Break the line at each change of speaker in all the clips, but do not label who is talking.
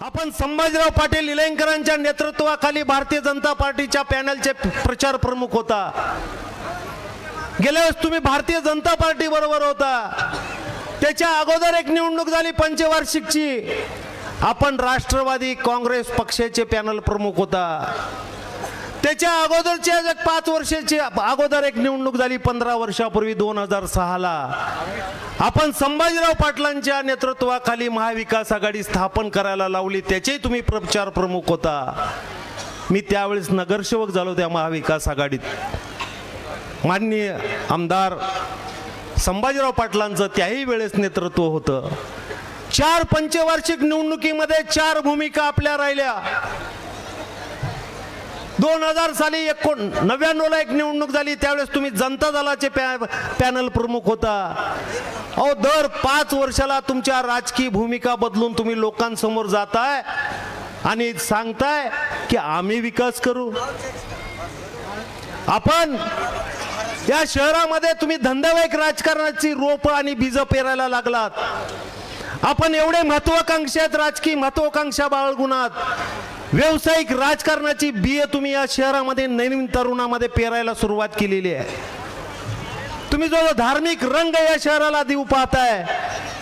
आपण संभाजीराव पाटील निलंगेकरांच्या नेतृत्वाखाली भारतीय जनता पार्टीच्या पॅनलचे प्रचार प्रमुख होता। गेल्या वेळेस तुम्ही भारतीय जनता पार्टी बरोबर होता। त्याच्या अगोदर एक निवडणूक झाली पंचवार्षिकची, आपण राष्ट्रवादी काँग्रेस पक्षाचे पॅनल प्रमुख होता। त्याच्या अगोदरच्या 5 वर्षाची अगोदर एक निवडणूक झाली 15 वर्षापूर्वी 2006 ला, आपण संभाजीराव पाटलांच्या नेतृत्वाखाली महाविकास आघाडी स्थापन करायला लावली, त्याचे तुम्ही प्रचार प्रमुख होता। मी त्यावेळेस नगरसेवक झालो त्या महाविकास आघाडीत। माननीय आमदार संभाजीराव पाटलांचं त्याही वेळेस नेतृत्व होतं। 4 पंचवार्षिक निवडणुकीमध्ये 4 भूमिका आपल्या राहिल्या। 2000 साली 99 ला एक निवडणूक झाली, त्यावेळेस तुम्ही जनता दलाचे पॅनल प्रमुख होता। अहो, दर 5 वर्षाला तुमच्या राजकीय भूमिका बदलून तुम्ही लोकांसमोर जाताय आणि सांगताय की आम्ही विकास करू। आपण या शहरामध्ये तुम्ही धंदेवाईक राजकारणाची रोप आणि बीज पेरायला लागलात। आपण एवढे महत्वाकांक्षात राजकीय महत्वाकांक्षा बाळगुणात व्यावसायिक राजकारणाची बिये तुम्ही या शहरामध्ये नवीन तरुणामध्ये पेरायला सुरुवात केलेली आहे। तुम्ही जो धार्मिक रंग या शहराला देऊ पाहताय,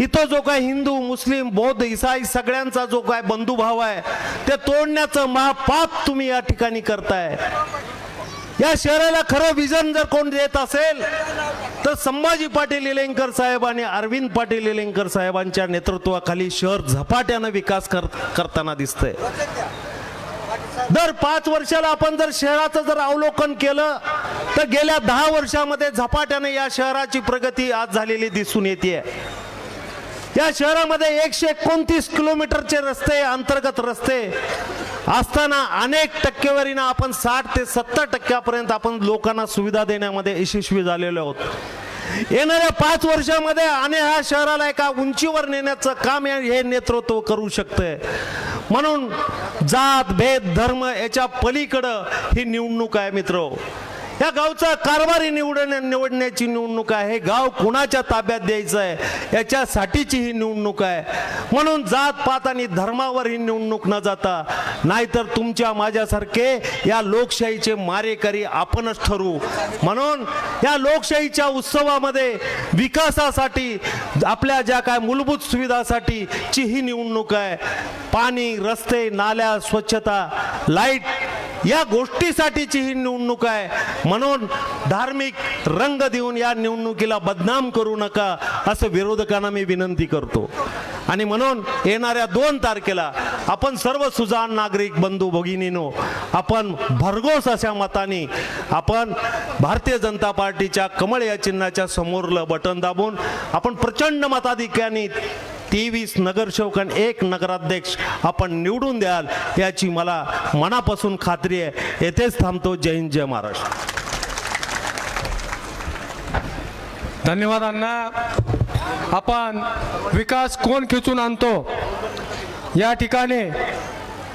इथं जो काय हिंदू मुस्लिम बौद्ध ईसाई सगळ्यांचा जो काय बंधुभाव आहे ते तोडण्याचं महापाप तुम्ही या ठिकाणी करताय। या शहराला खरं विजन जर कोण देत असेल तर संभाजी पाटील निलंगेकर साहेब आणि अरविंद पाटील निलंगेकर साहेबांच्या नेतृत्वाखाली शहर झपाट्याने विकास करताना दिसतंय। दर 5 वर्षाला आपण जर शहराचं जर अवलोकन केलं तर गेल्या 10 वर्षामध्ये झपाट्याने या शहराची प्रगती आज झालेली दिसून येते। या शहरामध्ये 129 किलोमीटरचे रस्ते, अंतर्गत रस्ते असताना अनेक टक्केवारीने आपण 60 ते 70% आपण लोकांना सुविधा देण्यामध्ये यशस्वी झालेलो आहोत। येणाऱ्या 5 वर्षामध्ये आणि ह्या शहराला एका उंचीवर नेण्याचं काम हे नेतृत्व करू शकते। म्हणून जात भेद धर्म याच्या पलीकडं ही निवडणूक आहे मित्र। या गावचा कारभारी निवडण्याची निवडणूक आहे। हे गाव कुणाच्या ताब्यात द्यायचं आहे याच्यासाठीची ही निवडणूक आहे। म्हणून जात पात आणि धर्मावर ही निवडणूक न जाता, नाहीतर तुमच्या माझ्यासारखे या लोकशाहीचे मारेकरी आपणच ठरू। म्हणून या लोकशाहीच्या उत्सवामध्ये विकासासाठी आपल्या ज्या काय मूलभूत सुविधासाठी ची ही निवडणूक आहे। पाणी, रस्ते, नाल्या, स्वच्छता, लाईट या गोष्टीसाठीची ही निवडणूक आहे। म्हणून धार्मिक रंग देऊन या निवडणुकीला बदनाम करू नका असं विरोधकांना मी विनंती करतो। आणि म्हणून येणाऱ्या 2 तारखेला आपण सर्व सुजाण नागरिक बंधू भगिनीनो, आपण भरघोस अशा मताने आपण भारतीय जनता पार्टीच्या कमळ या चिन्हाच्या समोरलं बटन दाबून आपण प्रचंड मताधिक्याने 23 नगरसेवक 1 नगराध्यक्ष आपण निवडून द्याल याची मला मनापासून खात्री आहे। येथेच थांबतो। जय हिंद, जय महाराष्ट्र।
धन्यवाद अण्णा। आपण विकास कोण खेचून आणतो या ठिकाणी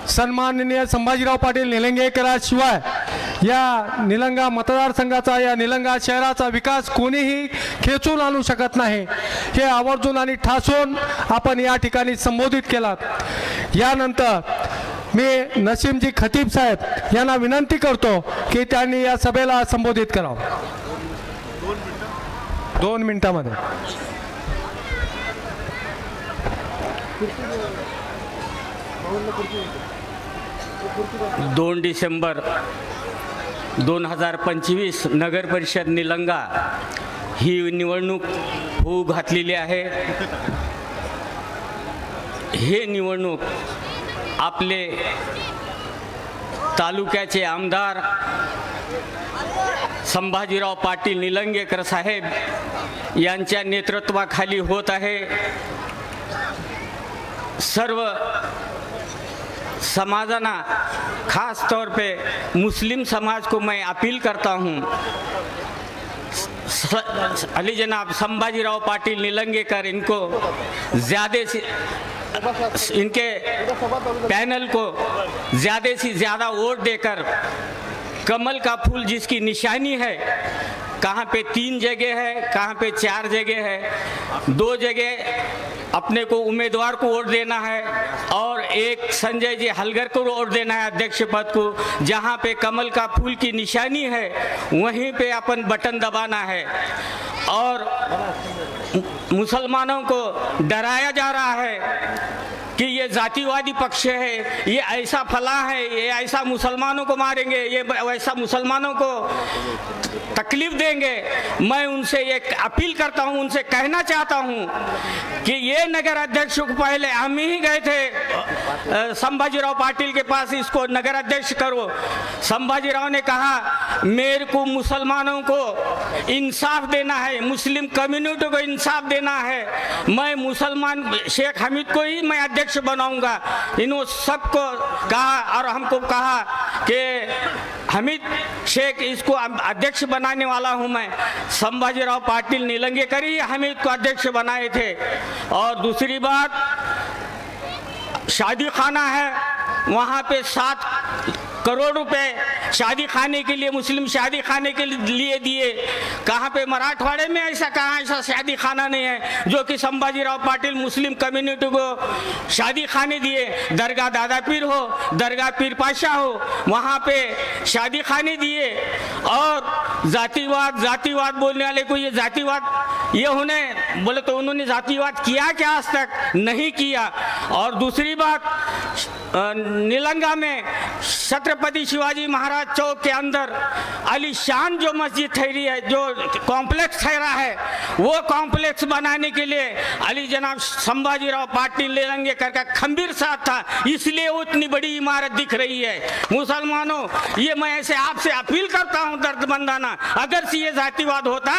सन्माननीय संभाजीराव पाटील निलंगेकराशिवाय या निलंगा मतदारसंघाचा, या निलंगा शहराचा विकास कोणीही खेचून आणू शकत नाही। हे आवर्जून आणि ठासून आपण या ठिकाणी संबोधित केलात। यानंतर मी नसीमजी खतीब साहेब यांना विनंती करतो की त्यांनी या सभेला संबोधित करावं 2 मिनिटांमध्ये।
2 डिसेंबर 2025 नगर परिषद निलंगा ही निवडणूक होऊ घातलेली आहे। हे निवडणूक आपले तालुक्याचे आमदार संभाजीराव पाटील निलंगेकर साहेब यांच्या नेतृत्वाखाली होत आहे। सर्व समाजना, खास तौर पे मुस्लिम समाज को मैं अपील करता हूँ, अली जनाब संभाजीराव पाटिल निलंगेकर इनको ज़्यादा से इनके पैनल को ज़्यादा से ज़्यादा वोट देकर कमल का फूल जिसकी निशानी है, कहाँ पे 3 जगह है, कहाँ पे 4 जगह है, 2 जगह अपने को उम्मीदवार को वोट देना है और एक संजय जी हलगर को वोट देना है अध्यक्ष पद को। जहाँ पे कमल का फूल की निशानी है वहीं पे अपन बटन दबाना है। और मुसलमानों को डराया जा रहा है कि ये जातिवादी पक्ष है, ये ऐसा फला है, ये ऐसा मुसलमानों को मारेंगे, ये वैसा मुसलमानों को तकलीफ देंगे। मैं उनसे ये अपील करता हूँ, उनसे कहना चाहता हूँ कि ये नगर अध्यक्ष को पहले हम ही गए थे संभाजीराव पाटिल के पास, इसको नगर अध्यक्ष करो। संभाजीराव ने कहा मेरे को मुसलमानों को इंसाफ देना है, मुस्लिम कम्युनिटी को इंसाफ देना है, मैं मुसलमान शेख हमीद को ही मैं अध्यक्ष बनाऊंगा। इन्होंने सबको कहा और हमको कहा कि हमीद शेख इसको अध्यक्ष बनाने वाला हूं मैं। संभाजीराव पाटिल नीलंगेकर ही हमीद को अध्यक्ष बनाए थे। और दूसरी बात, शादी खाना है, वहाँ पे 7 करोड़ रुपए शादी खाने के लिए, मुस्लिम शादी खाने के लिए दिए। कहाँ पे मराठवाड़े में ऐसा कहाँ ऐसा शादी खाना नहीं है जो कि संभाजीराव पाटिल मुस्लिम कम्युनिटी को शादी खाने दिए। दरगाह दादा पीर हो, दरगाह पीर पाशा हो, वहाँ पे शादी खाने दिए। और जातिवाद बोलने वाले को ये जातिवाद ये होने बोले तो उन्होंने जातिवाद किया क्या? आज तक नहीं किया। और दूसरी बात, नीलंगा में छत्रपति शिवाजी महाराज चौक के अंदर आलीशान जो मस्जिद ठहरी है, जो कॉम्प्लेक्स ठहरा है, वो कॉम्प्लेक्स बनाने के लिए अली जनाब संभाजीराव पाटिल नीलंगेकर का खंबीर साथ था, इसलिए वो इतनी बड़ी इमारत दिख रही है। मुसलमानों, ये मैं ऐसे आपसे अपील करता हूँ दर्दमंदाना, अगर से ये जातिवाद होता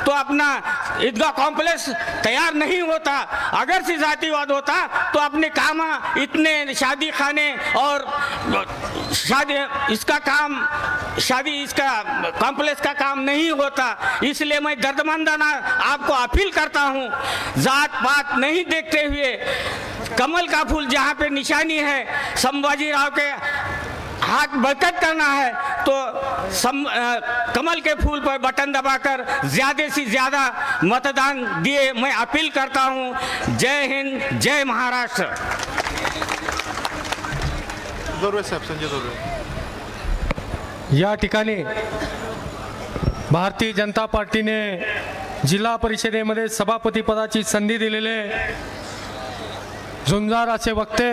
तो अपना ईदगाह कॉम्प्लेक्स तैयार नहीं होता। अगर से जातिवाद होता तो अपने काम इतने शादी खाने और शादी इसका कॉम्प्लेक्स का काम नहीं होता। इसलिए मैं दर्दमंदाना आपको अपील करता हूँ, जात पात नहीं देखते हुए कमल का फूल जहाँ पे निशानी है, संभाजीराव के हाथ बरकत करना है तो कमल के फूल पर बटन दबाकर ज्यादा से ज्यादा मतदान दिए, मैं अपील करता हूँ। जय हिंद, जय महाराष्ट्र।
दोरवे साहेब, संजय दोरवे।
या ठिकाणी भारतीय जनता पार्टीने जिल्हा परिषदेमध्ये सभापती पदाची संधी दिलेले झुंजार असे वक्ते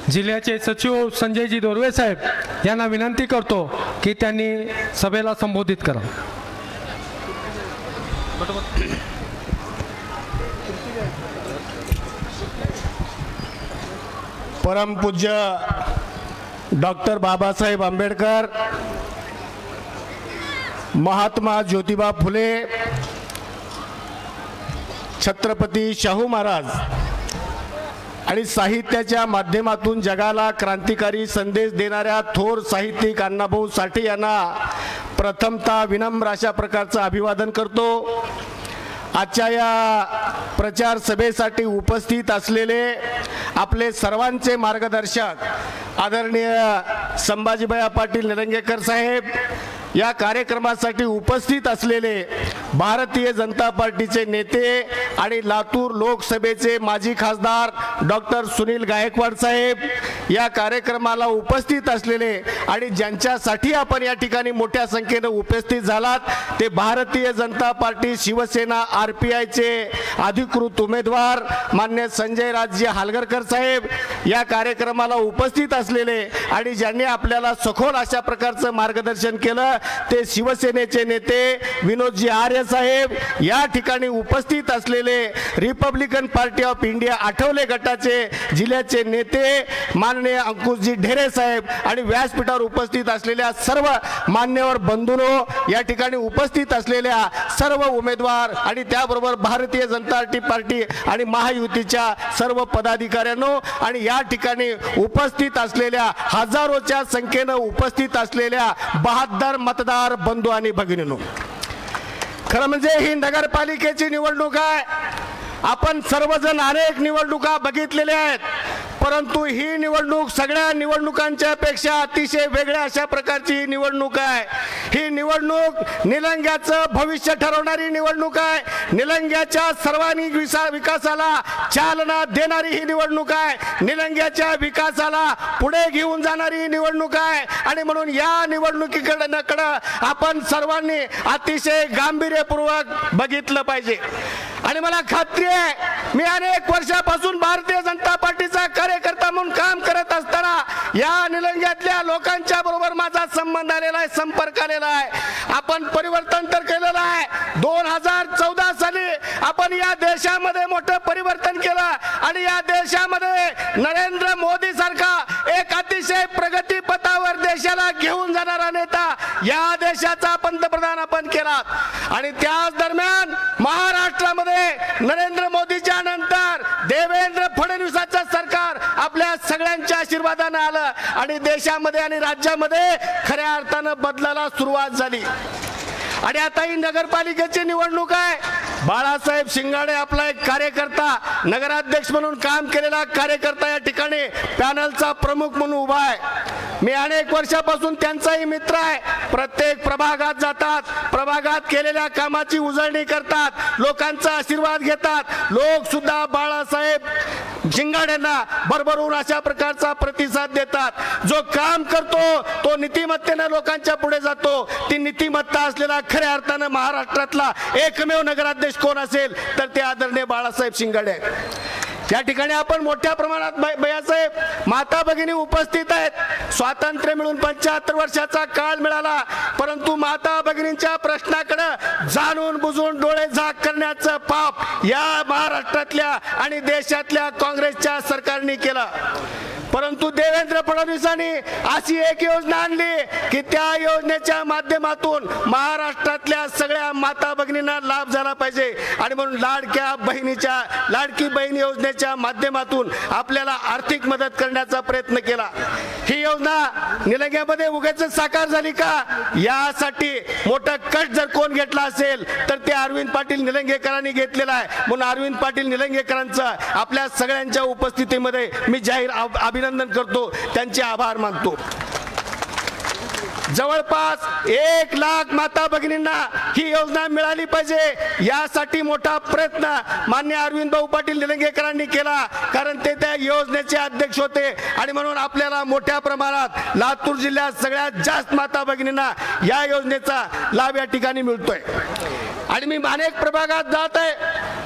जिल्ह्याचे सचिव संजयजी दोरवे साहेब यांना विनंती करतो की त्यांनी सभेला संबोधित करा।
परमपूज्य डॉक्टर बाबासाहेब आंबेडकर, महात्मा ज्योतिबा फुले, छत्रपती शाहू महाराज आणि साहित्याच्या माध्यमातून जगाला क्रांतिकारी संदेश देणाऱ्या थोर साहित्यिक अण्णाभाऊ साठे यांना प्रथमतः विनम्र अशा प्रकारचं अभिवादन करतो। आजच्या या प्रचार सभेसाठी उपस्थित असलेले आपले सर्वांचे मार्गदर्शक आदरणीय संभाजीभाई पाटील निलंगेकर साहेब, या कार्यक्रमासाठी उपस्थित असलेले भारतीय जनता पार्टीचे नेते आणि लातूर लोकसभेचे माजी खासदार डॉक्टर सुनील गायकवाड साहेब, या कार्यक्रमाला उपस्थित असलेले आणि ज्यांच्यासाठी आपण या ठिकाणी मोठ्या संख्येने उपस्थित झालात ते भारतीय जनता पार्टी शिवसेना आरपीआयचे अधिकृत उमेदवार मान्य संजय राजजी हालगरकर साहेब, या कार्यक्रमाला उपस्थित असलेले आणि ज्यांनी आपल्याला सखोल अशा प्रकारचं मार्गदर्शन केलं ते शिवसेनेचे नेते विनोदजी आर्य साहेब, या ठिकाणी उपस्थित असलेले Republican party of India Athawale गटाचे जिल्ह्याचे नेते माननीय अंकुशजी ढेरे साहेब आणि व्यासपीठावर उपस्थित असलेल्या सर्व मान्यवर बंधूंनो, या ठिकाणी उपस्थित असलेल्या सर्व उमेदवार आणि त्याबरोबर भारतीय जनता पार्टी आणि महायुतीच्या सर्व पदाधिकाऱ्यांनो आणि या ठिकाणी उपस्थित असलेल्या हजारोच्या संख्येने उपस्थित असलेल्या 72 मतदार बंधू आणि भगिनींनो, खरं म्हणजे ही नगरपालिकेची निवडणूक आहे। आपण सर्वजण अनेक निवडणुका बघितलेल्या आहेत, परंतु ही निवडणूक सगळ्या निवडणुकांच्या पेक्षा अतिशय वेगळ्या अशा प्रकारची ही निवडणूक आहे. ही निवडणूक निलंग्याचं भविष्य ठरवणारी निवडणूक आहे. निलंग्याच्या सर्वांगीण विकासाला चालना देणारी ही निवडणूक आहे. निलंग्याच्या विकासाला पुढे घेऊन जाणारी ही निवडणूक आहे. आणि म्हणून या निवडणुकीकडे आपण सर्वांनी अतिशय गांभीर्यपूर्वक बघितलं पाहिजे. आणि मला खात्री आहे, मी अनेक वर्षापासून भारतीय जनता पार्टीचा कार्यकर्ता म्हणून काम करत असताना या निलंग्यातल्या लोकांच्या बरोबर माझा संबंध आलेला आहे, संपर्क आलेला आहे. आपण परिवर्तन तर केलेलं आहे. 2014 साली आपण या देशामध्ये मोठं परिवर्तन केलं आणि या देशामध्ये नरेंद्र मोदी सारखा एक अतिशय प्रगती पथावर देशाला घेऊन जाणारा नेता या देशाचा पंतप्रधान आपण केला. आणि त्याच दरम्यान महाराष्ट्रामध्ये नरेंद्र मोदीच्या नंतर देवेंद्र फडणवीसांचं सरकार आपल्या सगळ्यांच्या आशीर्वादाने आलं आणि देशामध्ये आणि राज्यामध्ये खऱ्या अर्थानं बदलाला सुरुवात झाली. आणि आता ही नगरपालिकेची निवडणूक आहे. बाळासाहेब शिंगाडे आपला एक कार्यकर्ता, नगराध्यक्ष म्हणून काम केलेला कार्यकर्ता या ठिकाणी पॅनलचा प्रमुख म्हणून उभा आहे. मी अनेक वर्षापासून त्यांचाही मित्र आहे. प्रत्येक प्रभागात जातात, प्रभागात केलेल्या कामाची उजळणी करतात, लोकांचा आशीर्वाद घेतात. लोक सुद्धा बाळासाहेब शिंगाडेंना भरभरून अशा प्रकारचा प्रतिसाद देतात. जो काम करतो तो नीतिमत्तेने लोकांच्या पुढे जातो. ती नीतिमत्ता असलेला खऱ्या अर्थानं महाराष्ट्रातला एकमेव नगराध्यक्ष कोण असेल तर ते आदरणीय बाळासाहेब शिंगाडे. या ठिकाणी आपण मोठ्या प्रमाणात भैयासाहेब माता भगिनी उपस्थित आहेत. स्वातंत्र्य मिळून 75 वर्षाचा काळ मिळाला, परंतु माता भगिनींच्या प्रश्नाकडे जाणून बुजून डोळे झाक करण्याचं पाप या महाराष्ट्रातल्या आणि देशातल्या काँग्रेसच्या सरकारने केलं. परंतु देवेंद्र फडणवीसांनी अशी एक योजना आणली की त्या योजनेच्या माध्यमातून महाराष्ट्रातल्या सगळ्या माता भगिनींना लाभ झाला पाहिजे. आणि म्हणून लाडकी बहीण योजनेच्या माध्यमातून आपल्याला आर्थिक मदत करण्याचा प्रयत्न केला. ही योजना निलंग्यामध्ये उगाच साकार झाली का, यासाठी मोठा कष्ट जर कोण घेतला असेल तर ते अरविंद पाटील निलंगेकरांनी घेतलेला आहे. म्हणून अरविंद पाटील निलंगेकरांचा आपल्या सगळ्यांच्या उपस्थितीमध्ये मी जाहीर अभिनंदन करतो, त्यांचे आभार मानतो. जवळपास 1 लाख माता भगिनींना ही योजना मिळाली पाहिजे यासाठी मोठा प्रयत्न माननीय अरविंद भाऊ पाटील निलंगेकरांनी केला, कारण ते त्या योजनेचे अध्यक्ष होते. आणि म्हणून आपल्याला मोठ्या प्रमाणात लातूर जिल्ह्यात सगळ्यात जास्त माता भगिनींना या योजनेचा लाभ या ठिकाणी मिळतोय. आणि मी अनेक प्रभागात जात आहे,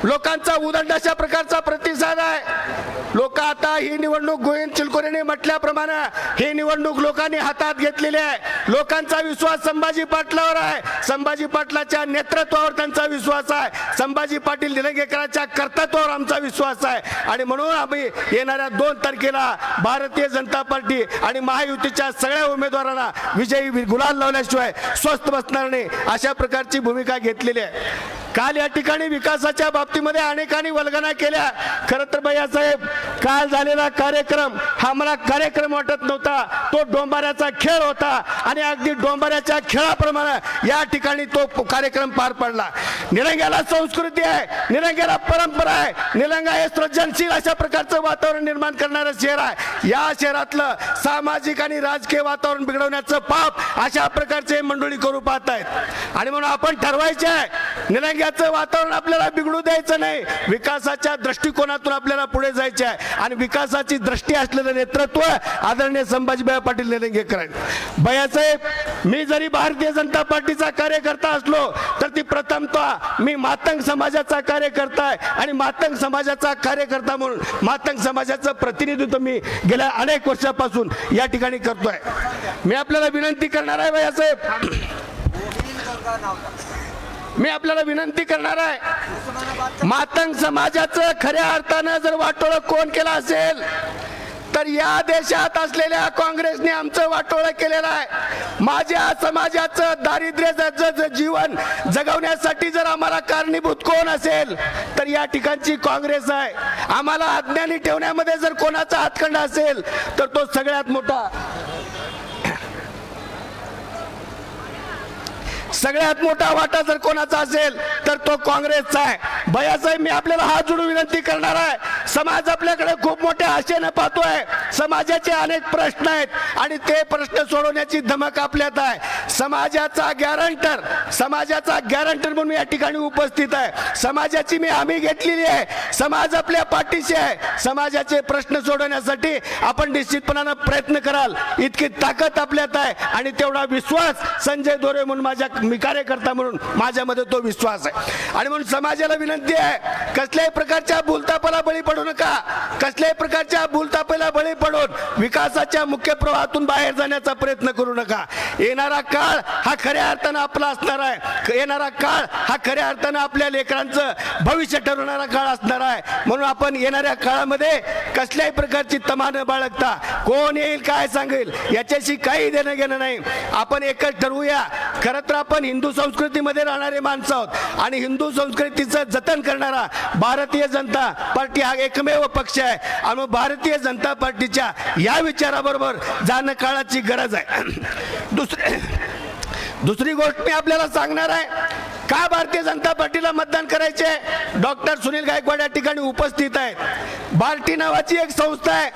लोकांचा उदंड अशा प्रकारचा प्रतिसाद आहे. लोक आता ही निवडणूक गोविंद चिलकोरेने म्हटल्याप्रमाणे ही निवडणूक लोकांनी हातात घेतलेली आहे. लोकांचा विश्वास संभाजी पाटलावर आहे, संभाजी पाटलाच्या नेतृत्वावर त्यांचा विश्वास आहे, संभाजी पाटील निलंगेकरांच्या कर्तृत्वावर आमचा विश्वास आहे. आणि म्हणून आम्ही येणाऱ्या 2 तारखेला भारतीय जनता पार्टी आणि महायुतीच्या सगळ्या उमेदवारांना विजयी गुलाल लावल्याशिवाय स्वस्थ बसणार नाही अशा प्रकारची भूमिका घेतलेली आहे. काल या ठिकाणी विकासाच्या बाबतीमध्ये अनेकांनी वल्गना केल्या. खरं तर भैयासाहेब, काल झालेला कार्यक्रम हा मला कार्यक्रम वाटत नव्हता, तो डोंबाऱ्याचा खेळ होता. आणि अगदी डोंबाऱ्याच्या खेळाप्रमाणे या ठिकाणी तो कार्यक्रम पार पडला. निलंग्याला संस्कृती आहे, निलंग्याला परंपरा आहे, निलंगा हे सृजनशील अशा प्रकारचं वातावरण निर्माण करणारं शहर आहे. या शहरातलं सामाजिक आणि राजकीय वातावरण बिघडवण्याचं पाप अशा प्रकारचे मंडळी करू पाहत आहेत. आणि म्हणून आपण ठरवायचे आहे, निलंग्याचं वातावरण आपल्याला बिघडू द्यायचं नाही, विकासाच्या दृष्टिकोनातून आपल्याला पुढे जायचे आहे. आणि विकासाची दृष्टी असलेलं नेतृत्व आदरणीय संभाजीभाई पाटील निलंगेकर आहेत. भैयासाहेब, मी जरी भारतीय जनता पार्टीचा कार्यकर्ता असलो तर ती प्रथमतः मी मातंग समाजाचा कार्यकर्ता आहे. आणि मातंग समाजाचा कार्यकर्ता म्हणून मातंग समाजाचं प्रतिनिधित्व मी गेल्या अनेक वर्षापासून या ठिकाणी करतोय. मी आपल्याला विनंती करणार आहे भैयासाहेब, मी आपल्याला विनंती करणार आहे, मातंग समाजाचं खऱ्या अर्थानं जर वाटोळं कोण केलं असेल तर या देशात असलेल्या काँग्रेसने आमचं वाटोळं केलेलं आहे. माझ्या समाजाचं दारिद्र्याचं जीवन जगवण्यासाठी जर आम्हाला कारणीभूत कोण असेल तर या ठिकाणची काँग्रेस आहे. आम्हाला अज्ञानी ठेवण्यामध्ये जर कोणाचा हातखंडा असेल तर तो सगळ्यात मोठा सगळ्यात मोठा वाटा जर कोणाचा असेल तर तो काँग्रेसचा आहे. भैयासाहेब, मी आपल्याला हात जोडून विनंती करणार आहे. समाज आपल्याकडे खूप मोठ्या आशेने पाहतोय. समाजाचे अनेक प्रश्न आहेत आणि ते प्रश्न सोडवण्याची धमक आपल्यात आहे. समाजाचा गॅरंटर म्हणून या ठिकाणी उपस्थित आहे. समाजाची मी हमी घेतलेली आहे. समाज आपल्या पाठीशी आहे. समाजाचे प्रश्न सोडवण्यासाठी आपण निश्चितपणानं प्रयत्न कराल इतकी ताकद आपल्यात आहे आणि तेवढा विश्वास संजय दोरे म्हणून मी कार्यकर्ता म्हणून माझ्यामध्ये तो विश्वास आहे. आणि म्हणून समाजाला विनंती आहे, कसल्याही प्रकारच्या भूलथापाला बळी पडू नका. कसल्याही प्रकारच्या भूलथापाला बळी पडून विकासाच्या मुख्य प्रवाहातून बाहेर जाण्याचा प्रयत्न करू नका. येणारा काळ हा खऱ्या अर्थानं आपला असणार आहे. येणारा काळ हा खऱ्या अर्थानं आपल्या लेकरांचं भविष्य ठरवणारा काळ असणार आहे. म्हणून आपण येणाऱ्या काळामध्ये कसल्याही प्रकारची तमा न बाळगता कोण येईल काय सांगेल याच्याशी काही देणं घेणं नाही. आपण एकच ठरवूया. खरं तर आपण हिंदू संस्कृतीमध्ये राहणारे माणसं आहोत आणि हिंदू संस्कृतीचं जतन करणारा भारतीय जनता पार्टी हा एकमेव पक्ष आहे. आणि भारतीय जनता पार्टीच्या या विचाराबरोबर जाणं काळाची गरज आहे. दुसरी गोष्ट मी आपल्याला सांगणार आहे, का भारतीय जनता पार्टीला मतदान करायचे. डॉक्टर सुनील गायकवाड या ठिकाणी उपस्थित आहेत. बार्टी नावाची एक संस्था आहे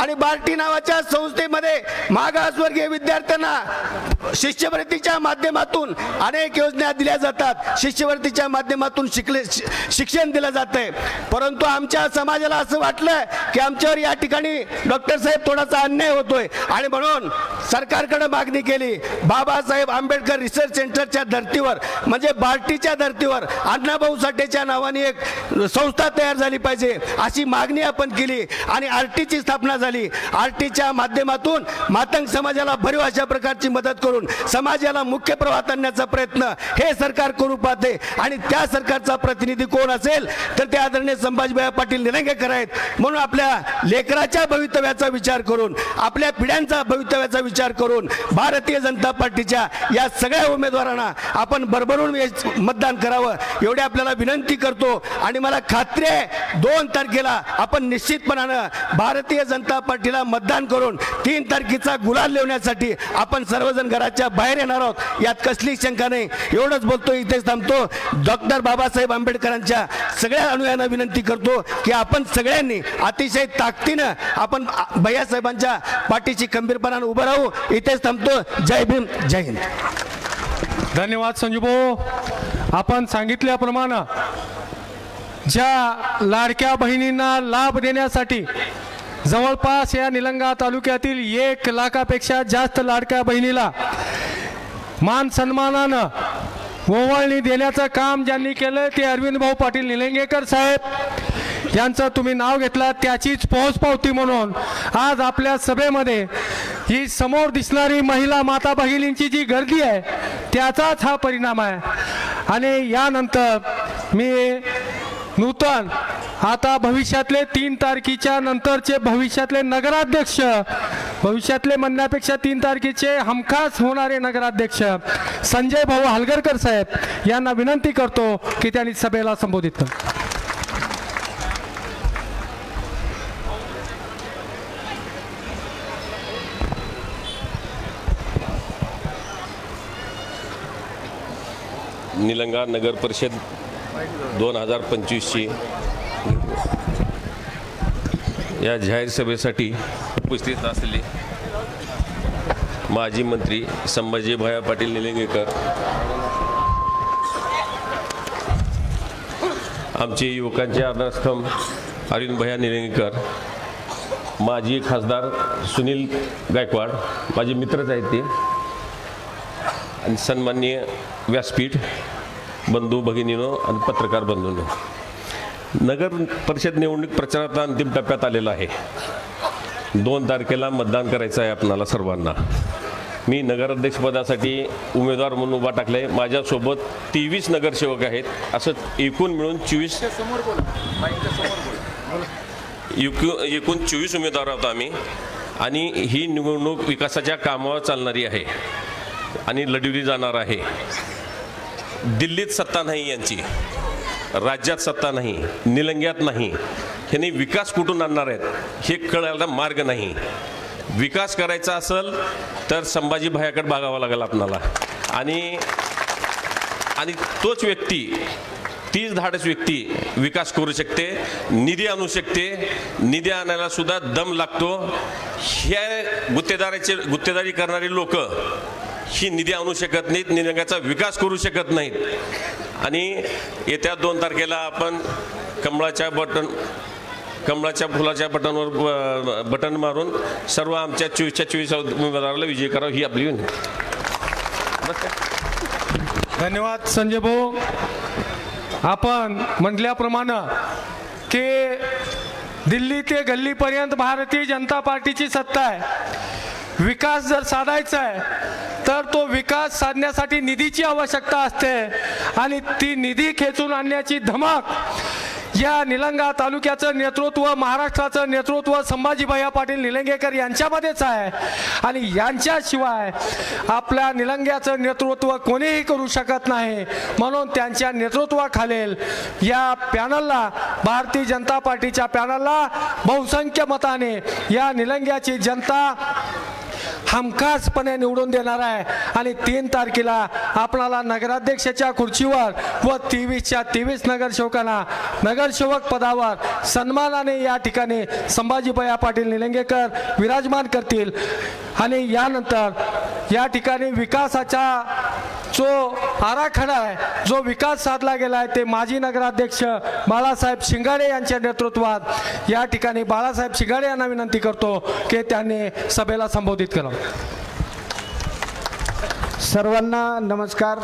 आणि बार्टी नावाच्या संस्थेमध्ये मागासवर्गीय विद्यार्थ्यांना शिष्यवृत्तीच्या माध्यमातून अनेक योजना दिल्या जातात. शिष्यवृत्तीच्या माध्यमातून शिक्षण दिलं जातंय. परंतु आमच्या समाजाला असं वाटलं की आमच्यावर या ठिकाणी डॉक्टर साहेब थोडासा अन्याय होतोय आणि म्हणून सरकारकडे मागणी केली. बाबासाहेब आंबेडकर रिसर्च सेंटरच्या धर्तीवर म्हणजे बार्टीच्या धर्तीवर अण्णाभाऊ साठेच्या नावाने एक संस्था तयार झाली पाहिजे अशी मागणी आपण केली आणि आरटीची स्थापना झाली. आरटीच्या माध्यमातून मातंग समाजाला भरीव अशा प्रकारची मदत करून समाजाला मुख्य प्रवाहात आणण्याचा प्रयत्न हे सरकार करू पाहते. आणि त्या सरकारचा प्रतिनिधी कोण असेल तर ते आदरणीय संभाजीभाई पाटील निलंगेकर आहेत. म्हणून आपल्या लेकराच्या भवितव्याचा विचार करून आपल्या पिढ्यांचा भवितव्याचा विचार करून भारतीय जनता पार्टीच्या या सगळ्या उमेदवारांना आपण भरभरून मतदान करावं एवढी आपल्याला विनंती करतो. आणि मला खात्री आहे 2 तारखेला आपण निश्चितपणानं भारतीय जनता पार्टीला मतदान करून 3 तारखेचा गुलाल लिवण्यासाठी आपण सर्वजण घराच्या बाहेर येणार आहोत यात कसली शंका नाही. एवढंच बोलतो, इथेच थांबतो. डॉक्टर बाबासाहेब आंबेडकरांच्या सगळ्या अनुयायांना विनंती करतो की आपण सगळ्यांनी अतिशय ताकदीनं आपण भैयासाहेबांच्या पाठीशी खंबीरपणानं उभं राहू. इथेच थांबतो. जय भीम, जय हिंद.
धन्यवाद संजू भाऊ. आपण सांगितल्याप्रमाणे ज्या लाडक्या बहिणींना लाभ देण्यासाठी जवळपास या निलंगा तालुक्यातील 1 लाखापेक्षा जास्त लाडक्या बहिणीला मान सन्मानानं ओवाळणी देण्याचं काम ज्यांनी केलं ते अरविंद भाऊ पाटील निलंगेकर साहेब यांचं तुम्ही नाव घेतलं. त्याचीच पोहोचपावती म्हणून आज आपल्या सभेमध्ये ही समोर दिसणारी महिला माता भगिनींची जी गर्दी आहे त्याचाच हा परिणाम आहे. आणि यानंतर मी नूतन आता भविष्यातले 3 तारखेच्या नंतरचे भविष्यातले नगराध्यक्ष, भविष्यातले म्हणण्यापेक्षा 3 तारखेचे हमखास होणारे नगराध्यक्ष संजय भाऊ हलगरकर साहेब यांना विनंती करतो की त्यांनी सभेला संबोधित करा.
निलंगा नगर परिषद 2025ची या जाहीर सभेसाठी उपस्थित असलेले माजी मंत्री संभाजीभाई पाटील निलंगेकर, आमचे युवकांचे आधारस्तंभ अरविंद भैया निलंगेकर, माजी खासदार सुनील गायकवाड, माझे मित्रच आहेत ते, आणि सन्माननीय व्यासपीठ बंधू भगिनीनो आणि पत्रकार बंधूंनो, नगर परिषद निवडणूक प्रचाराचा अंतिम टप्प्यात आलेला आहे. 2 तारखेला मतदान करायचं आहे आपणाला सर्वांना. मी नगराध्यक्षपदासाठी उमेदवार म्हणून उभा टाकला आहे. माझ्यासोबत 23 नगरसेवक आहेत. असं एकूण मिळून 24 उमेदवार आहोत आम्ही. आणि ही निवडणूक विकासाच्या कामावर चालणारी आहे आणि लढवली जाणार आहे. दिल्लीत सत्ता नाही यांची, राज्यात सत्ता नाही, निलंग्यात नाही. ह्यांनी विकास कुठून आणणार आहेत हे कळायला मार्ग नाही. विकास करायचा असेल तर संभाजी भायाकडे बघावं लागेल आपणाला. आणि आणि तोच व्यक्ती, तीच धाडस व्यक्ती विकास करू शकते, निधी आणू शकते. निधी आणायला सुद्धा दम लागतो. ह्या गुत्तेदारी करणारी लोक ही निधी आणू शकत नाहीत, निलंग्याचा विकास करू शकत नाहीत. आणि येत्या 2 तारखेला आपण कमळाच्या फुलाच्या बटनवर बटन मारून सर्व आमच्या 24 उमेदवाराला विजयी करावं ही आपली विनंती.
धन्यवाद संजय भाऊ. आपण म्हटल्याप्रमाणे की दिल्ली ते गल्लीपर्यंत भारतीय जनता पार्टीची सत्ता आहे. विकास जर साधायचा आहे तर तो विकास साधण्यासाठी निधीची आवश्यकता असते आणि ती निधी खेचून आणण्याची धमक या निलंगा तालुक्याचं नेतृत्व, महाराष्ट्राचं नेतृत्व संभाजीभाई पाटील निलंगेकर यांच्यामध्येच आहे. आणि यांच्याशिवाय आपल्या निलंग्याचं नेतृत्व कोणीही करू शकत नाही. म्हणून त्यांच्या नेतृत्वाखालील या पॅनलला, भारतीय जनता पार्टीच्या पॅनलला बहुसंख्य मताने या निलंग्याची जनता हमखासपणे निवडून देणार आहे. आणि 3 तारखेला आपणाला नगराध्यक्षाच्या खुर्चीवर व 23च्या 23 नगरसेवकांना नगरसेवक पदावर सन्मानाने या ठिकाणी संभाजीभाई पाटील निलंगेकर विराजमान करतील. आणि यानंतर या ठिकाणी विकासाचा जो आराखडा आहे, जो विकास साधला गेला आहे, ते माजी नगराध्यक्ष बाळासाहेब शिंगाडे यांच्या नेतृत्वात या ठिकाणी बाळासाहेब शिंगाडे यांना विनंती करतो की त्यांनी सभेला संबोधित करावं.
सर्वांना नमस्कार.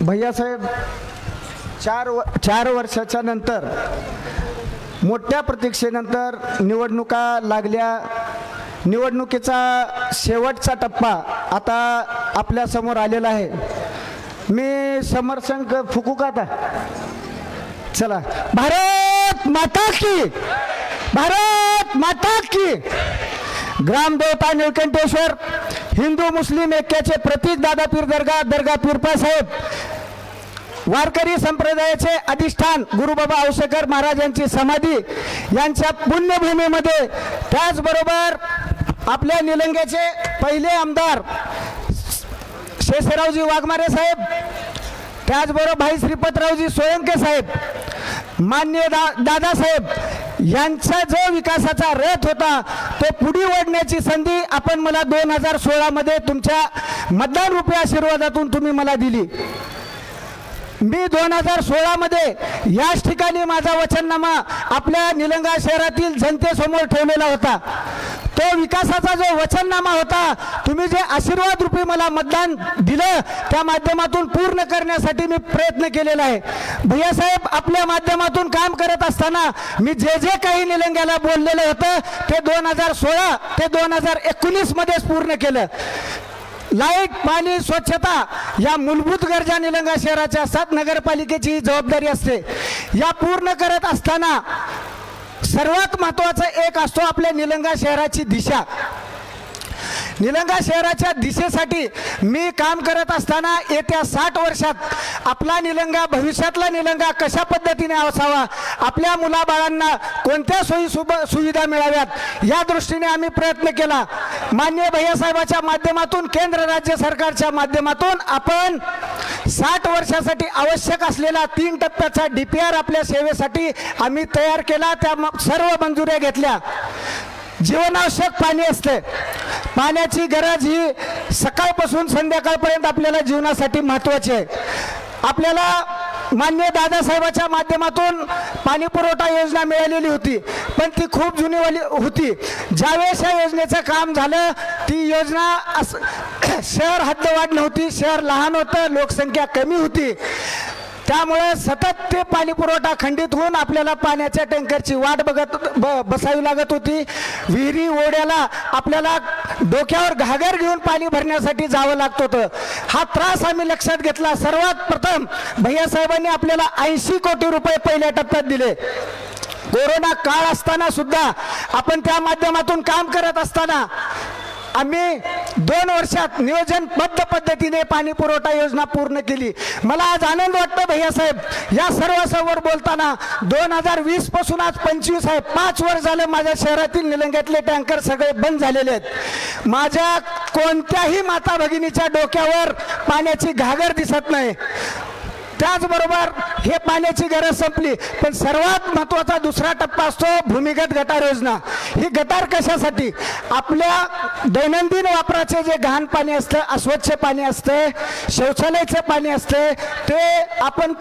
भैयासाहेब, 4 वर्षाच्या नंतर, मोठ्या प्रतीक्षेनंतर निवडणुका लागल्या. निवडणुकीचा शेवटचा टप्पा आता आपल्या समोर आलेला आहे. मी समरशंख फुकू का आता? चला. भारत माता की, भारत माता की. ग्रामदेवता निळकंठेश्वर हिंदू मुस्लिम ऐक्याचे प्रतीक दादापीर दर्गा पीरपा साहेब, वारकरी संप्रदायाचे अधिष्ठान गुरुबाबा औसेकर महाराज यांची समाधी यांच्या पुण्यभूमीमध्ये, त्याचबरोबर आपल्या निलंग्याचे पहिले आमदार शेषरावजी वाघमारे साहेब, त्याचबरोबर भाई श्रीपतरावजी सोळंके साहेब, माननीय दादासाहेब यांचा जो विकासाचा रथ होता तो पुढे ओढण्याची संधी आपण मला 2016 मध्ये तुमच्या मतदान रूपी आशीर्वादातून तुम्ही मला दिली. मी 2016 मध्ये याच ठिकाणी माझा वचननामा आपल्या निलंगा शहरातील जनतेसमोर ठेवलेला होता. तो विकासाचा जो वचननामा होता, तुम्ही जे आशीर्वाद रूपी मला मतदान दिलं, त्या माध्यमातून पूर्ण करण्यासाठी मी प्रयत्न केलेला आहे. भैयासाहेब, आपल्या माध्यमातून काम करत असताना मी जे जे काही निलंग्याला बोललेलं होतं ते 2016 ते 2019 मध्येच पूर्ण केलं. लाईट, पाणी, स्वच्छता या मूलभूत गरजा निलंगा शहराच्या 7 नगरपालिकेची जबाबदारी असते. या पूर्ण करत असताना सर्वात महत्त्वाचं एक असतो आपल्या निलंगा शहराची दिशा. निलंगा शहराच्या दिशेसाठी मी काम करत असताना येत्या 60 वर्षात आपला निलंगा, भविष्यातला निलंगा कशा पद्धतीने असावा, आपल्या मुलाबाळांना कोणत्या सोयी सुविधा मिळाव्यात, या दृष्टीने आम्ही प्रयत्न केला. माननीय भैयासाहेबाच्या माध्यमातून, केंद्र राज्य सरकारच्या माध्यमातून आपण 60 वर्षासाठी आवश्यक असलेला 3 टप्प्याचा DPR आपल्या सेवेसाठी आम्ही तयार केला. त्या सर्व मंजुऱ्या घेतल्या. जीवनावश्यक पाणी असते. पाण्याची गरज ही सकाळपासून संध्याकाळपर्यंत आपल्याला जीवनासाठी महत्त्वाची आहे. आपल्याला माननीय दादासाहेबाच्या माध्यमातून पाणी पुरवठा योजना मिळालेली होती, पण ती खूप जुनीवाली होती. ज्यावेळेस या योजनेचं काम झालं, ती योजना शहर हद्दवाढ नव्हती, शहर लहान होतं, लोकसंख्या कमी होती. त्यामुळे सतत ते पाणी पुरवठा खंडित होऊन आपल्याला पाण्याच्या टँकरची वाट बसावी लागत होती. विहिरी, ओढ्याला आपल्याला डोक्यावर घागर घेऊन पाणी भरण्यासाठी जावं लागत होतं. हा त्रास आम्ही लक्षात घेतला. सर्वात प्रथम भैयासाहेबांनी आपल्याला 80 कोटी रुपये पहिल्या टप्प्यात दिले. कोरोना काळ असताना सुद्धा आपण त्या माध्यमातून काम करत असताना आम्ही 2 वर्षात नियोजनबद्ध पद्धतीने पाणी पुरवठा योजना पूर्ण केली. मला आज आनंद वाटतो भैयासाहेब, या सर्वांसमोर बोलताना 2020 पासून आज 25 आहे, 5 वर्ष झाले माझ्या शहरातील निलंग्यातले टँकर सगळे बंद झालेले आहेत. माझ्या कोणत्याही माता भगिनीच्या डोक्यावर पाण्याची घागर दिसत नाही. त्याचबरोबर हे पाण्याची गरज संपली, पण सर्वात महत्त्वाचा दुसरा टप्पा असतो भूमिगत गटार योजना. ही गटार कशासाठी? आपल्या दैनंदिन वापराचे जे घाण पाणी असतं, अस्वच्छ पाणी असते, शौचालयाचं पाणी असते, ते आपण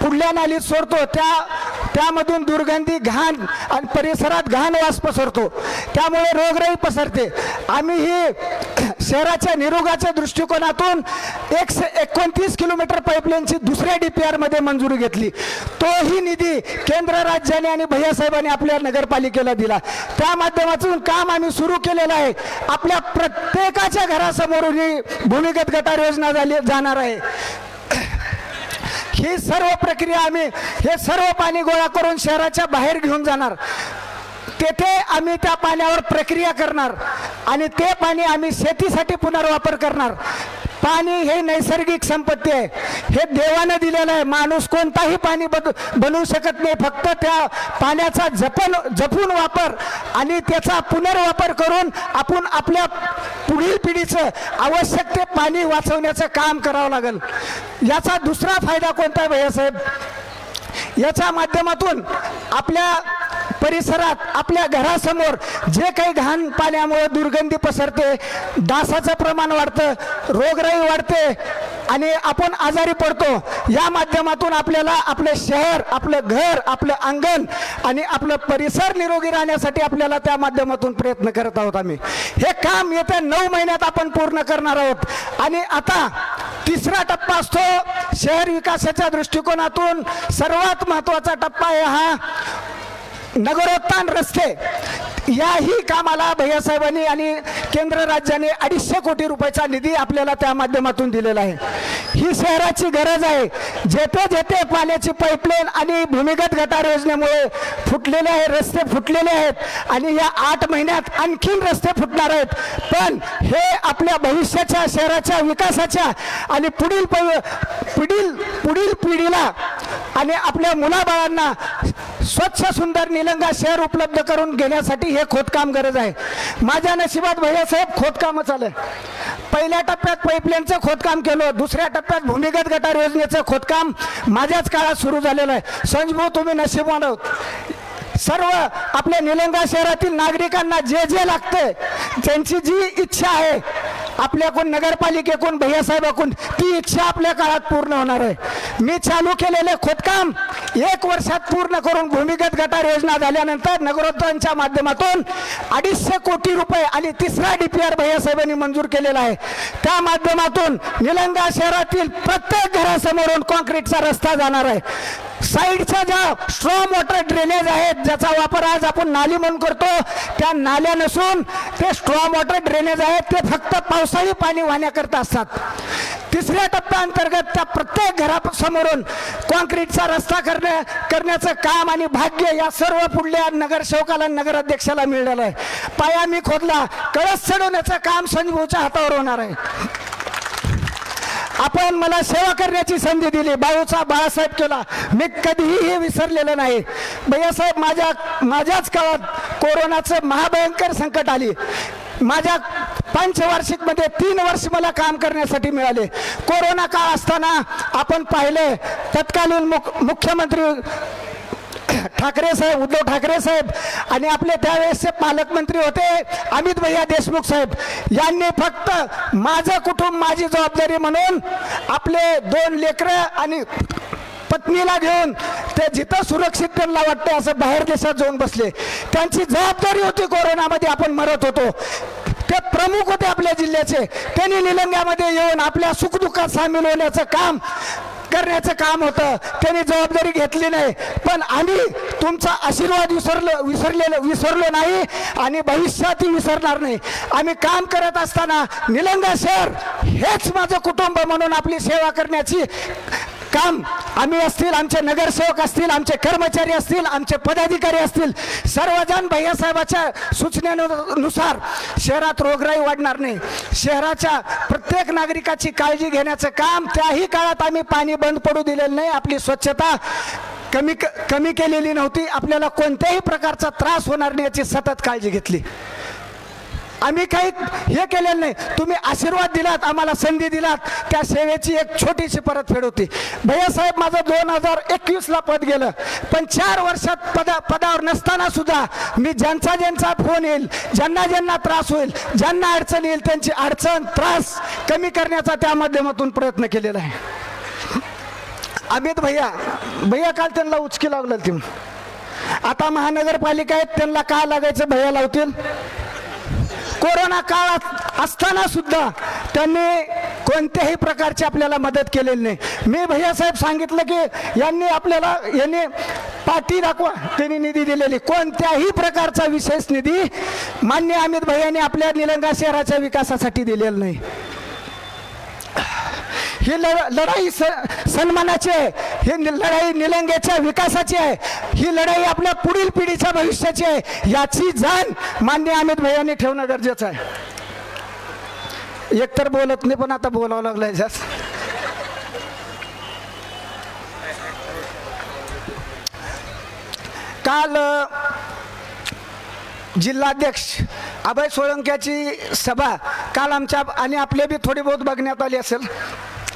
पुढल्या नालीत सोडतो. त्यामधून दुर्गंधी, घाण आणि परिसरात घाण वास पसरतो, त्यामुळे रोगराई पसरते. आम्ही ही शहराच्या निरोगाच्या दृष्टिकोनातून 129 किलोमीटर पाईपलाईनची दुसऱ्या DPR मध्ये मंजुरी घेतली. तोही निधी केंद्र, राज्याने आणि भैयासाहेबांनी आपल्या नगरपालिकेला दिला. त्या माध्यमातून काम आम्ही सुरू केलेलं आहे. आपल्या प्रत्येकाच्या घरासमोरून ही भूमिगत गटार योजना जाणार आहे. ही सर्व प्रक्रिया आम्ही हे सर्व पाणी गोळा करून शहराच्या बाहेर घेऊन जाणार. तेथे आम्ही त्या पाण्यावर प्रक्रिया करणार आणि ते पाणी आम्ही शेतीसाठी पुनर्वापर करणार. पाणी हे नैसर्गिक संपत्ती आहे, हे देवानं दिलेलं आहे. माणूस कोणताही पाणी बनवू शकत नाही. फक्त त्या पाण्याचा जपून वापर आणि त्याचा पुनर्वापर करून आपण आपल्या पुढील पिढीचं आवश्यक ते पाणी वाचवण्याचं काम करावं लागेल. याचा दुसरा फायदा कोणता आहे भैयासाहेब? याच्या माध्यमातून आपल्या परिसरात, आपल्या घरासमोर जे काही घाण पाण्यामुळे दुर्गंधी पसरते, डासाचं प्रमाण वाढतं, रोगराई वाढते आणि आपण आजारी पडतो. या माध्यमातून आपल्याला आपलं शहर, आपलं घर, आपलं अंगण आणि आपलं परिसर निरोगी राहण्यासाठी आपल्याला त्या माध्यमातून प्रयत्न करत आहोत. आम्ही हे काम येत्या 9 महिन्यात आपण पूर्ण करणार आहोत. आणि आता तिसरा टप्पा असतो शहर विकासाच्या दृष्टिकोनातून सर्वात महत्त्वाचा टप्पा आहे हा नगरोत्थान रस्ते. याही कामाला भैयासाहेबांनी आणि केंद्र राज्याने 250 कोटी रुपयाचा निधी आपल्याला त्या माध्यमातून दिलेला आहे. ही शहराची गरज आहे. जेथे जेथे पाण्याची पाईपलाईन आणि भूमिगत गटार योजनेमुळे फुटलेले आहे, रस्ते फुटलेले आहेत आणि या 8 महिन्यात आणखीन रस्ते फुटणार आहेत. पण हे आपल्या भविष्याच्या शहराच्या विकासाच्या आणि पुढील पिढीला आणि आपल्या मुलाबाळांना स्वच्छ सुंदर निलंगा शहर उपलब्ध करून घेण्यासाठी हे खोदकाम गरज आहे. माझ्या नशिबात भैयासाहेब खोदकाम चालू आहे. पहिल्या टप्प्यात पाईपलाईनचं खोदकाम केलं, दुसऱ्या टप्प्यात भूमिगत गटार योजनेचं खोदकाम माझ्याच काळात सुरू झालेलं आहे. संजभाऊ, तुम्ही नशीबवान आहोत. सर्व आपल्या निलंगा शहरातील नागरिकांना जे जे लागते, त्यांची जी इच्छा आहे आपल्याकडून, नगरपालिकेकडून, भैयासाहेबाकडून, ती इच्छा आपल्या काळात पूर्ण होणार आहे. मी चालू केलेले खोदकाम 1 वर्षात पूर्ण करून भूमिगत गटार योजना झाल्यानंतर नगरोत्थानच्या माध्यमातून 250 कोटी रुपये आणि तिसरा DPR भैयासाहेबांनी मंजूर केलेला आहे. त्या माध्यमातून निलंगा शहरातील प्रत्येक घरासमोरून कॉन्क्रीटचा रस्ता जाणार आहे. साईडच्या ज्या स्ट्रॉम वॉटर ड्रेनेज आहेत, ज्याचा वापर आज आपण नाली म्हणून करतो, त्या नाल्या नसून ते स्ट्रॉम वॉटर ड्रेनेज आहेत, ते फक्त पावसाळी पाणी वाहण्याकरता असतात. तिसऱ्या टप्प्याअंतर्गत त्या प्रत्येक घरासमोरून कॉन्क्रीटचा रस्ता करण्याचं काम आणि भाग्य या सर्व पुढल्या नगरसेवकाला, नगराध्यक्षाला मिळालेलं आहे. पाया मी खोदला, कळस चढवण्याचं काम संजभाऊच्या हातावर होणार आहे. आपण मला सेवा करण्याची संधी दिली, बाळूचा बाळासाहेब केला, मी कधीही हे विसरलेलं नाही. भैयासाहेब, माझ्याच काळात कोरोनाचं महाभयंकर संकट आली. माझ्या पंचवार्षिकमध्ये 3 वर्ष मला काम करण्यासाठी मिळाले. कोरोना काळ असताना आपण पाहिले तत्कालीन मुख्यमंत्री ठाकरे साहेब, उद्धव ठाकरे साहेब आणि आपले त्यावेळेसचे पालकमंत्री होते अमित भैया देशमुख साहेब, यांनी फक्त माझं कुटुंब माझी जबाबदारी म्हणून आपले 2 लेकरं आणि पत्नीला घेऊन ते जिथं सुरक्षित त्यांना वाटते असं बाहेर देशात जाऊन बसले. त्यांची जबाबदारी होती. कोरोनामध्ये आपण मरत होतो. ते प्रमुख होते आपल्या जिल्ह्याचे. त्यांनी निलंग्यामध्ये येऊन आपल्या सुखदुःखात सामील होण्याचं काम करण्याचं काम होतं. त्यांनी जबाबदारी घेतली नाही. पण आम्ही तुमचा आशीर्वाद विसरलो नाही आणि भविष्यातही विसरणार नाही. आम्ही काम करत असताना निलंगा शहर हेच माझं कुटुंब म्हणून आपली सेवा करण्याची काम आम्ही असतील, आमचे नगरसेवक असतील, आमचे कर्मचारी असतील, आमचे पदाधिकारी असतील, सर्वजण भैयासाहेबाच्या सूचनेनुसार शहरात रोगराई वाढणार नाही, शहराच्या प्रत्येक नागरिकाची काळजी घेण्याचं काम, त्याही काळात आम्ही पाणी बंद पडू दिलेलं नाही, आपली स्वच्छता कमी केलेली नव्हती, आपल्याला कोणत्याही प्रकारचा त्रास होणार नाही याची सतत काळजी घेतली. आम्ही काही हे केलेलं नाही, तुम्ही आशीर्वाद दिलात, आम्हाला संधी दिलात, त्या सेवेची एक छोटीशी परतफेड होती. भैयासाहेब माझं 2021ला पद गेलं, पण 4 वर्षात पदावर नसताना सुद्धा मी ज्यांचा फोन येईल, ज्यांना त्रास होईल, ज्यांना अडचण येईल, त्यांची अडचण त्रास कमी करण्याचा त्या माध्यमातून प्रयत्न केलेला आहे. अमित भैया काल त्यांना उचकी लागलं ती, आता महानगरपालिका आहेत, त्यांना काय लागायचं भैया लावतील. कोरोना काळात असताना सुद्धा त्यांनी कोणत्याही प्रकारची आपल्याला मदत केलेली नाही. मी भैयासाहेब सांगितलं की यांनी पाठी दाखवा, त्यांनी निधी दिलेली, कोणत्याही प्रकारचा विशेष निधी मान्य अमित भैयाने आपल्या निलंगा शहराच्या विकासासाठी दिलेला नाही. ही लढाई सन्मानाची आहे, ही लढाई निलंग्याच्या विकासाची आहे, ही लढाई आपल्या पुढील पिढीच्या भविष्याची आहे, याची जाण मान्य अमित भैयाने ठेवणं गरजेचं आहे. एकतर बोलत नाही, पण आता बोलावं लागलंय जास्त. काल जिल्हाध्यक्ष अभय सोळंक्याची सभा काल आमच्या आणि आपले बी थोडी बहुत बघण्यात आली असेल.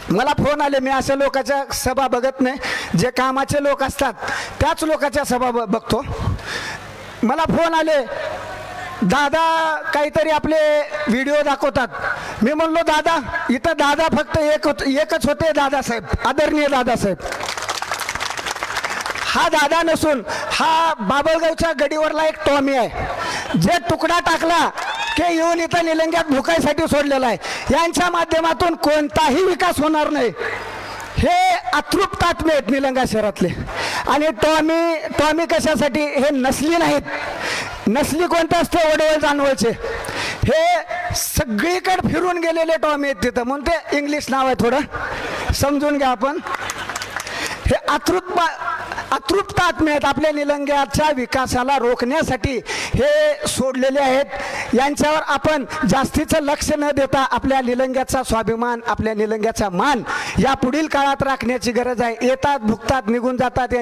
मला फोन आले, मी अशा लोकांच्या सभा बघत नाही, जे कामाचे लोक असतात त्याच लोकांच्या सभा बघतो. मला फोन आले, दादा काहीतरी आपले व्हिडिओ दाखवतात. मी म्हणलो दादा, इथं दादा फक्त एकच होते, दादासाहेब, आदरणीय दादासाहेब. हा दादा नसून हा बाबळगावच्या गडीवरला एक टॉमी आहे, जे तुकडा टाकला की येऊन इथं निलंग्यात भुकायसाठी सोडलेला आहे. यांच्या माध्यमातून कोणताही विकास होणार नाही, हे अतृप्त आत्मे आहेत निलंगा शहरातले. आणि टॉमी कशासाठी, हे नसली नाहीत. नसली कोणतं असते, वडवळ जानवळचे, हे सगळीकडे फिरून गेलेले टॉमी आहेत तिथं, म्हणून ते इंग्लिश नाव आहे, थोडं समजून घ्या आपण. हे अतृप्त आत्मे आहेत, आपल्या निलंग्याच्या विकासाला रोखण्यासाठी हे सोडलेले आहेत. यांच्यावर आपण जास्तीचं लक्ष न देता आपल्या निलंग्याचा स्वाभिमान, आपल्या निलंग्याचा मान या पुढील काळात राखण्याची गरज आहे. येतात, भुगतात, निघून जातात,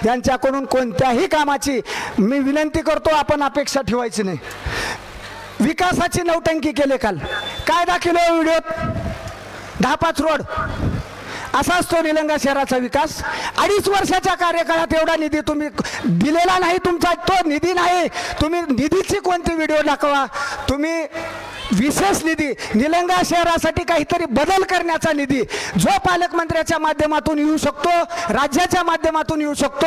यांच्याकडून कोणत्याही कामाची मी विनंती करतो आपण अपेक्षा ठेवायची नाही. विकासाची नौटंकी केले काल, काय दाखवलं व्हिडिओत, 10-5 रोड, असा असतो निलंगा शहराचा विकास. 2.5 वर्षाच्या कार्यकाळात एवढा निधी तुम्ही दिलेला नाही, तुमचा तो निधी नाही. तुम्ही निधीची कोणती व्हिडिओ दाखवा, तुम्ही विशेष निधी, निलंगा शहरासाठी काहीतरी बदल करण्याचा निधी जो पालकमंत्र्याच्या माध्यमातून येऊ शकतो, राज्याच्या माध्यमातून येऊ शकतो,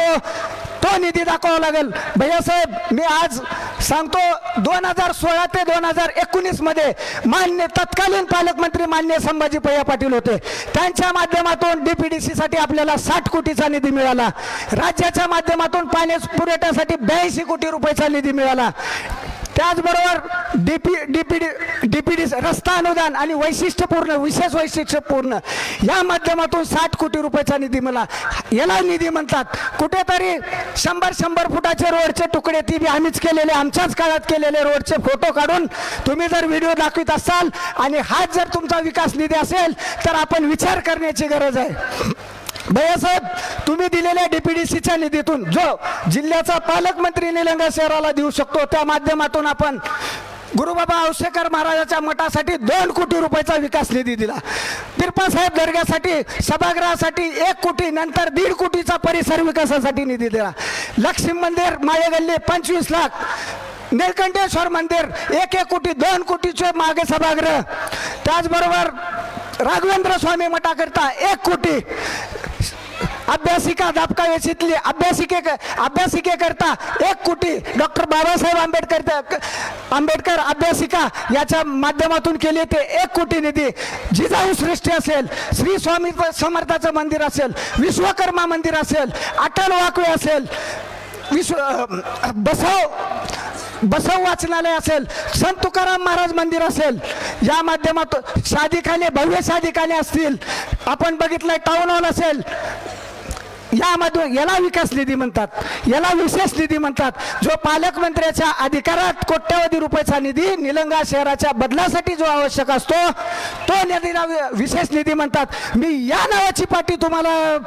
तो निधी दाखवावा लागेल. भैयासाहेब, मी आज सांगतो, 2016 ते 2019 मध्ये मान्य तत्कालीन पालकमंत्री मान्य संभाजी भैया पाटील होते, त्यांच्या माध्यमातून डीपीडीसी साठी आपल्याला 60 कोटीचा निधी मिळाला. राज्याच्या माध्यमातून पाणी पुरवठ्यासाठी 82 कोटी रुपयाचा निधी मिळाला. त्याचबरोबर डीपीडी रस्ता अनुदान आणि विशेष वैशिष्ट्यपूर्ण या माध्यमातून 60 कोटी रुपयाचा निधी मिळाला. याला निधी म्हणतात. कुठेतरी 100 फुटाचे रोडचे तुकडे ती बी आम्हीच केलेले, आमच्याच काळात केलेले रोडचे फोटो काढून तुम्ही जर व्हिडिओ दाखवित असाल आणि हाच जर तुमचा विकास निधी असेल तर आपण विचार करण्याची गरज आहे. भैयासाहेब, तुम्ही दिलेल्या डीपीडीसीच्या निधीतून जो जिल्ह्याचा पालकमंत्री निलंगा शहराला देऊ शकतो, त्या माध्यमातून आपण गुरुबाबा औसेकर महाराजाच्या मठासाठी 2 कोटी रुपयाचा विकास निधी दिला. तिरपासाहेब दर्ग्यासाठी सभागृहासाठी 1 कोटी, नंतर 1.5 कोटीचा परिसर विकासासाठी निधी दिला. लक्ष्मी मंदिर माळेगल्ली 25 लाख, निळकंठेश्वर मंदिर 1 कोटी, 2 कोटीचे मागे सभागृह, त्याचबरोबर राघवेंद्र स्वामी मठाकरता 1 कोटी, अभ्यासिका दापका वेशीतली अभ्यासिकेकरता 1 कोटी, डॉक्टर बाबासाहेब आंबेडकर अभ्यासिका याच्या माध्यमातून केले ते 1 कोटी निधी. जिजाऊ सृष्टी असेल, श्री स्वामी समर्थाचं मंदिर असेल, विश्वकर्मा मंदिर असेल, अटल वाकवे असेल, बसव बसव वाचनालय असेल, संत तुकाराम महाराज मंदिर असेल, या माध्यमातून शादीखाने, भव्य शादीखाने असतील, आपण बघितलंय टाउन हॉल असेल, यामधून याला विकास निधी म्हणतात, याला विशेष निधी म्हणतात. जो पालकमंत्र्याच्या अधिकारात कोट्यवधी रुपयाचा निधी निलंगा शहराच्या बदलासाठी जो आवश्यक असतो तो निधीला विशेष निधी म्हणतात. मी या नावाची पाटी तुम्हाला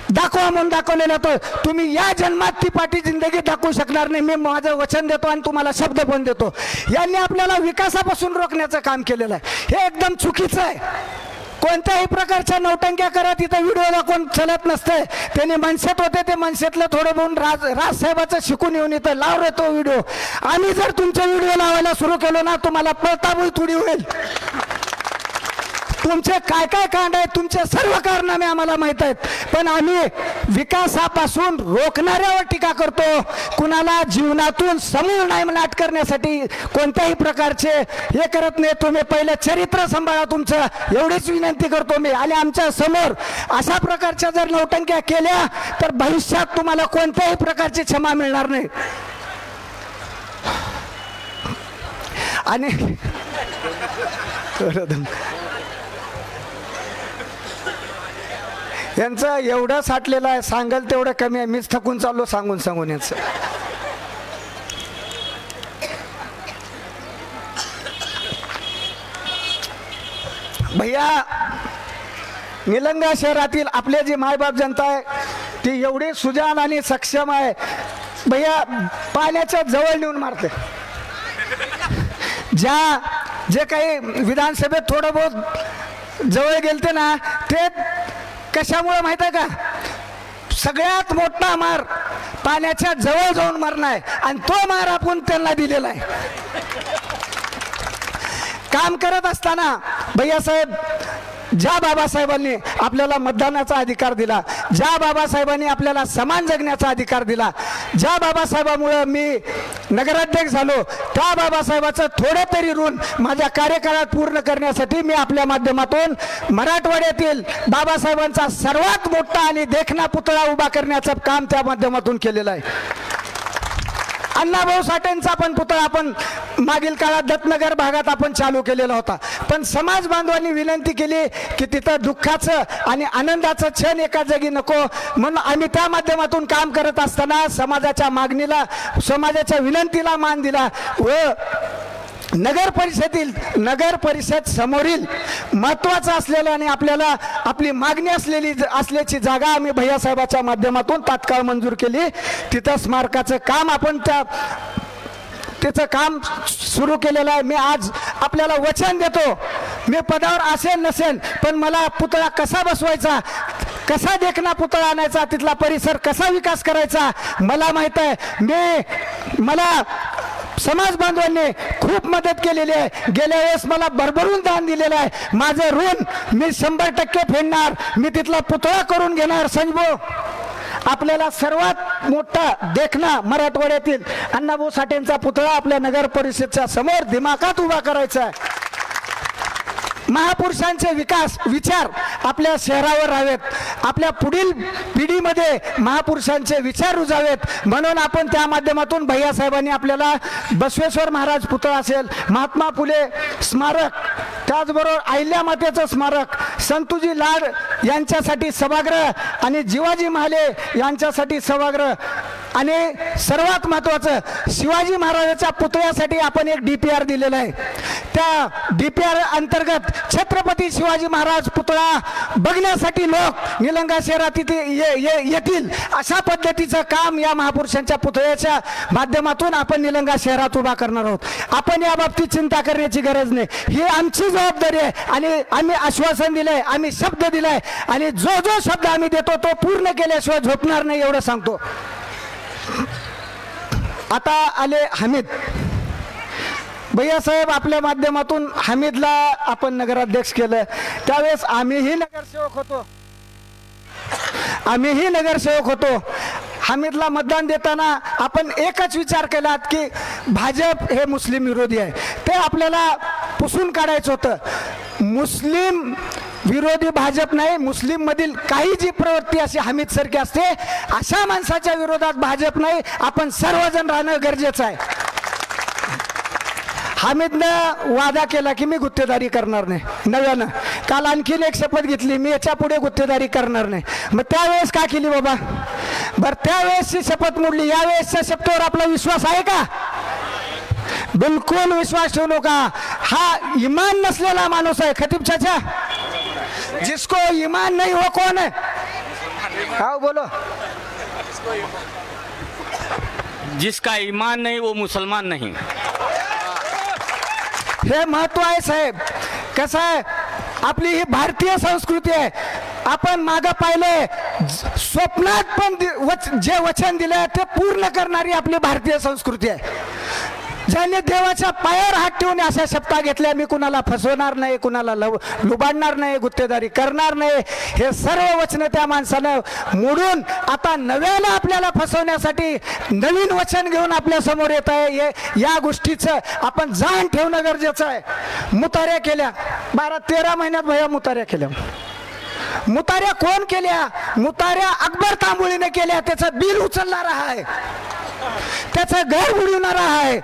दाखवा म्हणून दाखवलेलं होतं. तुम्ही या जन्मात ती पाटी जिंदगीत दाखवू शकणार नाही. मी माझं वचन देतो आणि तुम्हाला शब्द पण देतो. यांनी आपल्याला विकासापासून रोखण्याचं काम केलेलं आहे. हे एकदम चुकीचं आहे. कोणत्याही प्रकारच्या नौटंक्या करत इथं व्हिडिओला कोण चलत नसतंय. त्यांनी मनसेत होते, ते मनसेतलं थोडं बघून राजसाहेबाचं शिकून येऊन इथं लावलं तो व्हिडिओ. आम्ही जर तुमचा व्हिडिओ लावायला सुरू केलो ना, तुम्हाला पळताबुई थोडी होईल. तुमचे काय काय कांड आहेत, तुमचे सर्व कारनामे आम्हाला माहीत आहेत, पण आम्ही विकासापासून रोखणाऱ्यावर टीका करतो. कुणाला जीवनातून समूळ नायनाट करण्यासाठी कोणत्याही प्रकारचे हे करत नाही. तुम्ही पहिले चरित्र सांभाळा तुमचं, एवढीच विनंती करतो मी. आणि आमच्या समोर अशा प्रकारच्या जर नौटंक्या केल्या तर भविष्यात तुम्हाला कोणत्याही प्रकारची क्षमा मिळणार नाही. आणि यांचं एवढं साठलेलं आहे, सांगाल तेवढं कमी आहे. मीच थकून चाललो सांगून याचं. भैया, निलंगा शहरातील आपले जी मायबाप जनता आहे ती एवढी सुजाण आणि सक्षम आहे. भैया, पाण्याच्या जवळ नेऊन मारते. जे काही विधानसभेत थोडं बहुत जवळ गेलते ना, ते कशामुळे माहित आहे का? सगळ्यात मोठा मार पाण्याच्या जवळ जाऊन मारणं आहे, आणि तो मार आपण त्यांना दिलेला आहे. काम करत असताना भैयासाहेब, ज्या बाबासाहेबांनी आपल्याला मतदानाचा अधिकार दिला, ज्या बाबासाहेबांनी आपल्याला समान जगण्याचा अधिकार दिला, ज्या बाबासाहेबामुळे मी नगराध्यक्ष झालो, त्या बाबासाहेबाचं थोडं तरी ऋण माझ्या कार्यकाळात पूर्ण करण्यासाठी मी आपल्या माध्यमातून मराठवाड्यातील बाबासाहेबांचा सर्वात मोठा आणि देखणा पुतळा उभा करण्याचं काम त्या माध्यमातून केलेलं आहे. अण्णाभाऊ साठेंचा पण पुतळा आपण मागील काळात दत्तनगर भागात आपण चालू केलेला होता, पण समाज बांधवांनी विनंती केली की तिथं दुःखाचं आणि आनंदाचं क्षण एका जागी नको, म्हणून आम्ही त्या माध्यमातून काम करत असताना समाजाच्या मागणीला, समाजाच्या विनंतीला मान दिला व नगर परिषद समोरील महत्वाचं असलेलं आणि आपल्याला आपली मागणी असल्याची जागा आम्ही भैयासाहेबाच्या माध्यमातून तात्काळ मंजूर केली. तिथं स्मारकाचं काम आपण त्याचं काम सुरू केलेलं आहे. मी आज आपल्याला वचन देतो, मी पदावर असेल नसेल, पण मला पुतळा कसा बसवायचा, कसा देखना पुतळा आणायचा, तिथला परिसर कसा विकास करायचा मला माहित आहे. मला समाज बांधवांनी खूप मदत केलेली आहे. गेल्या वेळेस मला भरभरून दान दिलेलं आहे. माझं ऋण मी 100% फेडणार. मी तिथला पुतळा करून घेणार. संजभाऊ, आपल्याला सर्वात मोठा देखना मराठवाड्यातील अण्णाभाऊ साठेंचा पुतळा आपल्या नगर परिषदच्या समोर दिमाखात उभा करायचा आहे. महापुरुषांचे विचार आपल्या शहरावर राहावेत, आपल्या पुढील पिढीमध्ये महापुरुषांचे विचार रुजावेत, म्हणून आपण त्या माध्यमातून भैयासाहेबांनी आपल्याला बसवेश्वर महाराज पुतळा असेल, महात्मा फुले स्मारक, त्याचबरोबर अहिल्या मातेचं स्मारक, संतुजी लाड यांच्यासाठी सभागृह आणि जिवाजी महाले यांच्यासाठी सभागृह, आणि सर्वात महत्त्वाचं शिवाजी महाराजांच्या पुतळ्यासाठी आपण एक DPR दिलेला आहे. त्या DPR अंतर्गत छत्रपती शिवाजी महाराज पुतळा बघण्यासाठी लोक निलंगा शहरात येतील अशा पद्धतीचं काम या महापुरुषांच्या पुतळ्याच्या माध्यमातून आपण निलंगा शहरात उभा करणार आहोत. आपण या बाबतीत चिंता करण्याची गरज नाही. ही आमची जबाबदारी आहे आणि आम्ही आश्वासन दिलंय, आम्ही शब्द दिलाय, आणि जो शब्द आम्ही देतो तो पूर्ण केल्याशिवाय झोपणार नाही एवढं सांगतो. आता आले हमीद भैयासाहेब. आपल्या माध्यमातून हमीदला आपण नगराध्यक्ष केलं. त्यावेळेस आम्हीही नगरसेवक होतो. हमीदला मतदान देताना आपण एकच विचार केला की भाजप हे मुस्लिम विरोधी आहे. ते आपल्याला पुसून काढायचं होतं. मुस्लिम विरोधी भाजप नाही, मुस्लिम मधील काही जी प्रवृत्ती अशी हमीद सारखी असते अशा माणसाच्या विरोधात भाजप नाही, आपण सर्वजण राहणं गरजेचं आहे. हामिदनं वादा केला की मी गुत्तेदारी करणार नाही नव्यानं. काल आणखीन एक शपथ घेतली, मी याच्या पुढे गुत्तेदारी करणार नाही. मग त्यावेळेस का केली बाबा? बरं, त्यावेळेसची शपथ मोडली, यावेळेसच्या शपथेवर आपला विश्वास आहे का? बिलकुल विश्वास ठेवू नका. हा ईमान नसलेला माणूस आहे. खतीब चाचा, जिसको ईमान नहीं वो कौन है? हाँ बोलो.
जिसका ईमान नहीं वो मुसलमान नहीं.
हे महत्व आहे साहेब. कसं आहे, आपली ही भारतीय संस्कृती आहे. आपण मागं पाहिले, स्वप्नात पण जे वचन दिलं ते पूर्ण करणारी आपली भारतीय संस्कृती आहे. ज्यांनी देवाच्या पायावर हात ठेवून अशा शपथा घेतल्या, मी कुणाला फसवणार नाही, कुणाला लुबाडणार नाही, गुत्तेदारी करणार नाही, हे सर्व वचन त्या माणसानं मोडून आता नव्यानं आपल्याला फसवण्यासाठी नवीन वचन घेऊन आपल्या समोर येत आहे. या गोष्टीचं आपण जाण ठेवणं गरजेचं आहे. मुताऱ्या केल्या 12-13 महिन्यात भैया मुताऱ्या केल्या. मुताऱ्या कोण केल्या? मुताऱ्या अकबर तांबोळीने केल्या. त्याचं बिल उचलणारा आहे, त्याचं घर बुडवणारा आहे.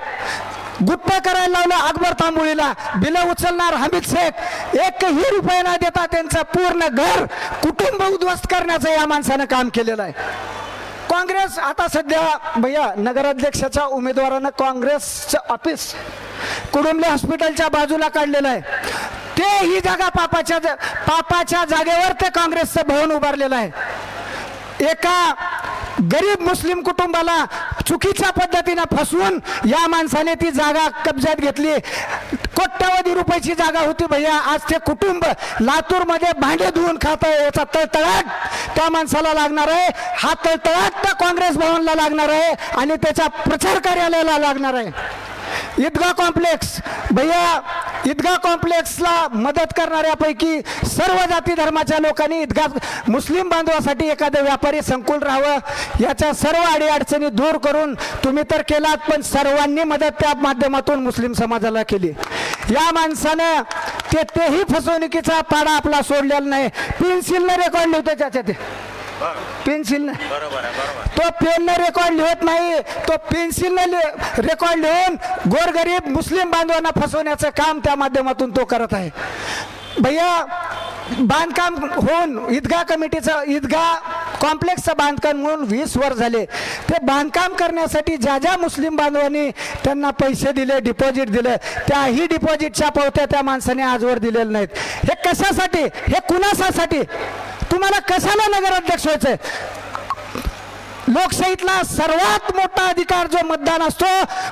गुत्त करायला लावलं अकबर तांबोळीला, बिल उचलणार हमीद शेख. 1ही रुपया न देता त्यांचं पूर्ण घर, कुटुंब उद्ध्वस्त करण्याचं या माणसानं काम केलेलं आहे. काँग्रेस आता सध्या भैया नगराध्यक्षाच्या उमेदवारानं काँग्रेसचं ऑफिस कुडुंबले हॉस्पिटलच्या बाजूला काढलेलं आहे. ते ही जागा पापाच्या जागेवर ते काँग्रेसचं भवन उभारलेलं आहे. एका गरीब मुस्लिम कुटुंबाला चुकीच्या पद्धतीने फसवून या माणसाने ती जागा कब्जात घेतली. कोट्यावधी रुपयाची जागा होती भैया. आज ते कुटुंब लातूरमध्ये भांडे धुवून खात आहे. याचा तळतळाट त्या माणसाला लागणार आहे. हा तळतळाट त्या काँग्रेस भवनला लागणार आहे आणि त्याच्या प्रचार कार्यालयाला लागणार आहे. ईदगाह कॉम्प्लेक्स भैया, ईदगाह कॉम्प्लेक्सला मदत करणाऱ्यापैकी सर्व जाती धर्माच्या लोकांनी ईदगाह मुस्लिम बांधवासाठी एखादं व्यापारी संकुल राहावं, याच्या सर्व अडीअडचणी दूर करून तुम्ही तर केलात, पण सर्वांनी मदत त्या माध्यमातून मुस्लिम समाजाला केली. या माणसानं तेही फसवणुकीचा पाडा आपला सोडलेला नाही. पेन्सिलनं रेकॉर्ड लिहितो त्याच्या ते पेन्सिलनं, तो पेननं रेकॉर्ड लिहत नाही, तो पेन्सिलनं रेकॉर्ड लिहून गोरगरीब मुस्लिम बांधवांना फसवण्याचं काम त्या माध्यमातून तो करत आहे. भैया, बांधकाम होऊन ईदगाह कमिटीचं ईदगाह कॉम्प्लेक्सचं बांधकाम होऊन 20 वर्ष झाले. ते बांधकाम करण्यासाठी ज्या मुस्लिम बांधवांनी त्यांना पैसे दिले, डिपॉझिट दिलं, त्याही डिपॉझिटच्या पावत्या त्या माणसाने आजवर दिलेल्या नाहीत. हे कशासाठी? हे कुणासाठी? तुम्हाला कशाला नगराध्यक्ष व्हायचंय? लोकशाहीतला सर्वात मोठा अधिकार जो मतदान असतो,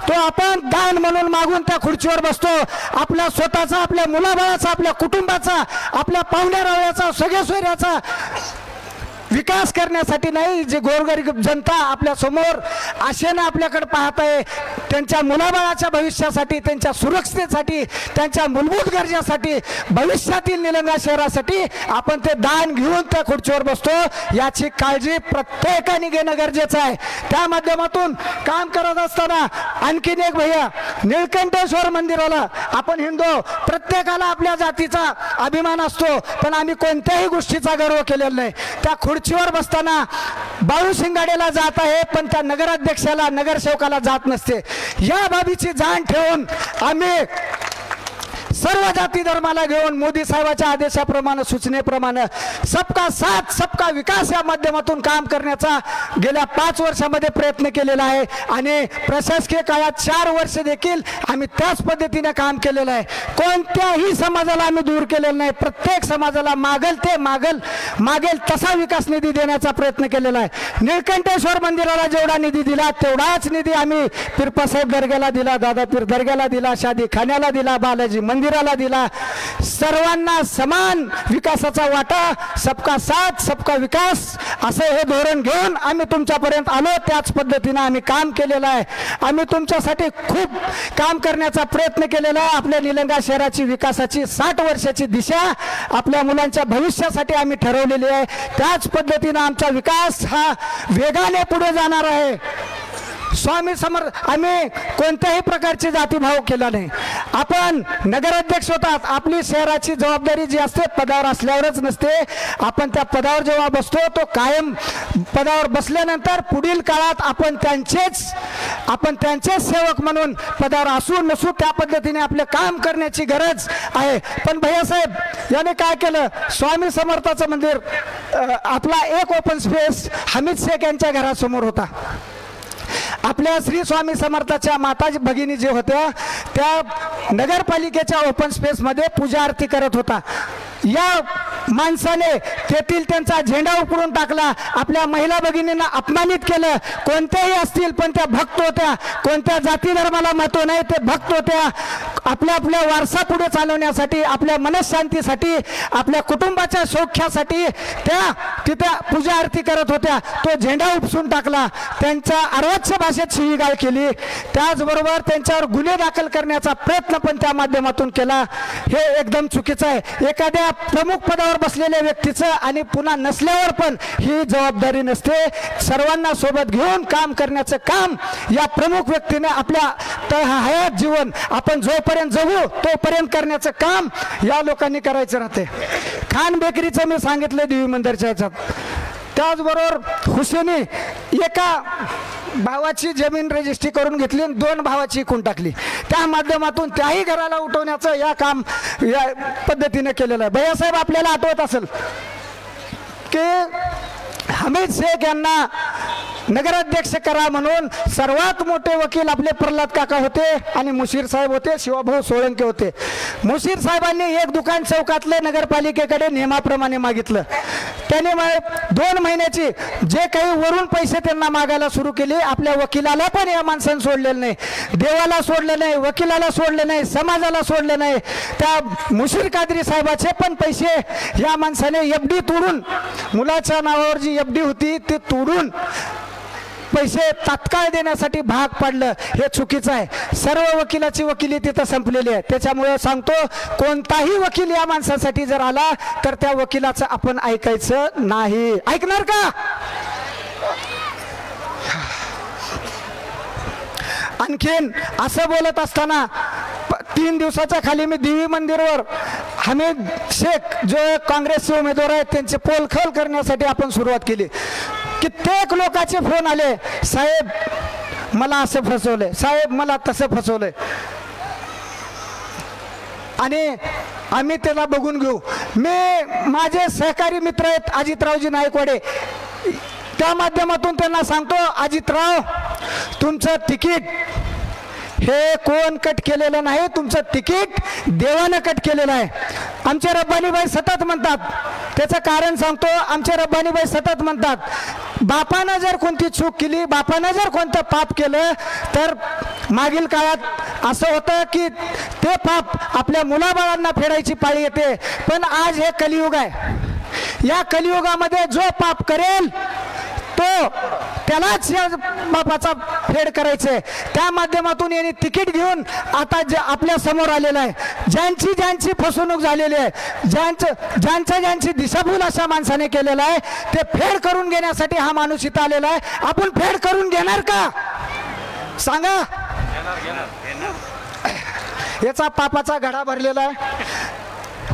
तो आपण दान म्हणून मागून त्या खुर्चीवर बसतो. आपल्या स्वतःचा, आपल्या मुलाबाळाचा, आपल्या कुटुंबाचा, आपल्या पाहुण्या रावळ्याचा, सगळ्या सोयऱ्याचा विकास करण्यासाठी नाही. जे गोरगरीब जनता आपल्या समोर आशेनं आपल्याकडे पाहत आहे, त्यांच्या मुलाबाळाच्या भविष्यासाठी, त्यांच्या सुरक्षेसाठी, त्यांच्या मूलभूत गरजासाठी, भविष्यातील निलंगा शहरासाठी आपण ते दान घेऊन त्या खुर्चीवर बसतो. याची काळजी प्रत्येकाने घेणं गरजेचं आहे. त्या माध्यमातून काम करत असताना आणखीन एक भैया, निळकंठेश्वर मंदिराला आपण हिंदू, प्रत्येकाला आपल्या जातीचा अभिमान असतो, पण आम्ही कोणत्याही गोष्टीचा गर्व केलेला नाही. त्या खुर्चीवर बसताना बाळू शिंगाडेला जात आहे, पण त्या नगराध्यक्षाला, नगरसेवकाला जात नसते. या बाबीची जाण ठेवून आम्ही सर्व जाती धर्माला घेऊन मोदी साहेबांच्या आदेशाप्रमाणे, सूचनेप्रमाणे सबका साथ सबका विकास या माध्यमातून काम करण्याचा गेल्या 5 वर्षामध्ये प्रयत्न केलेला आहे. आणि प्रशासकीय काळात 4 वर्ष देखील आम्ही त्याच पद्धतीने काम केलेलं आहे. कोणत्याही समाजाला आम्ही दूर केलेलं नाही. प्रत्येक समाजाला मागेल तसा विकास निधी देण्याचा प्रयत्न केलेला आहे. निळकंठेश्वर मंदिराला जेवढा निधी दिला तेवढाच निधी आम्ही पिरपासाहेब दर्ग्याला दिला, दादा पीर दर्ग्याला दिला, शादी खाण्याला दिला, बालाजी मंदिराला दिला. सर्वांना समान विकासाचा वाटा, सबका साथ सबका विकास असं हे धोरण घेऊन आम्ही तुमच्यापर्यंत आलो. त्याच पद्धतीने आम्ही काम केलेलं आहे. आम्ही तुमच्यासाठी खूप काम करण्याचा प्रयत्न केलेला आहे. आपल्या निलंगा शहराची विकासाची 60 वर्षाची दिशा आपल्या मुलांच्या भविष्यासाठी आम्ही ठरवलेली आहे. त्याच पद्धतीने आमचा विकास हा वेगाने पुढे जाणार आहे. स्वामी समर्थ, आम्ही कोणत्याही प्रकारची जातीभाव केला नाही. आपण नगराध्यक्ष होतात, आपली शहराची जबाबदारी जी असते पदावर असल्यावरच नसते. आपण त्या पदावर जेव्हा बसतो, तो कायम पदावर बसल्यानंतर पुढील काळात आपण त्यांचेच आपण त्यांचे सेवक म्हणून पदावर असू नसू त्या पद्धतीने आपले काम करण्याची गरज आहे. पण भैयासाहेब याने काय केलं, स्वामी समर्थाचं मंदिर आपला एक ओपन स्पेस हमीद शेख यांच्या घरासमोर होता. आपल्या श्री स्वामी समर्थाच्या माता भगिनी जे होत्या त्या नगरपालिकेच्या ओपन स्पेसमध्ये पूजा आरती करत होता. या माणसाने तेथील त्यांचा झेंडा उपडून टाकला, आपल्या महिला भगिनींना अपमानित केलं. कोणत्याही असतील पण त्या भक्त होत्या, कोणत्या जाती धर्माला महत्व नाही, ते भक्त होत्या. आपल्या आपल्या वारसा पुढे चालवण्यासाठी, आपल्या मनशांतीसाठी, आपल्या कुटुंबाच्या सौख्यासाठी त्या तिथे पूजा आरती करत होत्या. तो झेंडा उपसून टाकला, त्यांच्या अर्वाच्य भाषेत शिवीगाळ केली, त्याचबरोबर त्यांच्यावर गुन्हे दाखल करण्याचा प्रयत्न पण त्या माध्यमातून केला. हे एकदम चुकीचं आहे. एखाद्या प्रमुख पदावर बसलेल्या व्यक्तीचं आणि पुन्हा नसल्यावर पण ही जबाबदारी नसते. सर्वांना सोबत घेऊन काम करण्याचं काम या प्रमुख व्यक्तीने आपल्या हयात जीवन आपण जोपर्यंत जगू तोपर्यंत करण्याचं काम या लोकांनी करायचं राहते. खान बेकरीचं मी सांगितलं देवी मंदिरच्या ह्याच्यात. त्याचबरोबर हुसेनी एका भावाची जमीन रजिस्ट्री करून घेतली आणि 2 भावाची विकून टाकली. त्या माध्यमातून त्याही घराला उठवण्याचं या काम या पद्धतीने केलेलं आहे. भैयासाहेब आपल्याला आठवत असेल की हमीद शेख यांना नगराध्यक्ष करा म्हणून सर्वात मोठे वकील आपले प्रल्हाद काका होते आणि मुशीर साहेब होते, शिवाभाऊ सोळंके होते. मुशीर साहेबांनी एक दुकान चौकातलं नगरपालिकेकडे नियमाप्रमाणे मागितलं. त्याने 2 महिन्याची जे काही वरून पैसे त्यांना मागायला सुरू केले. आपल्या वकिलाला पण या माणसाने सोडलेलं नाही, देवाला सोडलं नाही, वकिलाला सोडलं नाही, समाजाला सोडलं नाही. त्या मुशीर कादरी साहेबाचे पण पैसे या माणसाने एफडी तोडून, मुलाच्या नावावर जी एफडी होती ती तोडून पैसे तात्काळ देण्यासाठी भाग पाडलं. हे चुकीचं आहे. सर्व वकिलाची वकिली तिथं संपलेली आहे. त्याच्यामुळे सांगतो, कोणताही वकील या माणसासाठी जर आला तर त्या वकिलाचं आपण ऐकायचं नाही. ऐकणार का? आणखीन असं बोलत असताना 3 दिवसाच्या खाली मी देवी मंदिरवर हमीद शेख जो काँग्रेसचे उमेदवार आहेत त्यांचे पोलखोल करण्यासाठी आपण सुरुवात केली. कित्येक लोकांचे फोन आले, साहेब मला असं फसवलंय, साहेब मला तसं फसवलंय, आणि आम्ही त्याला बघून घेऊ. मी माझे सहकारी मित्र आहेत अजितरावजी नायकवाडे, त्या माध्यमातून त्यांना सांगतो, अजितराव तुमचं तिकीट हे कोण कट केलेलं नाही, तुमचं तिकीट देवानं कट केलेलं आहे. आमचे रब्बानीबाई सतत म्हणतात, त्याचं कारण सांगतो. आमचे रब्बानीबाई सतत म्हणतात, बापानं जर कोणती चूक केली, बापानं जर कोणतं पाप केलं तर मागील काळात असं होतं की ते पाप आपल्या मुलाबाळांना फेडायची पाळी येते. पण आज हे कलियुग आहे. या कलियुगामध्ये जो पाप करेल तो त्यालाच या बापाचा फेड करायचे. त्या माध्यमातून यांनी तिकीट घेऊन आता जे आपल्या समोर आलेलं आहे, ज्यांची फसवणूक झालेली आहे, ज्यांची दिशाभूल अशा माणसाने केलेलं आहे, ते फेड करून घेण्यासाठी हा माणूस इथं आलेला आहे. आपण फेड करून घेणार का सांगा? याचा पापाचा घडा भरलेला आहे.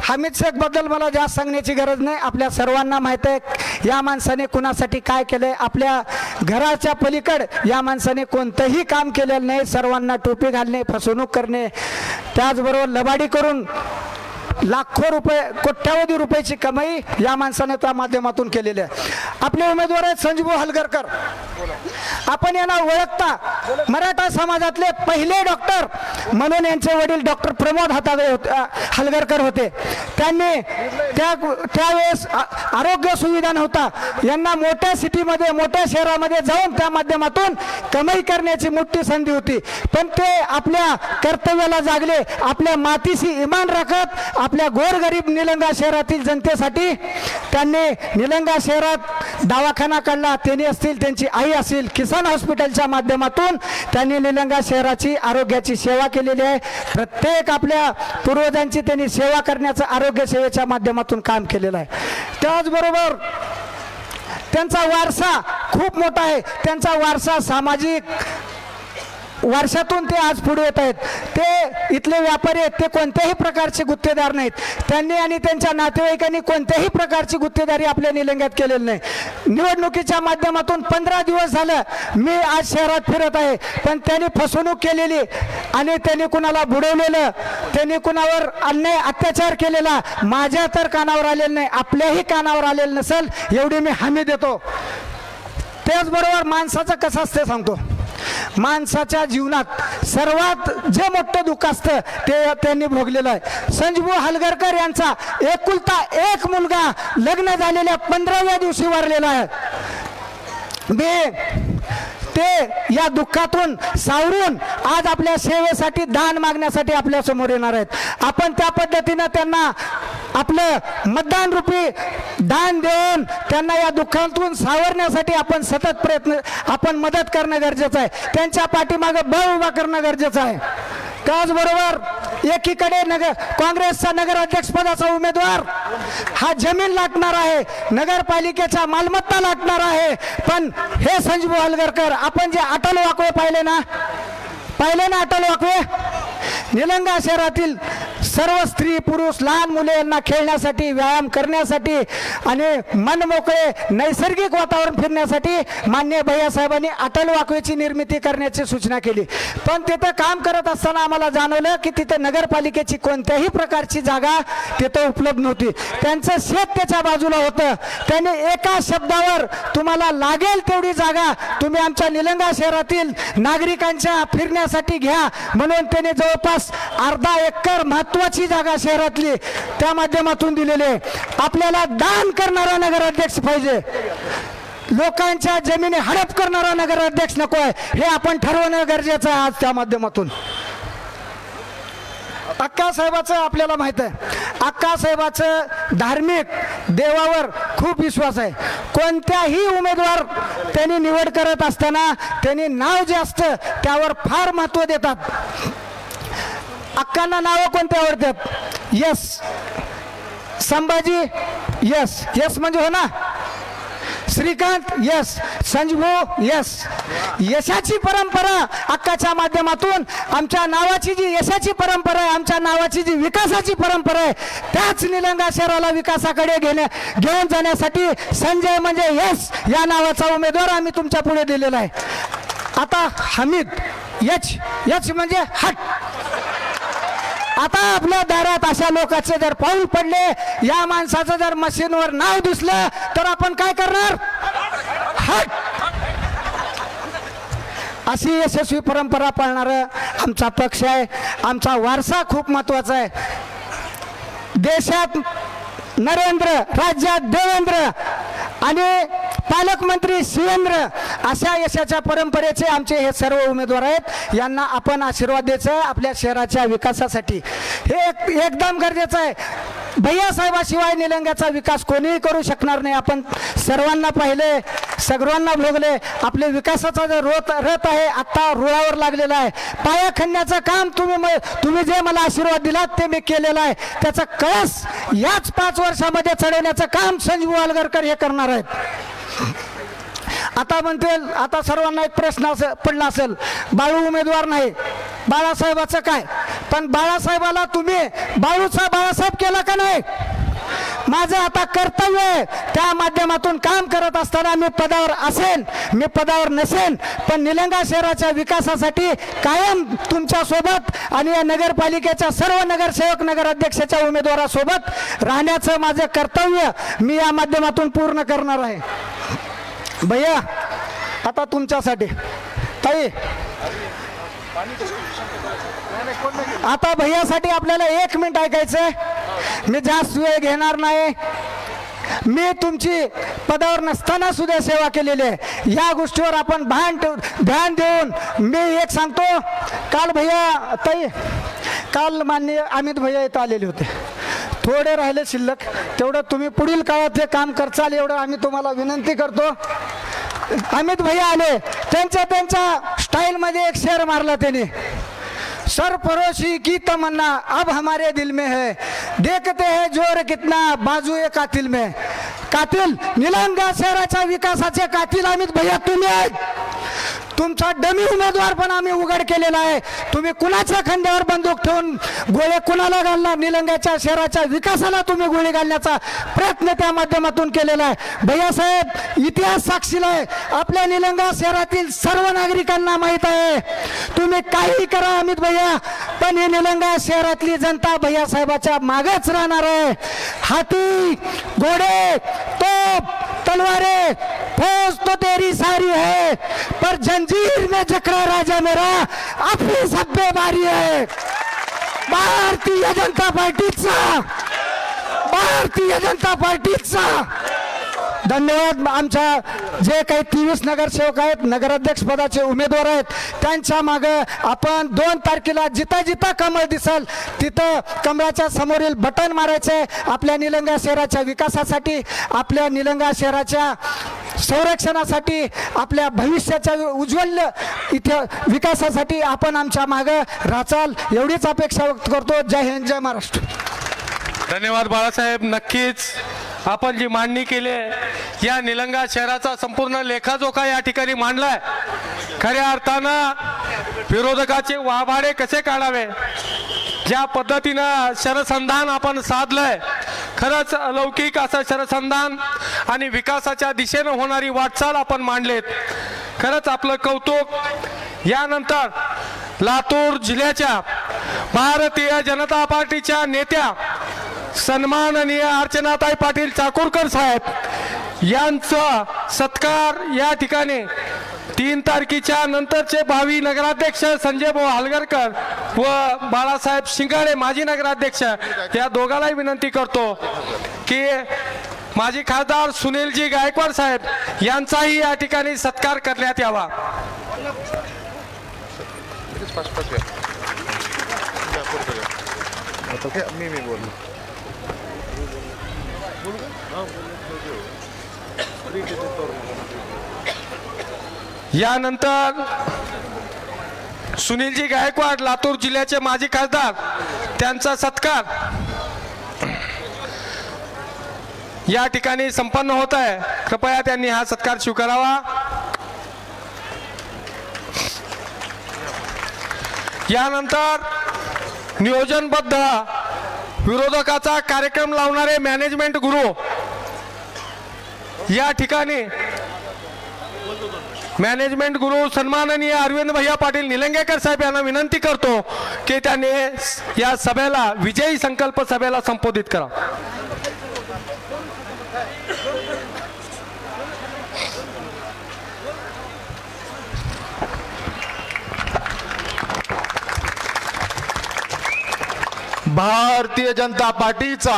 हमीद शेख बद्दल मला जास्त सांगण्याची गरज नाही. आपल्या सर्वांना माहित आहे या माणसाने कुणासाठी काय केलंय. आपल्या घराच्या पलीकड या माणसाने कोणतंही काम केलेलं नाही. सर्वांना टोपी घालणे, फसवणूक करणे, त्याचबरोबर लबाडी करून लाखो रुपये, कोट्यावधी रुपयाची कमाई या माणसाने त्या माध्यमातून केलेली आहे. आपले उमेदवार आहेत संजीव हलगरकर. आपण यांना ओळखता, मराठा समाजातले पहिले डॉक्टर म्हणून यांचे वडील डॉक्टर प्रमोद हलगरकर होते. त्यांनी त्यावेळेस आरोग्य सुविधा नव्हता. यांना मोठ्या सिटीमध्ये, मोठ्या शहरामध्ये जाऊन त्या माध्यमातून कमाई करण्याची मोठी संधी होती. पण ते आपल्या कर्तव्याला जागले. आपल्या मातीशी इमान राखत आपल्या गोरगरीब निलंगा शहरातील जनतेसाठी त्यांनी निलंगा शहरात दवाखाना काढला. त्यांनी असतील, त्यांची आई असेल, किसान हॉस्पिटलच्या माध्यमातून त्यांनी निलंगा शहराची आरोग्याची सेवा केलेली आहे. प्रत्येक आपल्या पूर्वजांची त्यांनी सेवा करण्याचं आरोग्य सेवेच्या माध्यमातून काम केलेलं आहे. त्याचबरोबर त्यांचा वारसा खूप मोठा आहे. त्यांचा वारसा सामाजिक वर्षातून ते आज पुढे येत आहेत. ते इथले व्यापारी आहेत, ते कोणत्याही प्रकारचे गुत्तेदार नाहीत. त्यांनी आणि त्यांच्या नातेवाईकांनी कोणत्याही प्रकारची गुत्तेदारी आपल्या निलंग्यात केलेली नाही. निवडणुकीच्या माध्यमातून 15 दिवस झालं मी आज शहरात फिरत आहे, पण त्यांनी फसवणूक केलेली आणि त्यांनी कुणाला बुडवलेलं, त्यांनी कुणावर अन्याय अत्याचार केलेला माझ्या तर कानावर आलेलं नाही, आपल्याही कानावर आलेलं नसेल एवढी मी हमी देतो. त्याचबरोबर माणसाचं कसं असतं सांगतो. माणसाच्या जीवनात सर्वात जे मोठं दुःख असतं ते त्यांनी भोगलेलं आहे. संजू हलगरकर यांचा एकुलता एक मुलगा लग्न झालेल्या 15व्या दिवशी वारलेला आहे. ते या दुःखातून सावरून आज आपल्या सेवेसाठी दान मागण्यासाठी आपल्या समोर येणार आहेत. आपण त्या पद्धतीनं त्यांना आपलं मतदान रूपी दान देऊन त्यांना या दुःखातून सावरण्यासाठी आपण सतत आपण मदत करणं गरजेचं आहे. त्यांच्या पाठीमागे बळ उभा करणं गरजेचं आहे. त्याचबरोबर एकीकडे काँग्रेसचा नगराध्यक्षपदाचा उमेदवार हा जमीन लाटणार आहे, नगरपालिकेच्या मालमत्ता लाटणार आहे. पण हे संजू हलगरकर, आपण जे अटल वाकवे पाहिले ना अटल वाकवे, निलंगा शहरातील सर्व स्त्री पुरुष लहान मुले यांना खेळण्यासाठी, व्यायाम करण्यासाठी आणि मन मोकळे नैसर्गिक वातावरण फिरण्यासाठी माननीय भैयासाहेबांनी अटल वाकवेची निर्मिती करण्याची सूचना केली. पण तिथं काम करत असताना आम्हाला जाणवलं की तिथं नगरपालिकेची कोणत्याही प्रकारची जागा तिथं उपलब्ध नव्हती. त्यांचं शेत त्याच्या बाजूला होतं. त्यांनी एका शब्दावर तुम्हाला लागेल तेवढी जागा तुम्ही आमच्या निलंगा शहरातील नागरिकांच्या फिरण्यासाठी घ्या म्हणून त्यांनी जवळपास अर्धा एकर महत्वाची जागा शहरातली त्या माध्यमातून दिलेली आहे. आपल्याला दान करणारा नगराध्यक्ष पाहिजे, लोकांच्या जमिनी हडप करणारा नगराध्यक्ष नको आहे, हे आपण ठरवणं गरजेचं आहे. आज त्या माध्यमातून अक्कासाहेबाचं आपल्याला माहित आहे, अक्कासाहेबाचं धार्मिक देवावर खूप विश्वास आहे. कोणत्याही उमेदवार त्यांनी निवड करत असताना त्यांनी नाव जे असतं त्यावर फार महत्त्व देतात. अक्कांना नावं कोणते आवडतात? यस संभाजी, यस यस म्हणजे हो ना, श्रीकांत यस, संजू यस. यशाची परंपरा अक्काच्या माध्यमातून आमच्या नावाची जी यशाची परंपरा आहे, आमच्या नावाची जी विकासाची परंपरा आहे, त्याच निलंगा शहराला विकासाकडे घेऊन जाण्यासाठी संजय म्हणजे यस या नावाचा उमेदवार आम्ही तुमच्या पुढे दिलेला आहे. आता हमीद यच, यच म्हणजे हट. आता आपल्या दारात अशा लोकांचे जर पाऊल पडले, या माणसाचं जर मशीनवर नाव दिसलं तर आपण काय करणार? हट. अशी यशस्वी परंपरा पाळणारा आमचा पक्ष आहे. आमचा वारसा खूप महत्वाचा आहे. देशात नरेंद्र, राज्यात देवेंद्र आणि पालकमंत्री शिवेंद्र अशा यशाच्या परंपरेचे आमचे हे सर्व उमेदवार आहेत. यांना आपण आशीर्वाद द्यायचा आहे आपल्या शहराच्या विकासासाठी. हे एकदम गरजेचं आहे. भैयासाहेबाशिवाय निलंग्याचा विकास कोणीही करू शकणार नाही. आपण सर्वांना पाहिले, सर्वांना भोगले. आपले विकासाचा जो रथ आहे आत्ता रुळावर लागलेला आहे. पाया खणण्याचं काम तुम्ही जे मला आशीर्वाद दिलात ते मी केलेलं आहे. त्याचा कळस याच 5 वर्षामध्ये चढवण्याचं काम संजू हलगरकर हे करणार आहेत. आता म्हणतील, आता सर्वांना एक प्रश्न पडला असेल, बाळू उमेदवार नाही, बाळासाहेबाचं काय? पण बाळासाहेबाला तुम्ही बाळूचा बाळासाहेब केला का नाही? माझं आता कर्तव्य आहे. त्या माध्यमातून काम करत असताना मी पदावर असेन, मी पदावर नसेन, पण निलंगा शहराच्या विकासासाठी कायम तुमच्या सोबत आणि या नगरपालिकेच्या सर्व नगरसेवक, नगराध्यक्षाच्या उमेदवारासोबत राहण्याचं माझं कर्तव्य मी या माध्यमातून पूर्ण करणार आहे. भैया आता तुमच्यासाठी ताई, आता भैयासाठी आपल्याला 1 मिनिट ऐकायचंय. मी जास्त वेळ घेणार नाही. मी तुमची पदावर नसताना सुद्धा सेवा केलेली आहे. या गोष्टीवर आपण ध्यान देऊन मी एक सांगतो. काल भैया ताई, काल माननीय अमित भैया इथं आलेले होते. थोडे राहिले शिल्लक, तेवढं तुम्ही पुढील काळात हे काम करचाल एवढं आम्ही तुम्हाला विनंती करतो. अमित भैया आले, त्यांच्या स्टाईलमध्ये एक शेर मारला त्यांनी. सरफरोशी की तमन्ना अब हमारे दिल में है, देखते हैं जोर कितना बाजू है कातिल में. कातिल निलंगा शहराच्या विकासाचे कातिल अमित भैया तुम्ही आहेत. तुमचा डमी उमेदवार पण आम्ही उघड केलेला आहे. तुम्ही कुणाच्या खांद्यावर बंदूक ठेवून गोळे कुणाला घालणार, निलंग्याच्या शहराच्या विकासाला तुम्ही गोळी घालण्याचा प्रयत्न त्या माध्यमातून केलेला आहे. भैयासाहेब, इतिहास साक्षीला आहे. आपल्या निलंगा शहरातील सर्व नागरिकांना माहीत आहे. तुम्ही काही करा अमित भैया, पण ही निलंगा शहरातली जनता भैयासाहेबाच्या मागेच राहणार आहे. हाती, घोडे, तोप, तलवारें, फौज तो तेरी सारी है, पर जंजीर में जकड़ा राजा मेरा, अपनी सभ्य बारी है. भारतीय जनता पार्टीचा, भारतीय जनता पार्टीचा. धन्यवाद. आमच्या जे काही 23 नगरसेवक आहेत, नगराध्यक्ष पदाचे उमेदवार आहेत, त्यांच्या मागं आपण 2 तारखेला जिथं जिथं कमळ दिसल तिथं कमळाच्या समोरील बटन मारायचे. आपल्या निलंगा शहराच्या विकासासाठी, आपल्या निलंगा शहराच्या संरक्षणासाठी, आपल्या भविष्याच्या उज्ज्वल इथे विकासासाठी आपण आमच्या मागं राचाल, एवढीच अपेक्षा व्यक्त करतो. जय हिंद, जय महाराष्ट्र.
धन्यवाद बाळासाहेब. नक्कीच आपण जी मांडणी केली आहे, या निलंगा शहराचा संपूर्ण लेखाजोखा या ठिकाणी मांडलाय. खऱ्या अर्थानं विरोधकाचे वाभाडे कसे काढावे, ज्या पद्धतीनं शरसंधान आपण साधलंय, खरंच अलौकिक असं शरसंधान आणि विकासाच्या दिशेनं होणारी वाटचाल आपण मांडलेत. खरंच आपलं कौतुक. यानंतर लातूर जिल्ह्याच्या भारतीय जनता पार्टीच्या नेत्या सन्माननीय अर्चनाताई पाटील चाकूरकर साहेब यांचा सत्कार या ठिकाणी 3 तारखेच्या नंतरचे भावी नगराध्यक्ष संजय भाऊ हलगरकर व बाळासाहेब शिंगाडे माजी नगराध्यक्ष, या दोघांनाही विनंती करतो की माजी खासदार सुनीलजी गायकवाड साहेब यांचाही या ठिकाणी सत्कार करण्यात यावा.
मी बोललो.
यानंतर सुनीलजी गायकवाड लातूर जिल्ह्याचे माजी खासदार, त्यांचा सत्कार या ठिकाणी संपन्न होत आहे. कृपया त्यांनी हा सत्कार स्वीकारावा. यानंतर नियोजनबद्ध विरोधकाचा कार्यक्रम लावणारे मॅनेजमेंट गुरु, या ठिकाणी मॅनेजमेंट गुरु सन्माननीय अरविंद भैया पाटील निलंगेकर साहेब यांना विनंती करतो की त्यांनी या सभेला, विजयी संकल्प सभेला संबोधित करा.
भारतीय जनता पार्टीचा.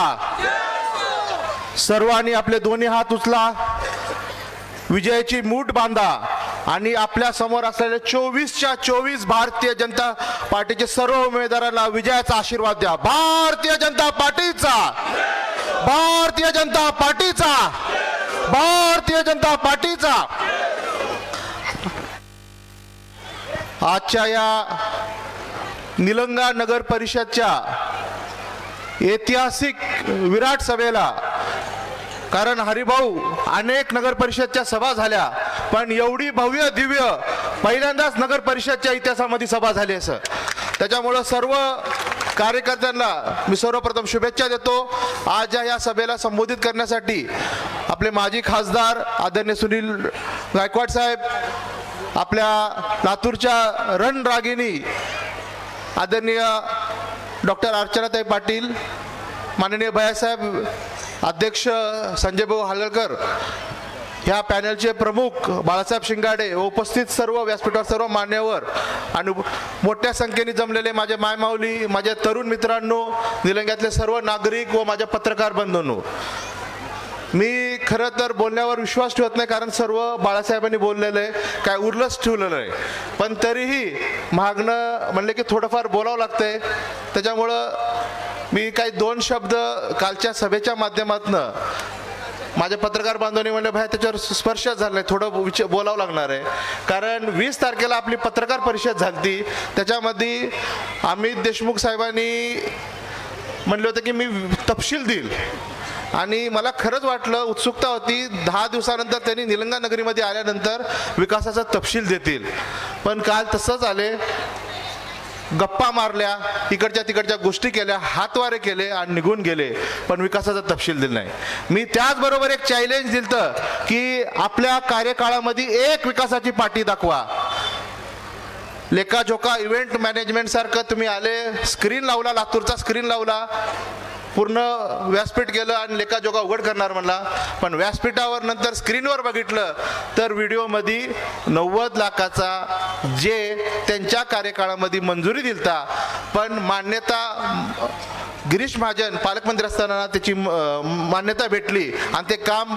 सर्वांनी आपले दोन्ही हात उचला, विजयाची मूठ बांधा आणि आपल्या समोर असलेले 24च्या 24 भारतीय जनता पार्टीचे सर्व उमेदवारांना विजयाचा आशीर्वाद द्या. भारतीय जनता पार्टीचा, भारतीय जनता पार्टीचा, भारतीय जनता पार्टीचा. आजच्या या निलंगा नगर परिषदच्या ऐतिहासिक विराट सभेला, कारण हरिभाऊ अनेक नगर परिषदच्या सभा झाल्या, पण एवढी भव्य दिव्य पहिल्यांदाच नगर परिषदच्या इतिहासामध्ये सभा झाली असं. त्याच्यामुळं सर्व कार्यकर्त्यांना मी सर्वप्रथम शुभेच्छा देतो. आज या सभेला संबोधित करण्यासाठी आपले माजी खासदार आदरणीय सुनील गायकवाड साहेब, आपल्या लातूरच्या रणरागिणी आदरणीय डॉक्टर अर्चनाताई पाटील, माननीय भैयासाहेब अध्यक्ष संजय भाऊ हलगरकर, ह्या पॅनलचे प्रमुख बाळासाहेब शिंगाडे, उपस्थित सर्व व्यासपीठावर सर्व मान्यवर आणि मोठ्या संख्येने जमलेले माझे मायमाऊली, माझ्या तरुण मित्रांनो, निलंग्यातले सर्व नागरिक व माझ्या पत्रकार बंधूंनो, मी खरं तर बोलण्यावर विश्वास ठेवत नाही, कारण सर्व बाळासाहेबांनी बोललेलं आहे, काय उरलंच ठेवलेलं आहे. पण तरीही मागणं म्हणले की थोडंफार बोलावं लागतंय. त्याच्यामुळं मी काही 2 शब्द कालच्या सभेच्या माध्यमातून माझ्या पत्रकार बांधवांनी म्हणले, भाई त्याच्यावर स्पर्श झाला नाही, थोडं बोलावं लागणार आहे. कारण 20 तारखेला आपली पत्रकार परिषद झाली, त्याच्यामध्ये अमित देशमुख साहेबांनी म्हणले होते की मी तपशील देईल.
आणि मला खरंच वाटलं, उत्सुकता होती 10 दिवसानंतर त्यांनी निलंगा नगरीमध्ये आल्यानंतर विकासाचा तपशील देतील, पण काल तसंच आले, गप्पा मारल्या, इकडच्या तिकडच्या गोष्टी केल्या, हातवारे केले आणि निघून गेले, पण विकासाचा तपशील दिला नाही. मी त्याचबरोबर एक चॅलेंज दिलं की आपल्या कार्यकाळामध्ये एक विकासाची पाटी दाखवा. लेखाजोखा इव्हेंट मॅनेजमेंट सारखं तुम्ही आले, स्क्रीन लावला, लातूरचा स्क्रीन लावला, पूर्ण व्यासपीठ गेलं आणि लेखाजोखा उघड करणार म्हणला, पण व्यासपीठावर नंतर स्क्रीनवर बघितलं तर व्हिडिओमध्ये 90 लाखाचा जे त्यांच्या कार्यकाळामध्ये मंजुरी दिलता, पण मान्यता गिरीश महाजन पालकमंत्री असताना त्याची मान्यता भेटली आणि ते काम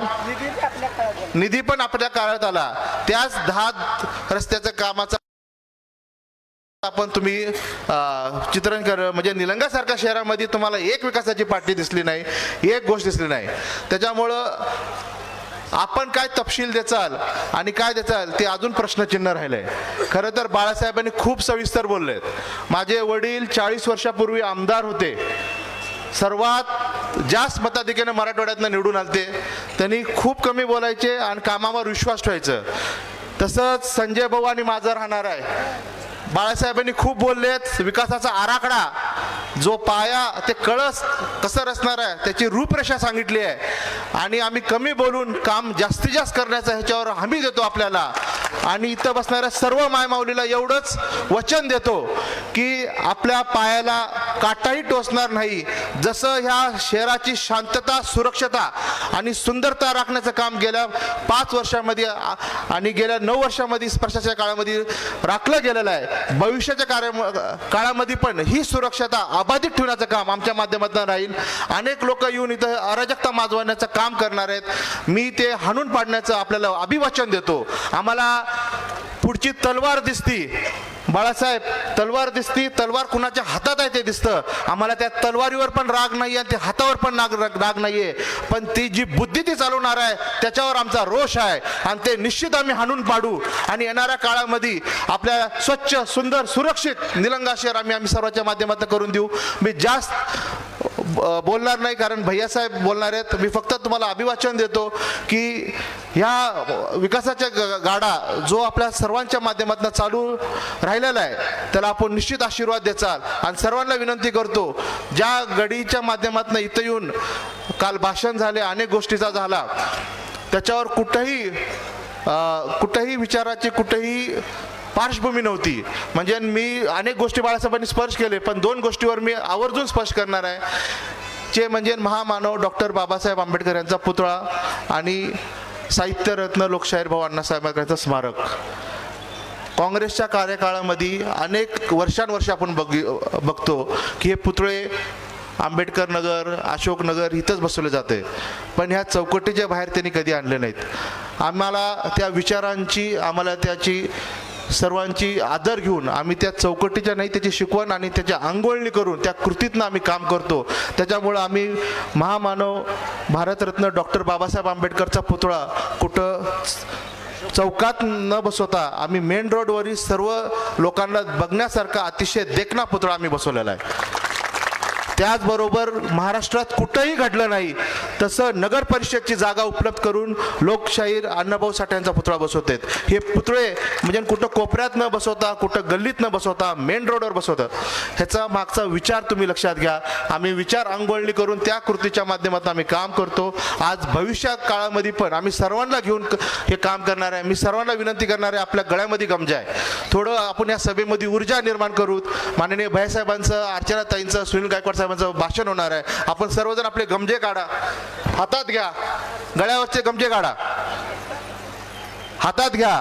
निधी पण आपल्या काळात आला. त्याच 10 रस्त्याचं कामाचा आपण तुम्ही चित्रण कर, म्हणजे निलंगासारख्या शहरामध्ये तुम्हाला एक विकासाची पाठी दिसली नाही, एक गोष्ट दिसली नाही. त्याच्यामुळं आपण काय तपशील द्याल आणि काय द्याल ते अजून प्रश्नचिन्ह राहिलंय. खरं तर बाळासाहेबांनी खूप सविस्तर बोललेत. माझे वडील 40 वर्षापूर्वी आमदार होते, सर्वात जास्त मताधिक्याने मराठवाड्यातनं निवडून आलते. त्यांनी खूप कमी बोलायचे आणि कामावर विश्वास ठेवायचं. तसंच संजय भाऊ आणि माझं राहणार आहे. बाळासाहेबांनी खूप बोललेत, विकासाचा आराखडा जो पाया ते कळस कसं रचणार आहे त्याची रूपरेषा सांगितली आहे आणि आम्ही कमी बोलून काम जास्तीत जास्त करण्याचा ह्याच्यावर हमी देतो आपल्याला. आणि इथं बसणाऱ्या सर्व मायमाऊलीला एवढंच वचन देतो की आपल्या पायाला काटाही टोचणार नाही. जसं ह्या शहराची शांतता, सुरक्षता आणि सुंदरता राखण्याचं काम गेल्या 5 वर्षामध्ये आणि गेल्या 9 वर्षामध्ये प्रशासनाच्या काळामध्ये राखलं गेलेलं आहे. भविष्याच्या काळामध्ये पण ही सुरक्षता अबाधित ठेवण्याचं काम आमच्या माध्यमातून राहील. अनेक लोक येऊन इथं अराजकता माजवण्याचं काम करणार आहेत. मी ते हाणून पाडण्याचं आपल्याला अभिवचन देतो. आम्हाला पुढची तलवार दिसती बाळासाहेब, तलवार दिसती, तलवार कुणाच्या हातात आहे ते दिसतं. आम्हाला त्या तलवारीवर पण राग नाही आणि त्या हातावर पण राग नाहीये, पण ती जी बुद्धी ती चालवणार आहे त्याच्यावर आमचा रोष आहे आणि ते निश्चित आम्ही हाणून पाडू. आणि येणाऱ्या काळामध्ये आपल्या स्वच्छ, सुंदर, सुरक्षित निलंगा शहर आम्ही सर्वांच्या माध्यमातून करून देऊ. मी जास्त बोलणार नाही कारण भैयासाहेब बोलणार आहेत. मी फक्त तुम्हाला अभिवाचन देतो की ह्या विकासाच्या गाडा जो आपल्या सर्वांच्या माध्यमातून चालू राहिलेला आहे त्याला आपण निश्चित आशीर्वाद द्याचाल. आणि सर्वांना विनंती करतो, ज्या गडीच्या माध्यमातून इथं येऊन काल भाषण झाले, अनेक गोष्टीचा झाला, त्याच्यावर कुठेही विचाराची कुठेही पार्श्वभूमी नव्हती. म्हणजे मी अनेक गोष्टी बाळासाहेबांनी स्पर्श केले, पण 2 गोष्टीवर मी आवर्जून स्पर्श करणार आहे. जे म्हणजे महामानव डॉक्टर बाबासाहेब आंबेडकर यांचा पुतळा आणि साहित्यरत्न लोकशाहीर भाऊ अण्णासाहेब आंबेडकरांचं स्मारक. काँग्रेसच्या कार्यकाळामध्ये अनेक वर्षानुवर्ष आपण बघतो की हे पुतळे आंबेडकर नगर, अशोक नगर इथंच बसवले जाते, पण ह्या चौकटीच्या बाहेर त्यांनी कधी आणले नाहीत. आम्हाला त्या विचारांची, आम्हाला त्याची सर्वांची आदर घेऊन आम्ही त्या चौकटीच्या नाही त्याची शिकवण आणि त्याच्या अंगवळणी करून त्या कृतीतनं आम्ही काम करतो. त्याच्यामुळं आम्ही महामानव भारतरत्न डॉक्टर बाबासाहेब आंबेडकरचा पुतळा कुठं चौकात न बसवता आम्ही मेन रोडवरील सर्व लोकांना बघण्यासारखा अतिशय देखणा पुतळा आम्ही बसवलेला आहे. त्याचबरोबर महाराष्ट्रात कुठंही घडलं नाही तसं नगर परिषदची जागा उपलब्ध करून लोकशाहीर अण्णाभाऊ साठे यांचा पुतळा बसवतात. हे पुतळे म्हणजे कुठं कोपऱ्यात न बसवता, कुठं गल्लीत न बसवता, मेन रोडवर बसवतात. ह्याचा मागचा विचार तुम्ही लक्षात घ्या. आम्ही विचार अंगवळणी करून त्या कृतीच्या माध्यमातून आम्ही काम करतो. आज भविष्य काळामध्ये पण आम्ही सर्वांना घेऊन हे काम करणार आहे. मी सर्वांना विनंती करणार आहे, आपल्या गळ्यामध्ये गमजा आहे, थोडं आपण या सभेमध्ये ऊर्जा निर्माण करू. माननीय भैयासाहेबांचं, अर्चनाताईंचं, सुनील गायकवाड भाषण होणार आहे. आपण सर्वजण आपले गमजे काढा, हातात घ्या, गळ्यावरचे गमजे काढा, हातात घ्या.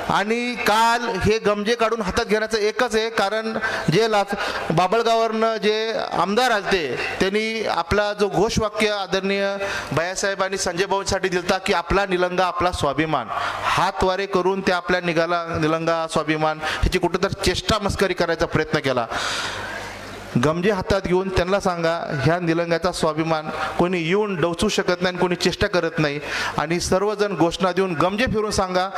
आणि काल हे गमजे काढून हातात घेण्याचं एकच आहे कारण जे बाबळगाववरनं जे आमदार आलते त्यांनी आपला जो घोषवाक्य आदरणीय भैयासाहेब आणि संजय भाऊंसाठी दिलता की आपला निलंगा आपला स्वाभिमान, हातवारे करून ते आपल्या निलंगा स्वाभिमान ह्याची कुठेतरी चेष्टा मस्करी करायचा प्रयत्न केला. गमजे हातात घेऊन त्यांना सांगा ह्या निलंग्याचा स्वाभिमान कोणी येऊन डवचू शकत नाही, कोणी चेष्टा करत नाही. आणि सर्वजण घोषणा देऊन गमजे फिरून सांगा,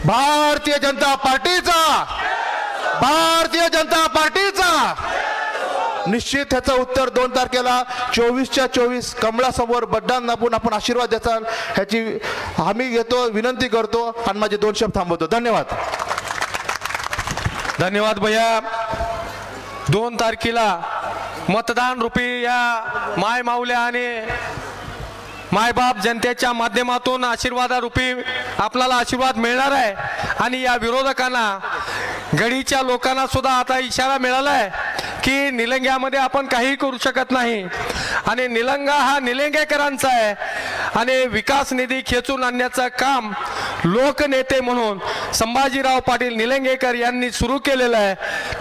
भारतीय जनता पार्टीचा, भारतीय जनता पार्टीचा, निश्चित ह्याचं उत्तर 2 तारखेला 24च्या 24 कमळासमोर बड्डान दाबून आपण आशीर्वाद द्याल ह्याची आम्ही घेतो, विनंती करतो आणि माझे 2 शब्द थांबवतो. धन्यवाद.
धन्यवाद भैया. 2 तारखेला मतदान रूपी या माय माऊल्या आणि मायबाप जनतेच्या माध्यमातून आशीर्वादारूपी आपल्याला आशीर्वाद मिळणार आहे. आणि या विरोधकांना, गडीच्या लोकांना सुद्धा आता इशारा मिळाला आहे की निलंग्यामध्ये आपण काही करू शकत नाही आणि निलंगा हा निलंगेकरांचा आहे आणि विकास निधी खेचून आणण्याचं काम लोकनेते म्हणून संभाजीराव पाटील निलंगेकर यांनी सुरू केलेलं आहे.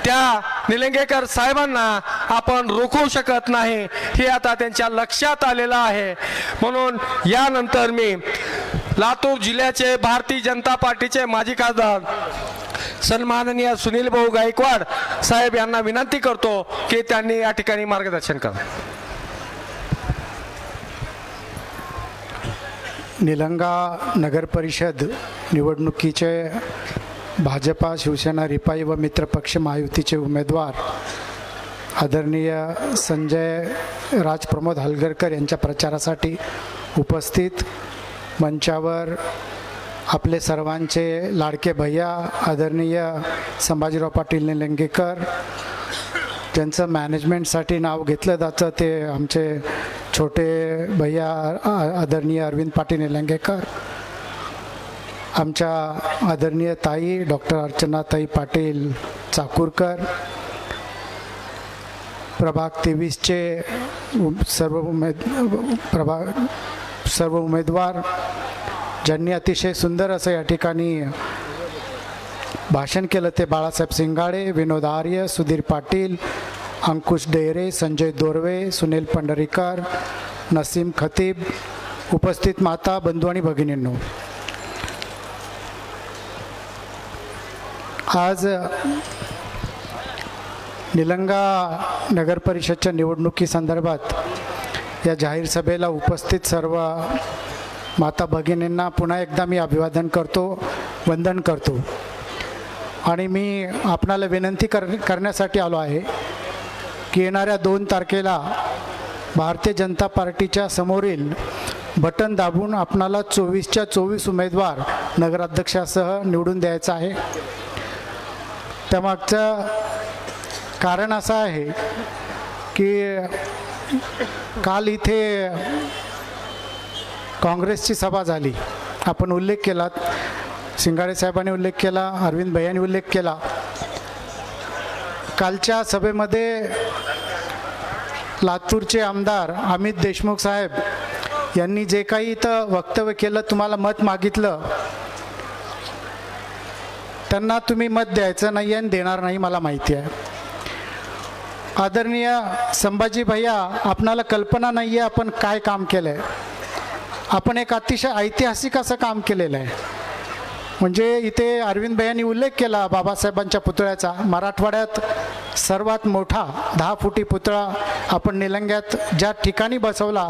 त्या निलंगेकर साहेबांना आपण रोखू शकत नाही हे आता त्यांच्या लक्षात आलेलं आहे. म्हणून यानंतर मी लातूर जिल्ह्याचे भारतीय जनता पार्टीचे माजी खासदार सन्माननीय सुनील भाऊ गायकवाड साहेब यांना विनंती करतो की त्यांनी या ठिकाणी मार्गदर्शन करा.
निलंगा नगर परिषद निवडणुकीचे भाजपा, शिवसेना, रिपाई व मित्रपक्ष महायुतीचे उमेदवार आदरणीय संजय राजप्रमोद हलगरकर यांच्या प्रचारासाठी उपस्थित मंचावर आपले सर्वांचे लाडके भैया आदरणीय संभाजीराव पाटील निलंगेकर, ज्यांचं मॅनेजमेंटसाठी नाव घेतलं जातं ते आमचे छोटे भैया आदरणीय अरविंद पाटील निलंगेकर, आमच्या आदरणीय ताई डॉक्टर अर्चनाताई पाटील चाकूरकर, प्रभाग 23चे सर्व उमेदवार ज्यांनी अतिशय सुंदर असं या ठिकाणी भाषण केलं ते बाळासाहेब सिंगाडे, विनोद आर्य, सुधीर पाटील, अंकुश डेरे, संजय दोरवे, सुनील पंढरीकर, नसीम खतीब, उपस्थित माता, बंधू आणि भगिनींनो, आज निलंगा नगर परिषदच्या निवडणुकीसंदर्भात या जाहीर सभेला उपस्थित सर्व माता भगिनींना पुन्हा एकदा मी अभिवादन करतो, वंदन करतो. आणि मी आपणाला विनंती करण्यासाठी आलो आहे की येणाऱ्या 2 तारखेला भारतीय जनता पार्टीच्या समोरील बटन दाबून आपणाला 24च्या 24 उमेदवार नगराध्यक्षासह निवडून द्यायचं आहे. त्यामागचं कारण असं आहे की काल इथे काँग्रेसची सभा झाली. आपण उल्लेख केला, सिंगाडे साहेबांनी उल्लेख केला, अरविंद भैयांनी उल्लेख केला. कालच्या सभेमध्ये लातूरचे आमदार अमित देशमुख साहेब यांनी जे काही इथं वक्तव्य केलं, तुम्हाला मत मागितलं, त्यांना तुम्ही मत द्यायचं नाही आणि देणार नाही मला माहिती आहे. आदरणीय संभाजी भैया, आपणाला कल्पना नाही आहे आपण काय काम केलं आहे. आपण एक अतिशय ऐतिहासिक असं काम केलेलं आहे. म्हणजे इथे अरविंद भैयांनी उल्लेख केला बाबासाहेबांच्या पुतळ्याचा. मराठवाड्यात सर्वात मोठा 10 फुटी पुतळा आपण निलंग्यात ज्या ठिकाणी बसवला,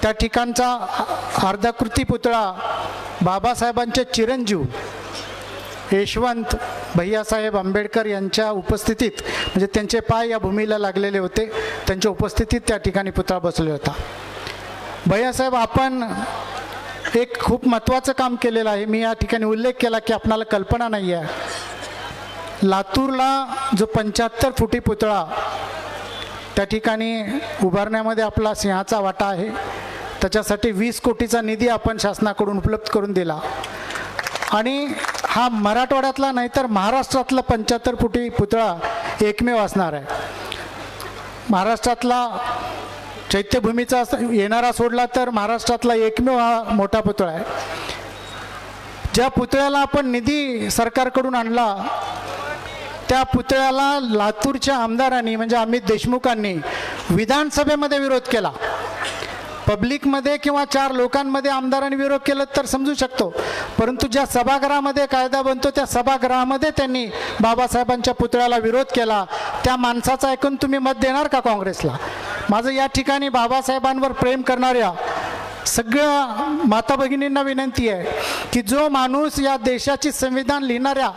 त्या ठिकाणचा अर्धाकृती पुतळा बाबासाहेबांचे चिरंजीव यशवंत भैयासाहेब आंबेडकर यांच्या उपस्थितीत, म्हणजे त्यांचे पाय या भूमीला लागलेले होते, त्यांच्या उपस्थितीत त्या ठिकाणी पुतळा बसवला होता. भैयासाहेब, आपण एक खूप महत्त्वाचं काम केलेलं आहे. मी या ठिकाणी उल्लेख केला की आपणाला कल्पना नाही आहे, लातूरला जो 75 फुटी पुतळा त्या ठिकाणी उभारण्यामध्ये आपला सिंहाचा वाटा आहे. त्याच्यासाठी 20 कोटीचा निधी आपण शासनाकडून उपलब्ध करून दिला. आणि हा मराठवाड्यातला नाही तर महाराष्ट्रातला 75 फुटी पुतळा एकमेव असणार आहे. महाराष्ट्रातला चैत्यभूमीचा येणारा सोडला तर महाराष्ट्रातला एकमेव हा मोठा पुतळा आहे. ज्या पुतळ्याला आपण निधी सरकारकडून आणला, त्या पुतळ्याला लातूरच्या आमदारांनी म्हणजे अमित देशमुखांनी विधानसभेमध्ये विरोध केला. पब्लिकमध्ये किंवा 4 लोकांमध्ये आमदारांनी विरोध केला तर समजू शकतो, परंतु ज्या सभागृहामध्ये कायदा बनतो त्या सभागृहामध्ये त्यांनी बाबासाहेबांच्या पुतळ्याला विरोध केला. त्या माणसाचा ऐकून तुम्ही मत देणार का काँग्रेसला? माझं या ठिकाणी बाबासाहेबांवर प्रेम करणाऱ्या सगळ्या माता भगिनींना विनंती आहे की जो माणूस या देशाची संविधान लिहिणाऱ्या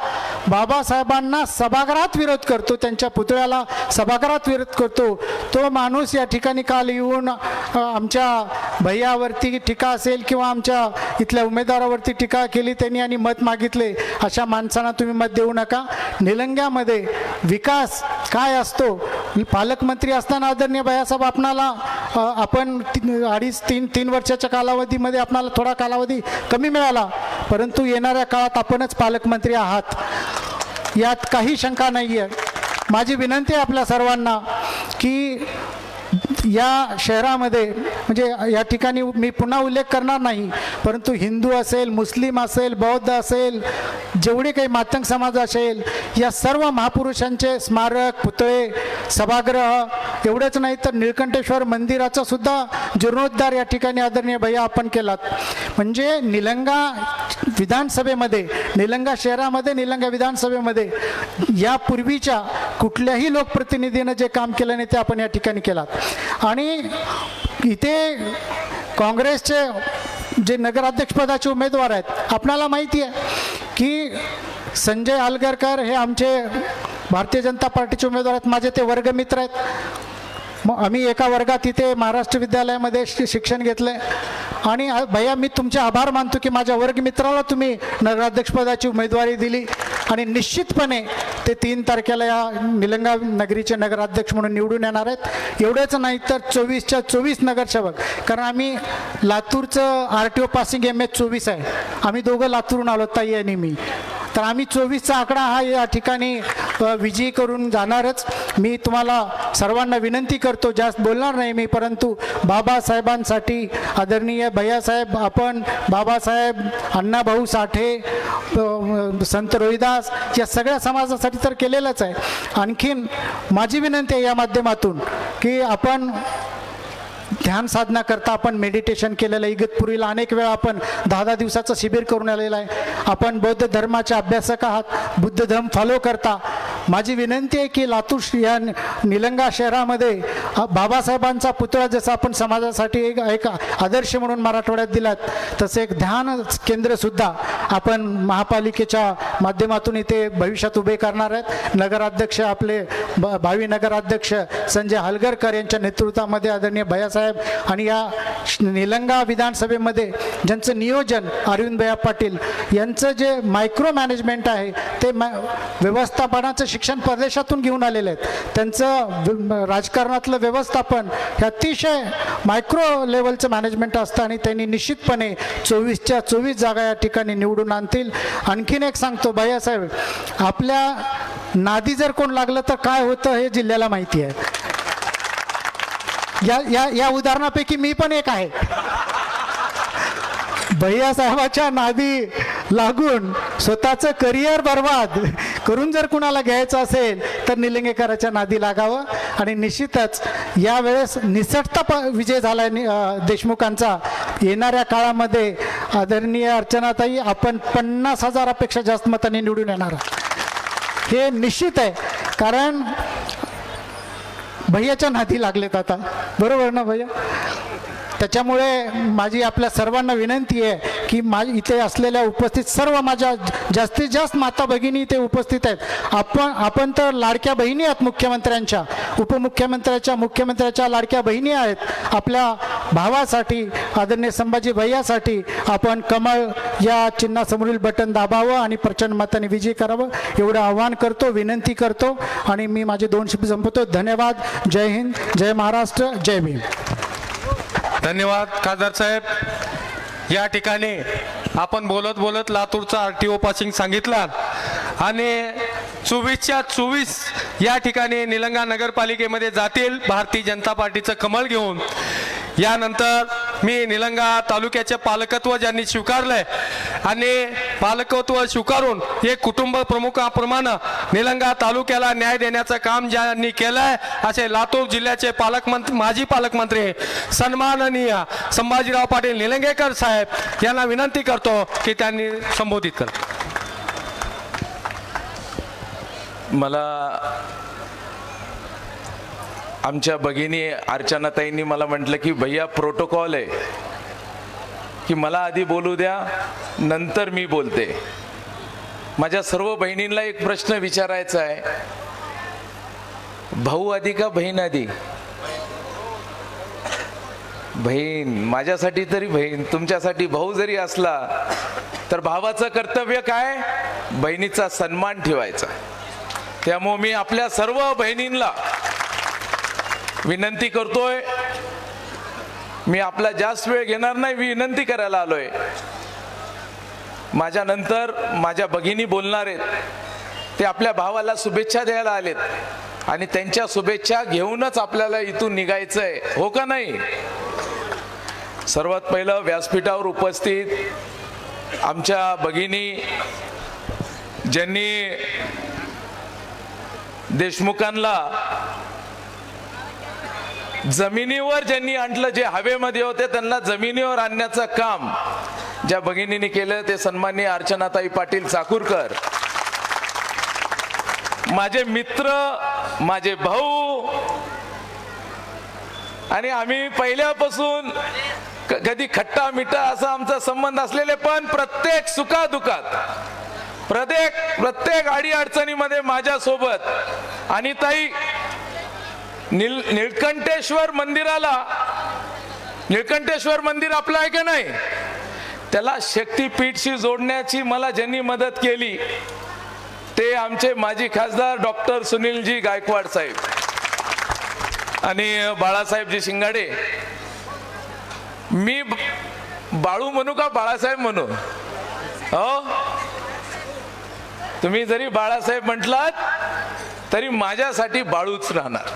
बाबासाहेबांना सभागृहात विरोध करतो, त्यांच्या पुतळ्याला सभागृहात विरोध करतो, तो माणूस या ठिकाणी काल येऊन आमच्या भैयावरती टीका असेल किंवा आमच्या इथल्या उमेदवारावरती टीका केली त्यांनी आणि मत मागितले, अशा माणसांना तुम्ही मत देऊ नका. निलंग्यामध्ये विकास काय असतो, पालकमंत्री असताना आदरणीय भैयासाहेब आपणाला आपण 2.5-3 वर्षाच्या कालावधीमध्ये आपणाला थोडा कालावधी कमी मिळाला, परंतु येणाऱ्या काळात आपणच पालकमंत्री आहात, यात काही शंका नाही आहे. माझी विनंती आहे आपल्या सर्वांना की या शहरामध्ये म्हणजे या ठिकाणी मी पुन्हा उल्लेख करणार नाही, परंतु हिंदू असेल, मुस्लिम असेल, बौद्ध असेल, जेवढे काही मातंग समाज असेल, या सर्व महापुरुषांचे स्मारक, पुतळे, सभागृह एवढंच नाही तर निळकंठेश्वर मंदिराचा सुद्धा जीर्णोद्धार या ठिकाणी आदरणीय भैया आपण केलात. म्हणजे निलंगा विधानसभेमध्ये, निलंगा शहरामध्ये, निलंगा विधानसभेमध्ये यापूर्वीच्या कुठल्याही लोकप्रतिनिधीनं जे काम केलं नाही ते आपण या ठिकाणी केलात. आणि इथे काँग्रेसचे जे नगराध्यक्षपदाचे उमेदवार आहेत, आपणाला माहिती आहे की संजय हलगरकर हे आमचे भारतीय जनता पार्टीचे उमेदवार आहेत, माझे ते वर्गमित्र आहेत. मग आम्ही एका वर्गात इथे महाराष्ट्र विद्यालयामध्ये शिक्षण घेतलं आणि भैया मी तुमचे आभार मानतो की माझ्या वर्गमित्राला तुम्ही नगराध्यक्षपदाची उमेदवारी दिली आणि निश्चितपणे ते 3 तारखेला या निलंगा नगरीचे नगराध्यक्ष म्हणून निवडून येणार आहेत. एवढंच नाही तर 24च्या 24 नगरसेवक, कारण आम्ही लातूरचं RTO पासिंग MH 24 आहे, आम्ही दोघं लातूरून आलो, ताई आणि मी, तर आम्ही 24चा आकडा हा या ठिकाणी विजयी करून जाणारच. मी तुम्हाला सर्वांना विनंती करतो, जास्त बोलणार नाही मी, परंतु बाबासाहेबांसाठी आदरणीय भैयासाहेब, आपण बाबासाहेब, अण्णाभाऊ साठे, संत रोहिदास या सगळ्या समाजासाठी तर केलेलंच आहे. आणखीन माझी विनंती आहे या माध्यमातून की आपण ध्यान साधना करता आपण मेडिटेशन केलेलं आहे. इगतपुरीला अनेक वेळा आपण 10-10 दिवसाचं शिबिर करून आलेलं आहे. आपण बौद्ध धर्माचे अभ्यासक आहात, बुद्ध धर्म फॉलो करता. माझी विनंती आहे की लातूर या निलंगा शहरामध्ये बाबासाहेबांचा पुतळा जसा आपण समाजासाठी एक आदर्श म्हणून मराठवाड्यात दिलात, तसे एक ध्यान केंद्रसुद्धा आपण महापालिकेच्या माध्यमातून इथे भविष्यात उभे करणार आहेत. नगराध्यक्ष आपले भावी नगराध्यक्ष संजय हलगरकर यांच्या नेतृत्वामध्ये आदरणीय भैयासाहेब आणि या निलंगा विधानसभेमध्ये ज्यांचं नियोजन अरविंद भैया पाटील यांचं जे मायक्रो मॅनेजमेंट आहे ते व्यवस्थापनाचं शिक्षण परदेशातून घेऊन आलेले आहेत. त्यांचं राजकारणातलं व्यवस्थापन हे अतिशय मायक्रो लेवलचं मॅनेजमेंट असतं आणि त्यांनी निश्चितपणे 24च्या 24 जागा या ठिकाणी निवडून आणतील. आणखीन एक सांगतो भैयासाहेब, आपल्या नादी जर कोण लागलं तर काय होतं हे जिल्ह्याला माहिती आहे. या उदाहरणापैकी मी पण एक आहे. भैयासाहेबाच्या नादी लागून स्वतःचं करिअर बर्बाद करून जर कुणाला घ्यायचं असेल तर निलंगेकराच्या नादी लागावं. आणि निश्चितच यावेळेस निसटता विजय झाला देशमुखांचा. येणाऱ्या काळामध्ये आदरणीय अर्चनाताई आपण 50,000पेक्षा जास्त मतांनी निवडून येणार हे निश्चित आहे, कारण भैयाच्या नादी लागलेत आता, बरोबर ना भैया? त्याच्यामुळे माझी आपल्या सर्वांना विनंती आहे की इथे असलेल्या उपस्थित सर्व माझ्या जास्तीत जास्त माता भगिनी इथे उपस्थित आहेत. आपण तर लाडक्या बहिणी आहात मुख्यमंत्र्यांच्या, उपमुख्यमंत्र्याच्या, मुख्यमंत्र्याच्या लाडक्या बहिणी आहेत. आपल्या भावासाठी आदरणीय संभाजी भैयासाठी आपण कमळ या चिन्हासमोरील बटन दाबावं आणि प्रचंड मताने विजयी करावं एवढं आवाहन करतो, विनंती करतो आणि मी माझे 2 शब्द संपवतो. धन्यवाद. जय हिंद, जय महाराष्ट्र, जय भीम.
धन्यवाद खासदार साहेब. या ठिकाणी आपण बोलत बोलत लातूरचा RTO पासिंग सांगितला आणि 24च्या 24 या ठिकाणी निलंगा नगरपालिकेमध्ये जातील भारतीय जनता पार्टीचं कमळ घेऊन. यानंतर मी निलंगा तालुक्याचे पालकत्व ज्यांनी स्वीकारलंय आणि पालकत्व स्वीकारून एक कुटुंब प्रमुखाप्रमाणे निलंगा तालुक्याला न्याय देण्याचं काम ज्यांनी केलंय असे लातूर जिल्ह्याचे पालकमंत्री, माजी पालकमंत्री सन्माननीय संभाजीराव पाटील निलंगेकर साहेब यांना विनंती करतो की त्यांनी संबोधित कर.
मला आमच्या भगिनी अर्चनाताईंनी मला म्हटलं की भैया प्रोटोकॉल आहे की मला आधी बोलू द्या नंतर मी बोलते. माझ्या सर्व बहिणींना एक प्रश्न विचारायचा आहे, भाऊ आधी का बहीण आधी? बहीण. माझ्यासाठी तरी बहीण, तुमच्यासाठी भाऊ जरी असला तर भावाचं कर्तव्य काय? बहिणीचा सन्मान ठेवायचा. त्यामुळे मी आपल्या सर्व बहिणींना विनंती करतोय, मी आपला जास्त वेळ घेणार नाही, विनंती करायला आलोय. माझ्यानंतर माझ्या भगिनी बोलणार आहेत, ते आपल्या भावाला शुभेच्छा द्यायला आलेत आणि त्यांच्या शुभेच्छा घेऊनच आपल्याला इथून निघायचंय, हो का नाही? सर्वात पहिलं व्यासपीठावर उपस्थित आमच्या भगिनी, ज्यांनी देशमुखांना जमिनीवर ज्यांनी आणलं, जे हवेमध्ये होते त्यांना जमिनीवर आणण्याचं काम ज्या भगिनीने केलं ते सन्माननीय अर्चनाताई पाटील चाकूरकर, माझे मित्र, माझे भाऊ. आणि आम्ही पहिल्यापासून कधी खट्टा मिठा असा आमचा संबंध असलेले, पण प्रत्येक सुखादुखात, प्रत्येक अडी अडचणीमध्ये माझ्यासोबत. आणि ताई, निळकंठेश्वर मंदिराला, निळकंठेश्वर मंदिर आपलं आहे का नाही, त्याला शक्तीपीठशी जोडण्याची मला ज्यांनी मदत केली ते आमचे माजी खासदार डॉक्टर सुनीलजी गायकवाड साहेब आणि बाळासाहेबजी शिंगाडे. मी बाळू म्हणू का बाळासाहेब म्हणू? हो, तुम्ही जरी बाळासाहेब म्हटलात तरी माझ्यासाठी बाळूच राहणार,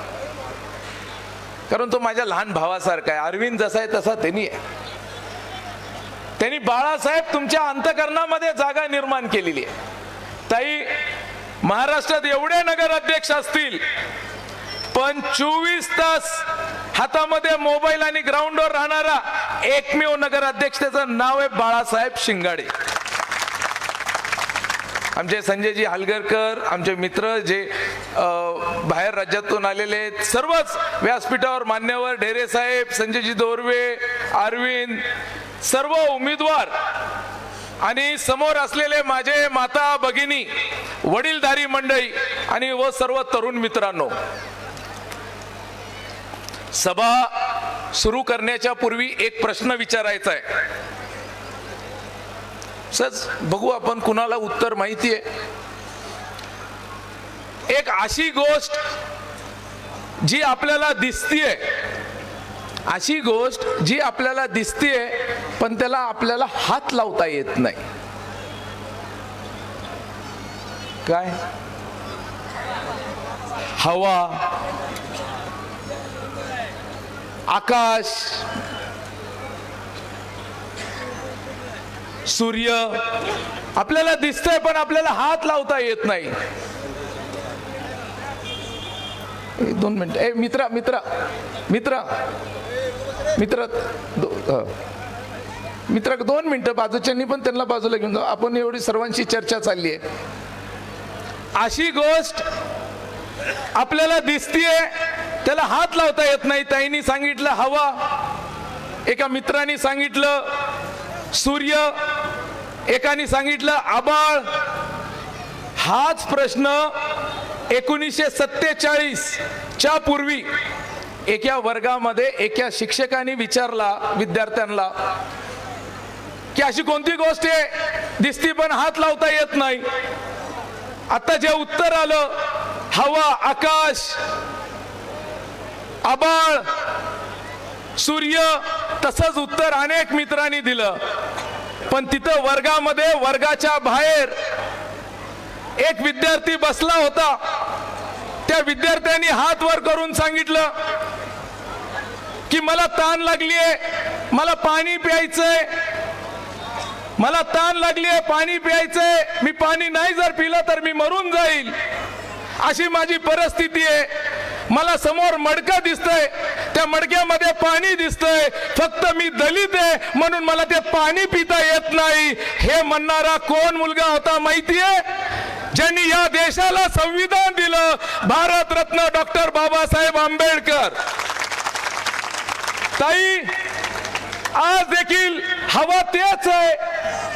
कारण तो माझ्या लहान भावासारखा आहे. अरविंद जसा आहे तसा त्यांनी आहे. त्यांनी बाळासाहेब तुमच्या अंतःकरणामध्ये जागा निर्माण केलेली आहे. ताई, महाराष्ट्रात एवढे नगर अध्यक्ष असतील, पण 24 तास हातामध्ये मोबाईल आणि ग्राउंडवर राहणारा एकमेव नगर अध्यक्ष, त्याचं नाव आहे बाळासाहेब शिंगाडे. आमचे संजयजी हलगरकर, आमचे मित्र जे बाहेर राज्यातून आलेले आहेत, सर्वच व्यासपीठावर मान्यवर, ढेरे साहेब, संजयजी दोरवे, अरविंद, सर्व उमेदवार आणि समोर असलेले माझे माता भगिनी, वडीलधारी मंडळी आणि व सर्व तरुण मित्रांनो, सभा सुरू करण्याच्या पूर्वी एक प्रश्न विचारायचा आहे. सच बघू आपण कुणाला उत्तर माहिती आहे. एक अशी गोष्ट जी आपल्याला दिसतीये, अशी गोष्ट जी आपल्याला दिसतीये पण त्याला आपल्याला हात लावता येत नाही. काय? हवा, आकाश, सूर्य आपल्याला दिसतंय पण आपल्याला हात लावता येत नाही. 2 मिनिट. मित्रा मित्रा मित्रा मित्र मित्र 2 मिनिटं, बाजूच्यांनी पण त्यांना बाजूला घेऊन जाऊ. आपण एवढी सर्वांची चर्चा चालली आहे. अशी गोष्ट आपल्याला दिसतीये त्याला हात लावता येत नाही. ताईंनी सांगितलं हवा, एका मित्रांनी सांगितलं सूर्य, एकाने सांगितलं आबाळ. हाच प्रश्न 1947 च्या पूर्वी एका वर्गामध्ये एका शिक्षकाने विचारला विद्यार्थ्यांना की अशी कोणती गोष्ट आहे दिसती पण हात लावता येत नाही. आता जे उत्तर आलं हवा, आकाश, आबाळ, सूर्य, तसंच उत्तर अनेक मित्रांनी दिलं. पण तिथं वर्गामध्ये, वर्गाच्या बाहेर एक विद्यार्थी बसला होता. त्या विद्यार्थ्यांनी हात वर करून सांगितलं की मला तहान लागलीये, मला पाणी प्यायचंय, मला तहान लागलीये, पाणी प्यायचंय, मी पाणी नाही जर पिलं तर मी मरून जाईल, अशी माझी परिस्थिती आहे. मला समोर मडकं दिसतंय, त्या मडक्यामध्ये पाणी दिसतंय, फक्त मी दलित आहे म्हणून मला ते पाणी पिता येत नाही. हे म्हणणारा कोण मुलगा होता माहितीये? ज्यांनी या देशाला संविधान दिलं, भारतरत्न डॉक्टर बाबासाहेब आंबेडकर. ताई, आज देखील हवा तेच आहे,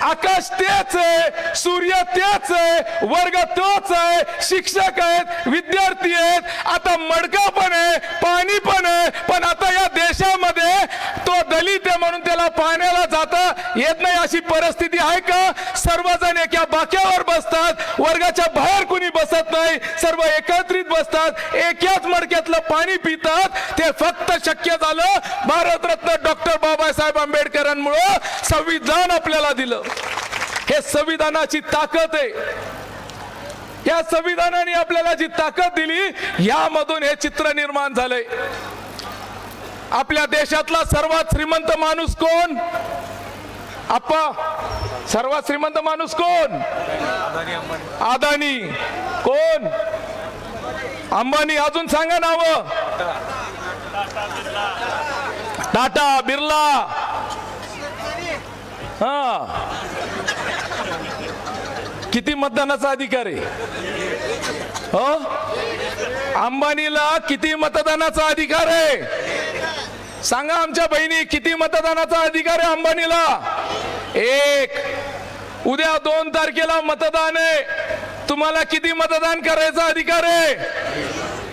आकाश तेच आहे, सूर्य तेच आहे, वर्ग तोच आहे, शिक्षक आहेत, विद्यार्थी आहेत, आता मडका पण आहे, पाणी पण आहे. पण आता या देशामध्ये तो दलित आहे म्हणून त्याला पाण्याला जाता येत नाही अशी परिस्थिती आहे का? सर्वजण एका बाक्यावर बसतात, वर्गाच्या बाहेर कुणी बसत नाही, सर्व एकत्रित बसतात, एकाच मडक्यातलं पाणी पितात. ते फक्त शक्य झालं भारतरत्न डॉक्टर बाबासाहेब आंबेडकरांमुळे. संविधान आपल्याला दिलं, हे संविधानाची ताकद आहे. या संविधानाने आपल्याला जी ताकद दिली, यामधून हे चित्र निर्माण झालंय. आपल्या देशातला सर्वात श्रीमंत माणूस कोण? आप्पा, सर्वात श्रीमंत माणूस कोण? अदानी. कोण? अंबानी. अजून सांगा नाव. टाटा, बिर्ला. हा, किती मतदानाचा अधिकार आहे? हो, अंबानीला किती मतदानाचा अधिकार आहे? सांगा आमच्या बहिणी, किती मतदानाचा अधिकार आहे अंबानीला? 1. उद्या 2 तारखेला मतदान आहे, तुम्हाला किती मतदान करायचा अधिकार आहे?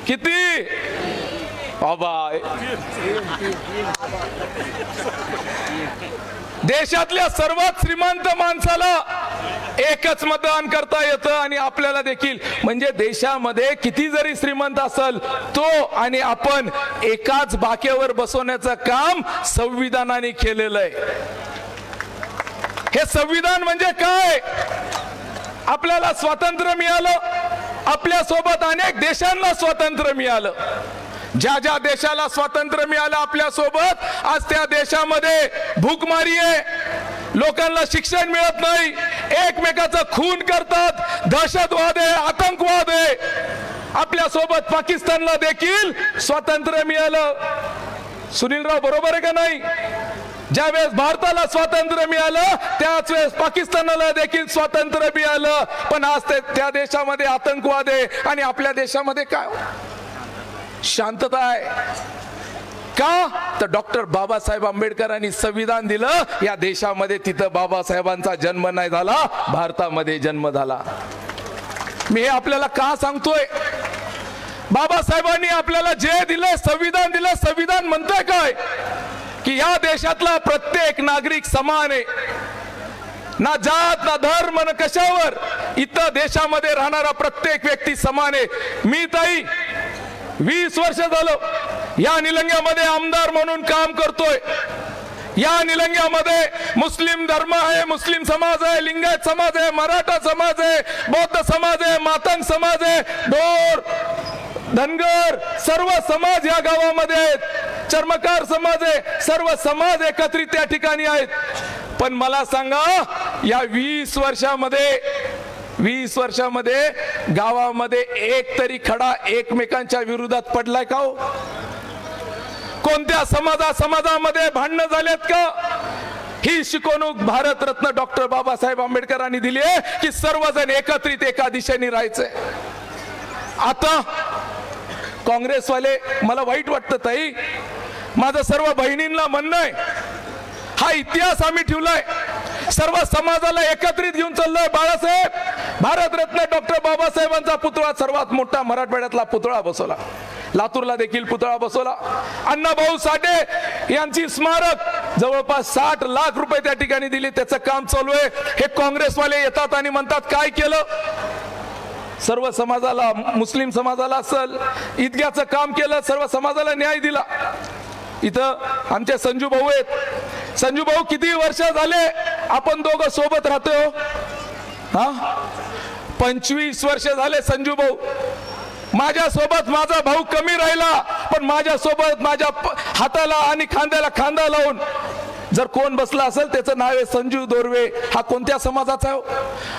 किती? बाबा, देशातल्या सर्वात श्रीमंत माणसाला एकच मतदान करता येतं. आणि आपल्याला देखील, म्हणजे देशामध्ये किती जरी श्रीमंत असेल तो आणि आपण एकाच बाकेवर बसवण्याचं काम संविधानाने केलेलं आहे. हे संविधान म्हणजे काय? आपल्याला स्वातंत्र्य मिळालं, आपल्या सोबत अनेक देशांना स्वातंत्र्य मिळालं. ज्या ज्या देशाला स्वातंत्र्य मिळालं आपल्या सोबत, आज त्या देशामध्ये भूकमारी आहे, लोकांना शिक्षण मिळत नाही, एकमेकाचा खून करतात, दहशतवाद आहे, आतंकवाद आहे. आपल्या सोबत पाकिस्तानला देखील स्वातंत्र्य मिळालं. सुनीलराव, बरोबर आहे का नाही? ज्यावेळेस भारताला स्वातंत्र्य मिळालं त्याच वेळेस पाकिस्तानाला देखील स्वातंत्र्य मिळालं. पण आज त्या देशामध्ये आतंकवाद आहे आणि आपल्या देशामध्ये काय? शांतता आहे. का? तर डॉक्टर बाबासाहेब आंबेडकरांनी संविधान दिलं या देशामध्ये. तिथं बाबासाहेबांचा जन्म नाही झाला, भारतामध्ये जन्म झाला. मी हे आपल्याला का सांगतोय? बाबासाहेबांनी आपल्याला जे दिलं, संविधान दिलं. संविधान म्हणतंय काय? की या देशातला प्रत्येक नागरिक समान आहे, ना जात ना धर्म ना कशावर. इथं देशामध्ये राहणारा प्रत्येक व्यक्ती समान आहे. मी ताई 20 वर्ष झालं या निलंग्यामध्ये आमदार म्हणून काम करतोय. या निलंग्यामध्ये मुस्लिम धर्म आहे, मुस्लिम समाज आहे, लिंगायत समाज आहे, मराठा समाज आहे, बौद्ध समाज आहे, मातंग समाज आहे, ढोर, धनगर, सर्व समाज या गावामध्ये आहेत. चर्मकार समाज आहे, सर्व समाज एकत्रित त्या ठिकाणी आहेत. पण मला सांगा, या 20 वर्षामध्ये गावामध्ये एक तरी खडा एकमेकांच्या विरोधात पडलाय का हो? कोणत्या समाजामध्ये भांडणं झालेत का? ही शिकवणूक भारतरत्न डॉक्टर बाबासाहेब आंबेडकरांनी दिली आहे की सर्वजण एकत्रित एका दिशेने राहायचंय. आता काँग्रेसवाले, मला वाईट वाटतं ताई, माझं सर्व बहिणींना म्हणणं आहे, हा इतिहास आम्ही ठेवलाय, सर्व समाजाला एकत्रित घेऊन चाललोय. बाळासाहेब, भारतरत्न डॉक्टर बाबासाहेबांचा पुतळा, सर्वात मोठा मराठवाड्यातला पुतळा बसवला, लातूरला देखील पुतळा बसवला. अण्णाभाऊ साठे यांची स्मारक जवळपास 60 लाख रुपये त्या ठिकाणी दिले, त्याचं काम चालू आहे. हे काँग्रेसवाले येतात आणि म्हणतात काय केलं? सर्व समाजाला, मुस्लिम समाजाला असेल, ईदगाचं काम केलं, सर्व समाजाला न्याय दिला. इथं आमचे संजू भाऊ आहेत. संजू भाऊ, किती वर्ष झाले आपण दोघं सोबत राहतोय? हा, 25 वर्ष झाले संजू भाऊ. माझ्या सोबत माझा भाऊ कमी राहिला, पण माझ्या सोबत माझ्या हाताला आणि खांद्याला खांदा लावून जर कोण बसला असेल त्याचं नाव आहे संजू दोरवे. हा कोणत्या समाजाचा आहे?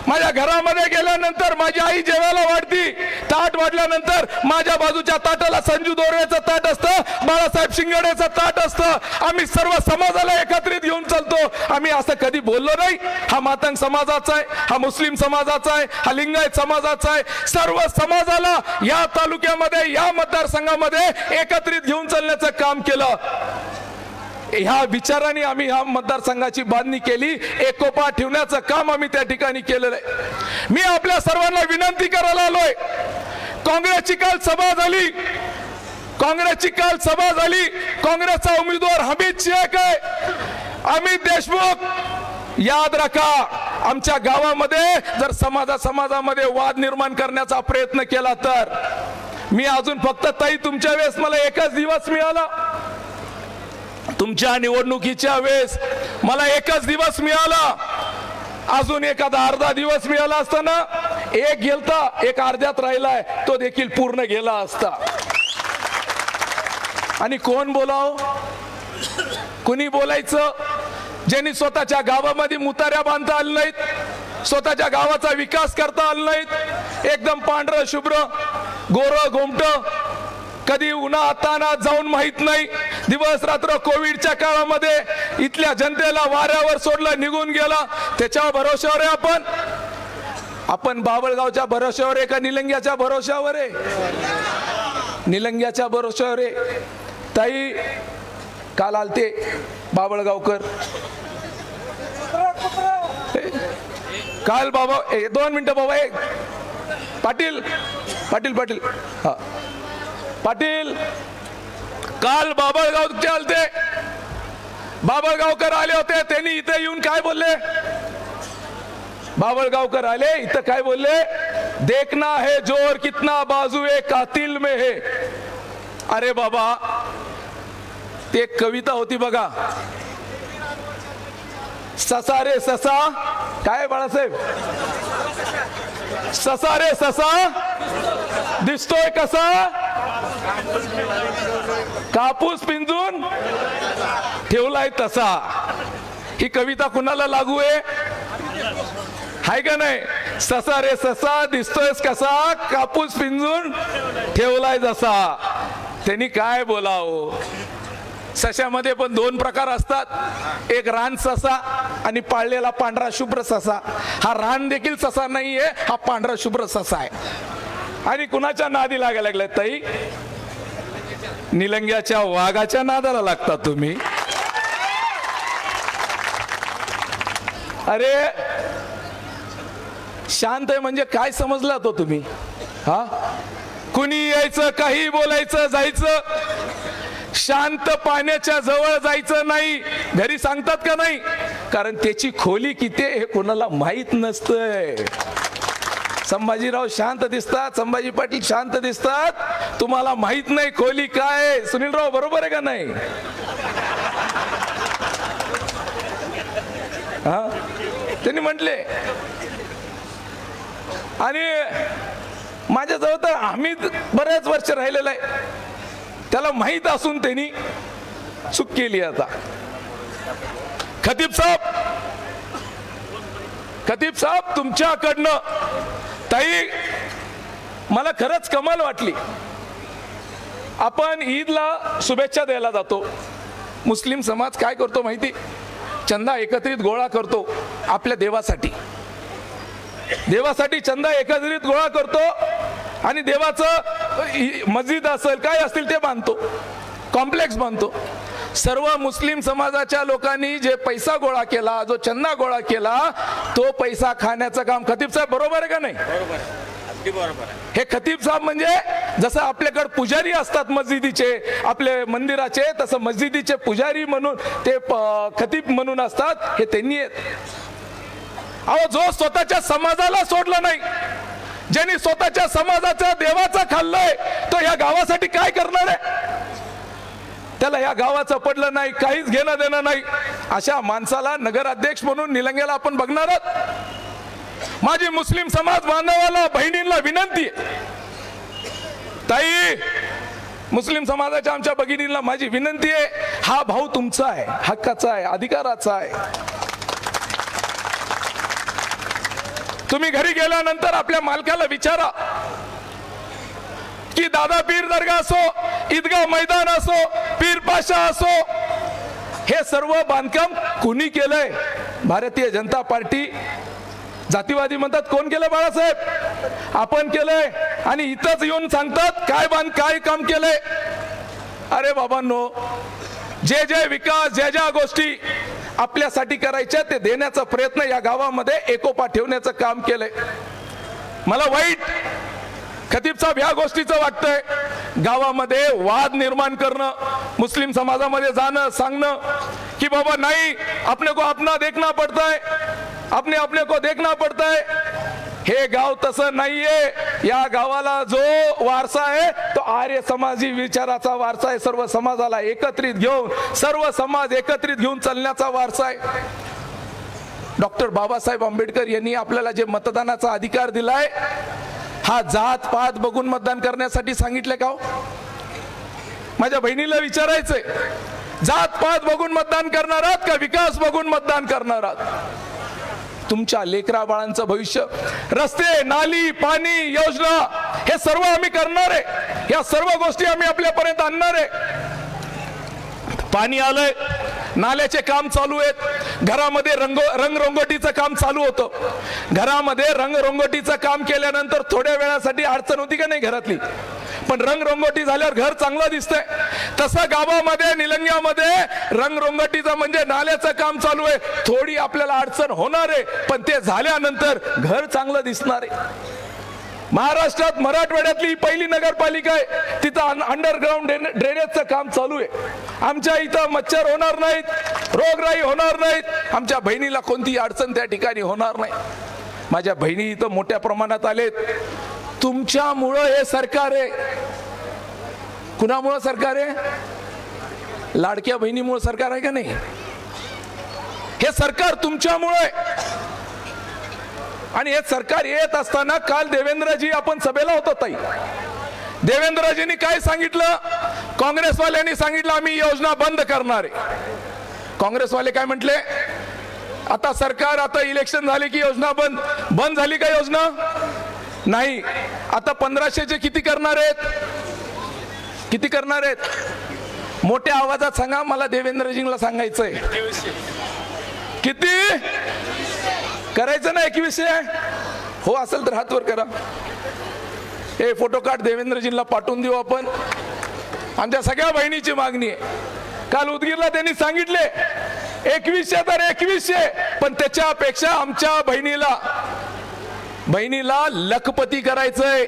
माझ्या घरामध्ये गेल्यानंतर माझी आई जेवायला वाढती, ताट वाढल्यानंतर माझ्या बाजूच्या ताटाला संजू दोरवेचं ताट असतं, बाळासाहेब शिंगाडेचं ताट असतं. आम्ही सर्व समाजाला एकत्रित घेऊन चालतो. आम्ही असं कधी बोललो नाही हा मातंग समाजाचा आहे, हा मुस्लिम समाजाचा आहे, हा लिंगायत समाजाचा आहे. सर्व समाजाला या तालुक्यामध्ये, या मतदारसंघामध्ये एकत्रित घेऊन चालण्याचं काम केलं. ह्या विचाराने आम्ही ह्या मतदारसंघाची बांधणी केली, एकोपा ठेवण्याचं काम आम्ही त्या ठिकाणी केलेलं आहे. मी आपल्या सर्वांना विनंती करायला आलोय, काँग्रेसची काल सभा झाली, काँग्रेसचा उमेदवार हमीद शेख आहे, अमित देशमुख. याद राखा, आमच्या गावामध्ये जर समाजामध्ये वाद निर्माण करण्याचा प्रयत्न केला तर मी अजून फक्त ताई तुमच्या वेळेस मला एकच दिवस मिळाला, तुमच्या निवडणुकीच्या वेळेस मला एकच दिवस मिळाला, अजून एखादा अर्धा दिवस मिळाला असताना एक गेलता, एक अर्ध्यात राहिलाय, तो देखील पूर्ण गेला असता. आणि कोण बोलाव, कुणी बोलायचं? ज्यांनी स्वतःच्या गावामध्ये मुताऱ्या बांधता आल्या नाहीत, स्वतःच्या गावाचा विकास करता आला नाहीत, एकदम पांढरं शुभ्र गोरं गोमट, कधी उन्हा तानात जाऊन माहित नाही, दिवस रात्र कोविडच्या काळामध्ये इथल्या जनतेला वाऱ्यावर सोडलं, निघून गेला, त्याच्या भरोश्यावर आहे आपण बाबळगावच्या भरोश्यावर आहे का निलंग्याच्या भरोश्यावर आहे? निलंग्याच्या भरोश्यावर आहे. ताई काल आलते बाबळगावकर, काल बाबा 2 मिनिटं बाबा, पाटील हा पाटील, काल बाबळगावचे आलते, बाबळगावकर आले होते, त्यांनी इथे येऊन काय बोलले? बाबळगावकर आले इथं काय बोलले? देखना है जोर कितना बाजू है कातिल में है. अरे बाबा, ते कविता होती बघा, ससा रे ससा, काय बाळासाहेब, ससा रे ससा दिसतोय कसा, कापूस पिंजून ठेवलाय तसा. ही कविता कुणाला लागू आहे? हाय का नाही? ससा रे ससा दिसतोयस कसा, कापूस पिंजून ठेवलाय जसा. त्यांनी काय बोलावं? सशामध्ये पण 2 प्रकार असतात, एक रान ससा आणि पाळलेला पांढरा शुभ्र ससा. हा रान देखील ससा नाहीये, हा पांढरा शुभ्र ससा आहे. आणि कुणाच्या नादी लागायला लागलाय ताई? निलंग्याच्या वाघाच्या नादाला लागतात तुम्ही. अरे शांत आहे म्हणजे काय समजला तो तुम्ही? हा, कुणी यायचं, काही बोलायचं, जायचं, शांत पाण्याच्या जवळ जायचं नाही. घरी सांगतात का नाही? कारण त्याची खोली किती हे कोणाला माहित नसतंय. संभाजीराव शांत दिसतात, संभाजी पाटील शांत दिसतात, तुम्हाला माहित नाही खोली काय. सुनीलराव बरोबर आहे का नाही? हा, त्यांनी म्हटले. आणि माझ्याजवळ तर आम्ही बरेच वर्ष राहिलेलं आहे, त्याला माहित असून त्यांनी चूक केली. आता खतीब साहेब तुमच्याकडनं ताई मला खरंच कमाल वाटली. आपण ईदला शुभेच्छा द्यायला जातो, मुस्लिम समाज काय करतो माहिती? चंदा एकत्रित गोळा करतो आपल्या देवासाठी चंदा एकत्रित गोळा करतो आणि देवाचं मस्जिद असेल काय असतील ते बांधतो, कॉम्प्लेक्स बांधतो. सर्व मुस्लिम समाजाच्या लोकांनी जे पैसा गोळा केला, जो चंदा गोळा केला, तो पैसा खाण्याचं काम खतीब साहेब बरोबर आहे का नाही? हे खतीब साहेब म्हणजे जसं आपल्याकडे पुजारी असतात मस्जिदीचे, आपले मंदिराचे, तसं मस्जिदीचे पुजारी म्हणून ते खतीब म्हणून असतात. हे त्यांनी अहो, जो स्वतःच्या समाजाला सोडलं नाही, ज्यांनी स्वतःच्या समाजाच्या देवाचं खाल्लंय, तो या गावासाठी काय करणार आहे? त्याला या गावाचं पडलं नाही, काहीच घेणं देणं नाही. अशा माणसाला नगराध्यक्ष म्हणून निलंग्याला आपण बघणार आहोत. माझी मुस्लिम समाज बांधवाला, बहिणींना विनंती आहे, ताई मुस्लिम समाजाच्या आमच्या भगिनींना माझी विनंती आहे, हा भाऊ तुमचा आहे, हक्काचा आहे, अधिकाराचा आहे. तुम्ही घरी गेल्यानंतर आपल्या मालकाला विचारा की दादा पीर दर्गा असो, ईदगाह मैदान असो, पीर पाशा असो, हे सर्व बांधकाम कोणी केलंय? भारतीय जनता पार्टी. जातीवादी म्हणतात कोण केलं बाळासाहेब? आपण केलंय. आणि इथंच येऊन सांगतात काय काम केलंय. अरे बाबांनो, जे जे विकास ज्या ज्या गोष्टी आपल्यासाठी करायच्या ते देण्याचा प्रयत्न या गावामध्ये एकोपा ठेवण्याचं काम केलंय. मला वाईट खतीब साहेब ह्या गोष्टीचं वाटतंय, गावामध्ये वाद निर्माण करणं, मुस्लिम समाजामध्ये जाणं, सांगणं की बाबा नाही अपने को अपना देखना पड़ता है, अपने को देखना पड़ता है. हे गाव तसं नाहीये. या गावाला जो वारसा आहे तो आर्य समाजी विचाराचा वारसा आहे. सर्व समाजाला एकत्रित घेऊन, सर्व समाज एकत्रित घेऊन चालण्याचा वारसा आहे. डॉक्टर बाबासाहेब आंबेडकर यांनी आपल्याला जे मतदानाचा अधिकार दिलाय, हा जात पात बघून मतदान करण्यासाठी सांगितलं का? माझ्या बहिणीला विचारायचंय, जात पात बघून मतदान करणार आहात का विकास बघून मतदान करणार आहात? तुमच्या लेकरा बाळांचं भविष्य, रस्ते, नाली, पाणी, योजना हे सर्व आम्ही करणार आहे. या सर्व गोष्टी आम्ही आपल्यापर्यंत आणणार आहे. पाणी आलंय, नाल्याचे काम चालू आहेत, घरामध्ये रंगरंगोटीचं काम चालू होतं. घरामध्ये रंगरंगोटीचं काम केल्यानंतर थोड्या वेळासाठी अडचण होती का नाही घरातली, पण रंगरंगोटी झाल्यावर घर चांगलं दिसतंय. तसं गावामध्ये निलंग्यामध्ये रंगरंगोटीचं म्हणजे नाल्याचं काम चालू आहे. थोडी आपल्याला अडचण होणार आहे, पण ते झाल्यानंतर घर चांगलं दिसणार आहे. महाराष्ट्रात मराठवाड्यातली पहिली नगरपालिका आहे, तिथं अंडरग्राऊंड ड्रेनेजचं काम चालू आहे. आमच्या इथं मच्छर होणार नाहीत, रोगराई होणार नाहीत, आमच्या बहिणीला कोणतीही अडचण त्या ठिकाणी होणार नाही. माझ्या बहिणी इथं मोठ्या प्रमाणात आलेत. तुमच्यामुळं हे सरकार आहे. कुणामुळं सरकार आहे? लाडक्या बहिणीमुळं सरकार आहे का नाही? हे सरकार तुमच्यामुळं आहे. आणि हे सरकार येत असताना काल देवेंद्रजी आपण सभेला होतो ताई, देवेंद्रजींनी काय सांगितलं? काँग्रेसवाल्यांनी सांगितलं आम्ही योजना बंद करणार आहे. काँग्रेसवाले काय म्हटले? आता सरकार, आता इलेक्शन झाले की योजना बंद झाली का? योजना नाही. आता 1500चे किती करणार आहेत? किती करणार आहेत? मोठ्या आवाजात सांगा, मला देवेंद्रजींना सांगायचंय. किती करायचं ना? 2100 हो असेल तर हात वर करा. हे फोटो कार्ड देवेंद्रजींना पाठवून देऊ आपण. आमच्या सगळ्या बहिणीची मागणी आहे. काल उदगीरला त्यांनी सांगितले 2100 तर 2100, पण त्याच्यापेक्षा आमच्या बहिणीला लखपती करायचंय.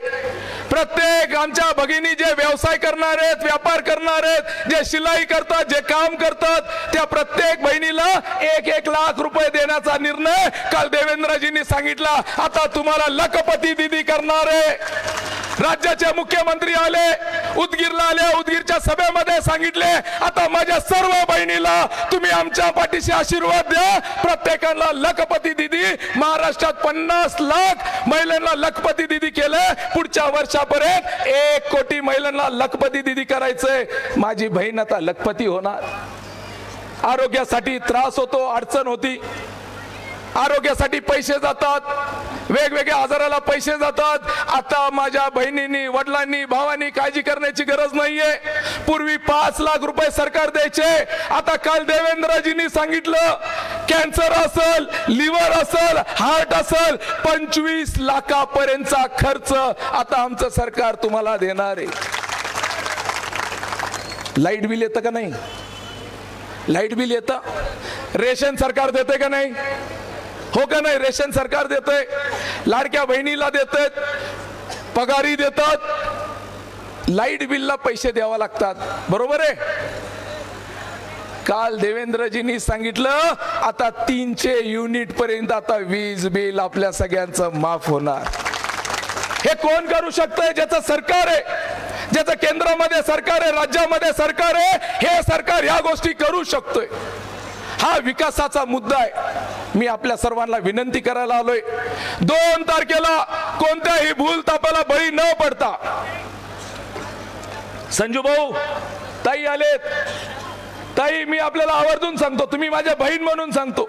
प्रत्येक आमच्या भगिनी जे व्यवसाय करणार आहेत, व्यापार करणार आहेत, जे शिलाई करतात, जे काम करतात, त्या प्रत्येक बहिणीला 1-1 लाख रुपये देण्याचा निर्णय काल देवेंद्रजींनी सांगितला. आता तुम्हाला लखपती दिदी करणार आहे. राज्याचे मुख्यमंत्री आले, उदगीरला आले, उदगीरच्या सभेमध्ये सांगितले आता माझ्या सर्व बहिणीला तुम्ही आमच्या पाठीशी आशीर्वाद द्या, प्रत्येकाला लखपती दिदी. महाराष्ट्रात 50 लाख महिलांना लखपती दिदी केलं. पुढच्या वर्षापर्यंत 1 कोटी महिलांना लखपती दिदी करायचंय. माझी बहीण आता लखपती होणार. आरोग्यासाठी त्रास होतो, अडचण होती, आरोग्यासाठी पैसे जातात, वेगवेगळ्या आजाराला पैसे जातात. आता माझ्या बहिणींनी, वडिलांनी, भावांनी काळजी करण्याची गरज नाहीये. पूर्वी 5 लाख रुपये सरकार द्यायचे, आता काल देवेंद्रजींनी सांगितलं कॅन्सर असेल, लिव्हर असेल, हार्ट असेल, 25 लाखापर्यंतचा खर्च आता आमचं सरकार तुम्हाला देणार आहे. लाईट बिल येतं का नाही? लाईट बिल येतं. रेशन सरकार देते का नाही? हो का नाही? रेशन सरकार देतंय, लाडक्या बहिणीला देतात, पगारी देतात, लाईट बिलला पैसे द्यावा लागतात. बरोबर आहे? काल देवेंद्रजींनी सांगितलं आता 300 युनिट पर्यंत आता वीज बिल आपल्या सगळ्यांचं माफ होणार. हे कोण करू शकतंय? ज्याचं सरकार आहे, ज्याचं केंद्रामध्ये सरकार आहे, राज्यामध्ये सरकार आहे, हे सरकार ह्या गोष्टी करू शकतोय. हा विकासाचा मुद्दा आहे. मी आपल्या सर्वांना विनंती करायला आलोय, 2 तारखेला कोणत्याही भूल तापाला बळी न पडता. संजू भाऊ, ताई आलेत. ताई, मी आपल्याला आवर्जून सांगतो, तुम्ही माझ्या बहीण म्हणून सांगतो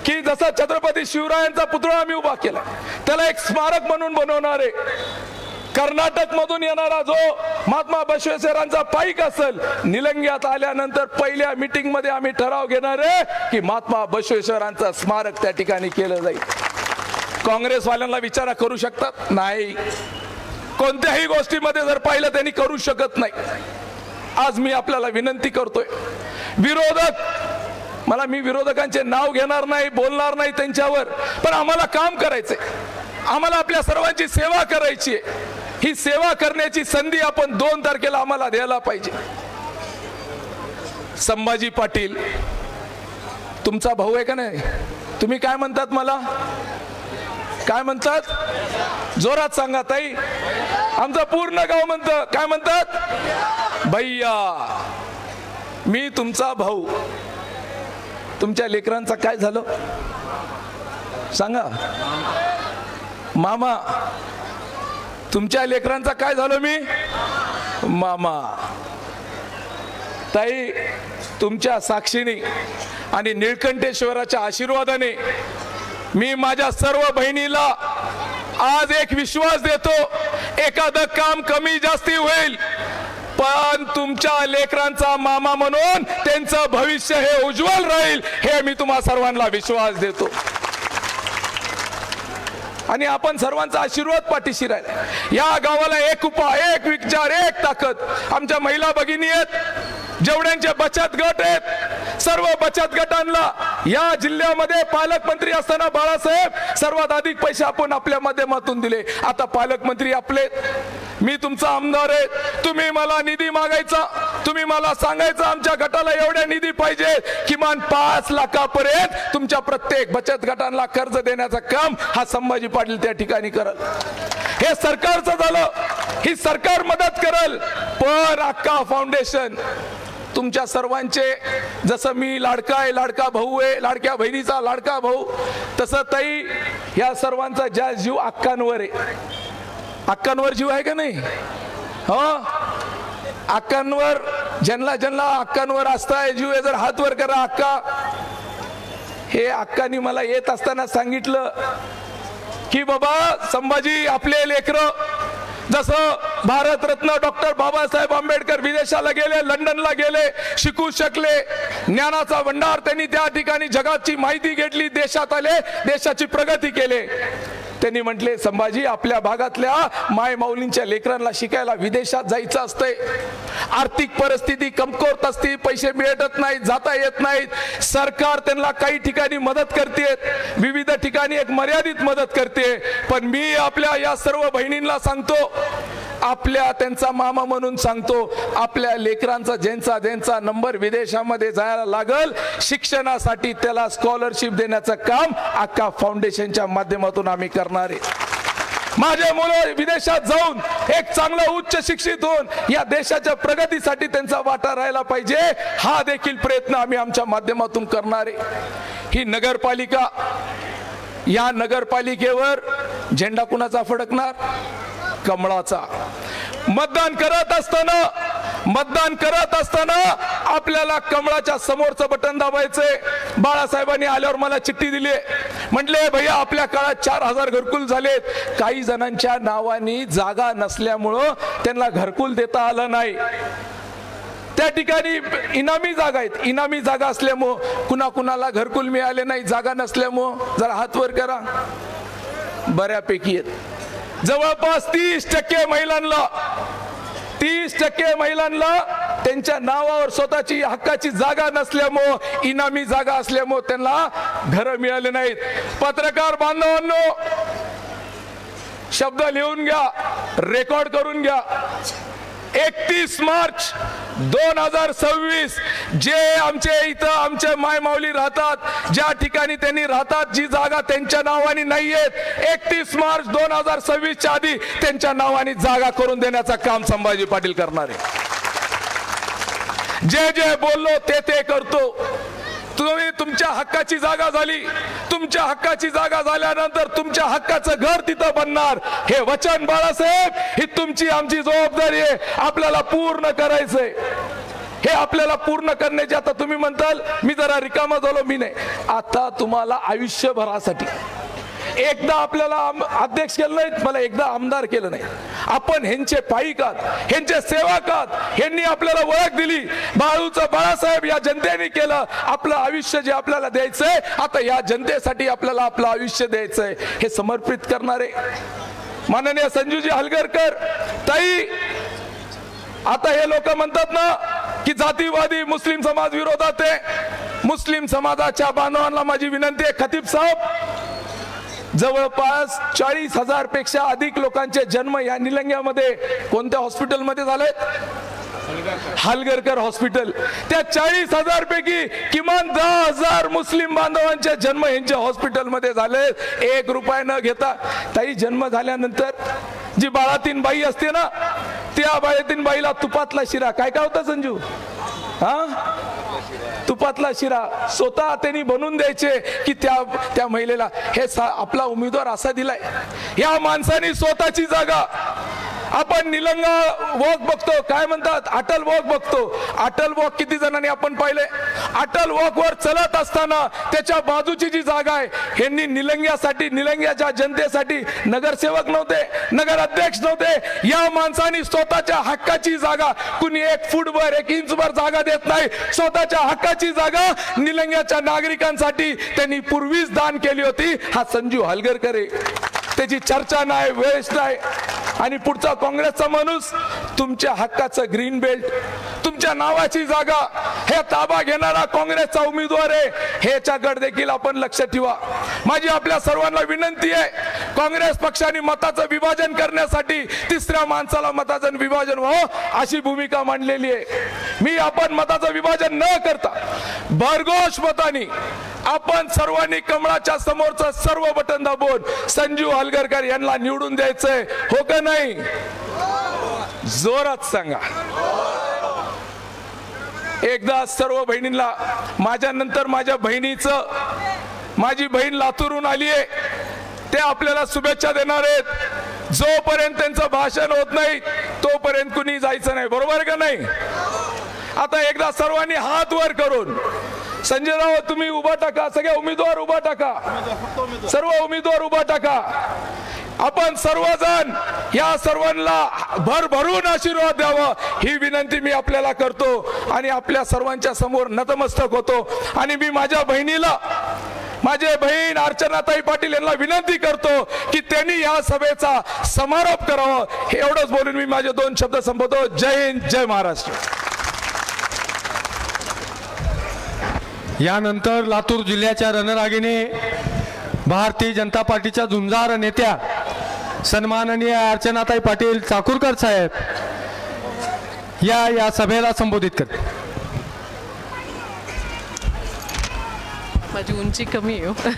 की जसा छत्रपती शिवरायांचा पुतळा आम्ही उभा केला, त्याला एक स्मारक म्हणून बनवणार आहे. कर्नाटक मधून येणारा जो महात्मा बसवेश्वरांचा पाईक असेल, निलंग्यात आल्यानंतर पहिल्या मीटिंग मध्ये आम्ही ठराव घेणार आहे की महात्मा बसवेश्वरांचं स्मारक त्या ठिकाणी केलं जाईल. काँग्रेसवाल्यांना विचारा, करू शकतात? नाही. कोणत्याही गोष्टीमध्ये जर पाहिलं त्यांनी करू शकत नाही. आज मी आपल्याला विनंती करतोय, विरोधक, मी विरोधकांचे नाव घेणार नाही, बोलणार नाही त्यांच्यावर, पण आम्हाला काम करायचंय, आम्हाला आपल्या सर्वांची सेवा करायची आहे. ही सेवा करण्याची संधी आपण 2 तारखेला आम्हाला द्यायला पाहिजे. संभाजी पाटील तुमचा भाऊ आहे का नाही? तुम्ही काय म्हणतात, मला काय म्हणतात? जोरात सांगा ताई. आमचं पूर्ण गाव म्हणतं, काय म्हणतात? भैया, मी तुमचा भाऊ. तुमच्या लेकरांचं काय झालं सांगा. मामा, तुमच्या लेकरांचं काय झालं? मी मामा. ताई, तुमच्या साक्षीने आणि निळकंठेश्वराच्या आशीर्वादाने मी माझ्या सर्व बहिणीला आज एक विश्वास देतो, एखादं काम कमी जास्ती होईल, पण तुमच्या लेकरांचा मामा म्हणून त्यांचं भविष्य हे उज्ज्वल राहील, हे मी तुम्हा सर्वांना विश्वास देतो. आणि आपण सर्वांचा आशीर्वाद पाठीशी राहिला. या गावाला एक उपाय, एक विचार, एक ताकद. आमच्या महिला भगिनी आहेत, जेवढ्यांचे बचत गट आहेत, सर्व बचत गटांना या जिल्ह्यामध्ये पालकमंत्री असताना बाळासाहेब सर्वात अधिक पैसे आपण आपल्या माध्यमातून दिले. आता पालकमंत्री आपले, मी तुमचा आमदार आहे, तुम्ही मला निधी मागायचा, तुम्ही मला सांगायचं आमच्या गटाला एवढ्या निधी पाहिजे, किमान 5 लाखापर्यंत तुमच्या प्रत्येक बचत गटांना कर्ज देण्याचं काम हा संभाजी पाटील त्या ठिकाणी करल. हे सरकारचं झालं, ही सरकार मदत करल, पण अक्का फाउंडेशन तुमच्या सर्वांचे, जसं मी लाडका आहे, लाडका भाऊ आहे, लाडक्या बहिणीचा लाडका भाऊ, तसं ताई या सर्वांचा ज्या जीव अक्कांवर आहे, अक्कांवर जीव आहे का नाही? हो, अक्कांवर, ज्यांना ज्यांना अक्कांवर असताय जीव आहे, जर हात वर करा. अक्का, हे अक्कांनी मला येत असताना सांगितलं की बाबा संभाजी, आपले लेकरं जसं भारतरत्न डॉक्टर बाबासाहेब आंबेडकर विदेशाला गेले, लंडनला गेले, शिकू शकले, ज्ञानाचा भंडार त्यांनी त्या ठिकाणी जगाची माहिती घेतली, देशात आले, देशाची प्रगती केले. त्यांनी म्हटले, संभाजी, आपल्या भागातल्या माय माऊलींच्या लेकरांना शिकायला विदेशात जायचं असतंय, आर्थिक परिस्थिती कमकुवत असते, पैसे मिळत नाहीत, जाता येत नाहीत, सरकार त्यांना काही ठिकाणी मदत करते, विविध ठिकाणी एक मर्यादित मदत करते, पण मी आपल्या या सर्व बहिणींना सांगतो, आपल्या त्यांचा मामा म्हणून सांगतो, आपल्या लेकरांचा ज्यांचा नंबर विदेशामध्ये जायला लागल शिक्षणासाठी, त्याला स्कॉलरशिप देण्याचं काम अक्का फाउंडेशनच्या माध्यमातून आम्ही करणार आहे. माझे मुलं विदेशात जाऊन एक चांगलं उच्च शिक्षित होऊन या देशाच्या प्रगतीसाठी त्यांचा वाटा राहायला पाहिजे, हा देखील प्रयत्न आम्ही आमच्या माध्यमातून करणार आहे. ही नगरपालिका, या नगरपालिकेवर झेंडा कुणाचा फडकणार? कमळाचा. मतदान करत असताना आपल्याला कमळाच्या समोरचं बटन दाबायचंय. बाळासाहेबांनी आल्यावर मला चिठ्ठी दिली, म्हटले भैया आपल्या काळात 4000 घरकुल झालेत, काही जणांच्या नावानी जागा नसल्यामुळं त्यांना घरकुल देता आलं नाही, त्या ठिकाणी इनामी जागा आहेत, इनामी जागा असल्यामुळं कुणाकुणाला घरकुल मिळाले नाही, जागा नसल्यामुळं. जरा हात वर करा. बऱ्यापैकी आहेत, जवळपास 30% महिलांना त्यांच्या नावावर स्वतःची हक्काची जागा नसल्यामुळं, इनामी जागा असल्यामुळं त्यांना घरं मिळाले नाहीत. पत्रकार बांधवांनो, शब्द लिहून घ्या, रेकॉर्ड करून घ्या. 31 मार्च 2026 जे आमचे इथं आमचे माय माऊली राहतात, ज्या ठिकाणी त्यांनी राहतात, जी जागा त्यांच्या नावाने नाहीयेत, 31 मार्च 2026च्या आधी त्यांच्या नावाने जागा करून देण्याचं काम संभाजी पाटील करणार आहे. जे जे बोललो ते करतो. तुम्ही तुमच्या हक्काची जागा झाली, तुमच्या हक्काची जागा झाल्यानंतर तुमच्या हक्काचं घर तिथं बनणार, हे वचन बाळासाहेब, ही तुमची आमची जबाबदारी आहे, आपल्याला पूर्ण करायचंय. हे आपल्याला पूर्ण करण्याचे, आता तुम्ही म्हणताल मी जरा रिकामा झालो, मी नाही, आता तुम्हाला आयुष्यभरासाठी एकदा आपल्याला अध्यक्ष केलं नाही, मला एकदा आमदार केलं नाही, आपण ह्यांचे पाईकात, ह्यांचे सेवकात, ह्यांनी आपल्याला ओळख दिली. बाळूचं बाळासाहेब या जनतेने केलं. आपलं आयुष्य जे आपल्याला द्यायचंय, आता या जनतेसाठी आपल्याला आपलं आयुष्य द्यायचंय, हे समर्पित करणारे माननीय संजूजी हलगरकर ताई, आता हे लोक म्हणतात ना की जातीवादी मुस्लिम समाज विरोधात आहे. मुस्लिम समाजाच्या बांधवांना माझी विनंती आहे, खतीब साहेब, जवळपास 40,000 पेक्षा अधिक लोकांचे जन्म या निलंग्यामध्ये कोणत्या हॉस्पिटलमध्ये झालेत? हलगरकर हॉस्पिटल. त्या 40,000 पैकी किमान 10,000 मुस्लिम बांधवांचे जन्म यांच्या हॉस्पिटलमध्ये झाले, 1 रुपया न घेता. ताई, जन्म झाल्यानंतर जी बाळातीन बाई असते ना, त्या बाळातीन बाईला तुपातला शिरा, काय काय होता संजू? तुपातला शिरा स्वतः त्यांनी बनवून द्यायचे की त्या महिलेला. हे आपला उमेदवार असा दिलाय. या माणसाने स्वतःची जागा, आपण निलंगा वॉक बघतो, काय म्हणतात, अटल वॉक बघतो. अटल वॉक किती जणांनी आपण पाहिले? अटल वॉक वर चलत असताना त्याच्या बाजूची जी जागा आहे, यांनी निलंग्यासाठी, निलंग्याच्या जनतेसाठी नगरसेवक नव्हते, नगर अध्यक्ष नव्हते. या माणसाने स्वतःच्या हक्काची जागा, कुणी 1 फूटभर 1 इंचभर जागा देत नाही, स्वतःच्या हक्काची जागा निलंग्याच्या नागरिकांसाठी त्यांनी पूर्वीच दान केली होती. हा संजू हलगरकर आहे. त्याची चर्चा नाही, वेळच नाही. आणि पुढचा काँग्रेसचा माणूस, तुमच्या हक्काचं ग्रीन बेल्ट, तुमच्या नावाची जागा, हे ताबा घेणारा काँग्रेसचा उमेदवार आहे. ह्याच्याकडे देखील आपण लक्ष ठेवा. माझी आपल्या सर्वांना विनंती आहे, काँग्रेस पक्षाने मताचं विभाजन करण्यासाठी 3ऱ्या माणसाला मताचं विभाजन व्हावं अशी भूमिका मांडलेली आहे. आपण मताचं विभाजन न करता भरघोष मताने आपण सर्वांनी कमळाच्या समोरचं सर्व बटन दाबून संजू हलगरकर यांना निवडून द्यायचंय, हो का नाही? जोरात सांगा. एकदा सर्व बहिणींना, माझ्या नंतर माझ्या बहिणीचं, माझी बहीण लातूरून आली आहे, ते आपल्याला शुभेच्छा देणार आहेत. जोपर्यंत त्यांचं भाषण होत नाही तोपर्यंत कुणी जायचं नाही, बरोबर का नाही? आता एकदा सर्वांनी हात वर करून, संजय राऊत तुम्ही उभा टाका, सगळे उमेदवार उभा टाका, सर्व उमेदवार उभा टाका. आपण सर्वजण या सर्वांना भरभरून आशीर्वाद द्यावा ही विनंती मी आपल्याला करतो आणि आपल्या सर्वांच्या समोर नतमस्तक होतो. आणि मी माझ्या बहिणीला, माझे बहीण अर्चनाताई पाटील यांना विनंती करतो की त्यांनी या सभेचा समारोप करावा. हे एवढंच बोलून मी माझे 2 शब्द संपवतो. जय हिंद, जय महाराष्ट्र.
यानंतर लातूर जिल्ह्याच्या रणरागिणी भारतीय जनता पार्टीच्या झुंजार नेत्या सन्माननीय अर्चनाताई पाटील चाकूरकर साहेब या सभेला संबोधित करते.
माझी उंची कमी आहे.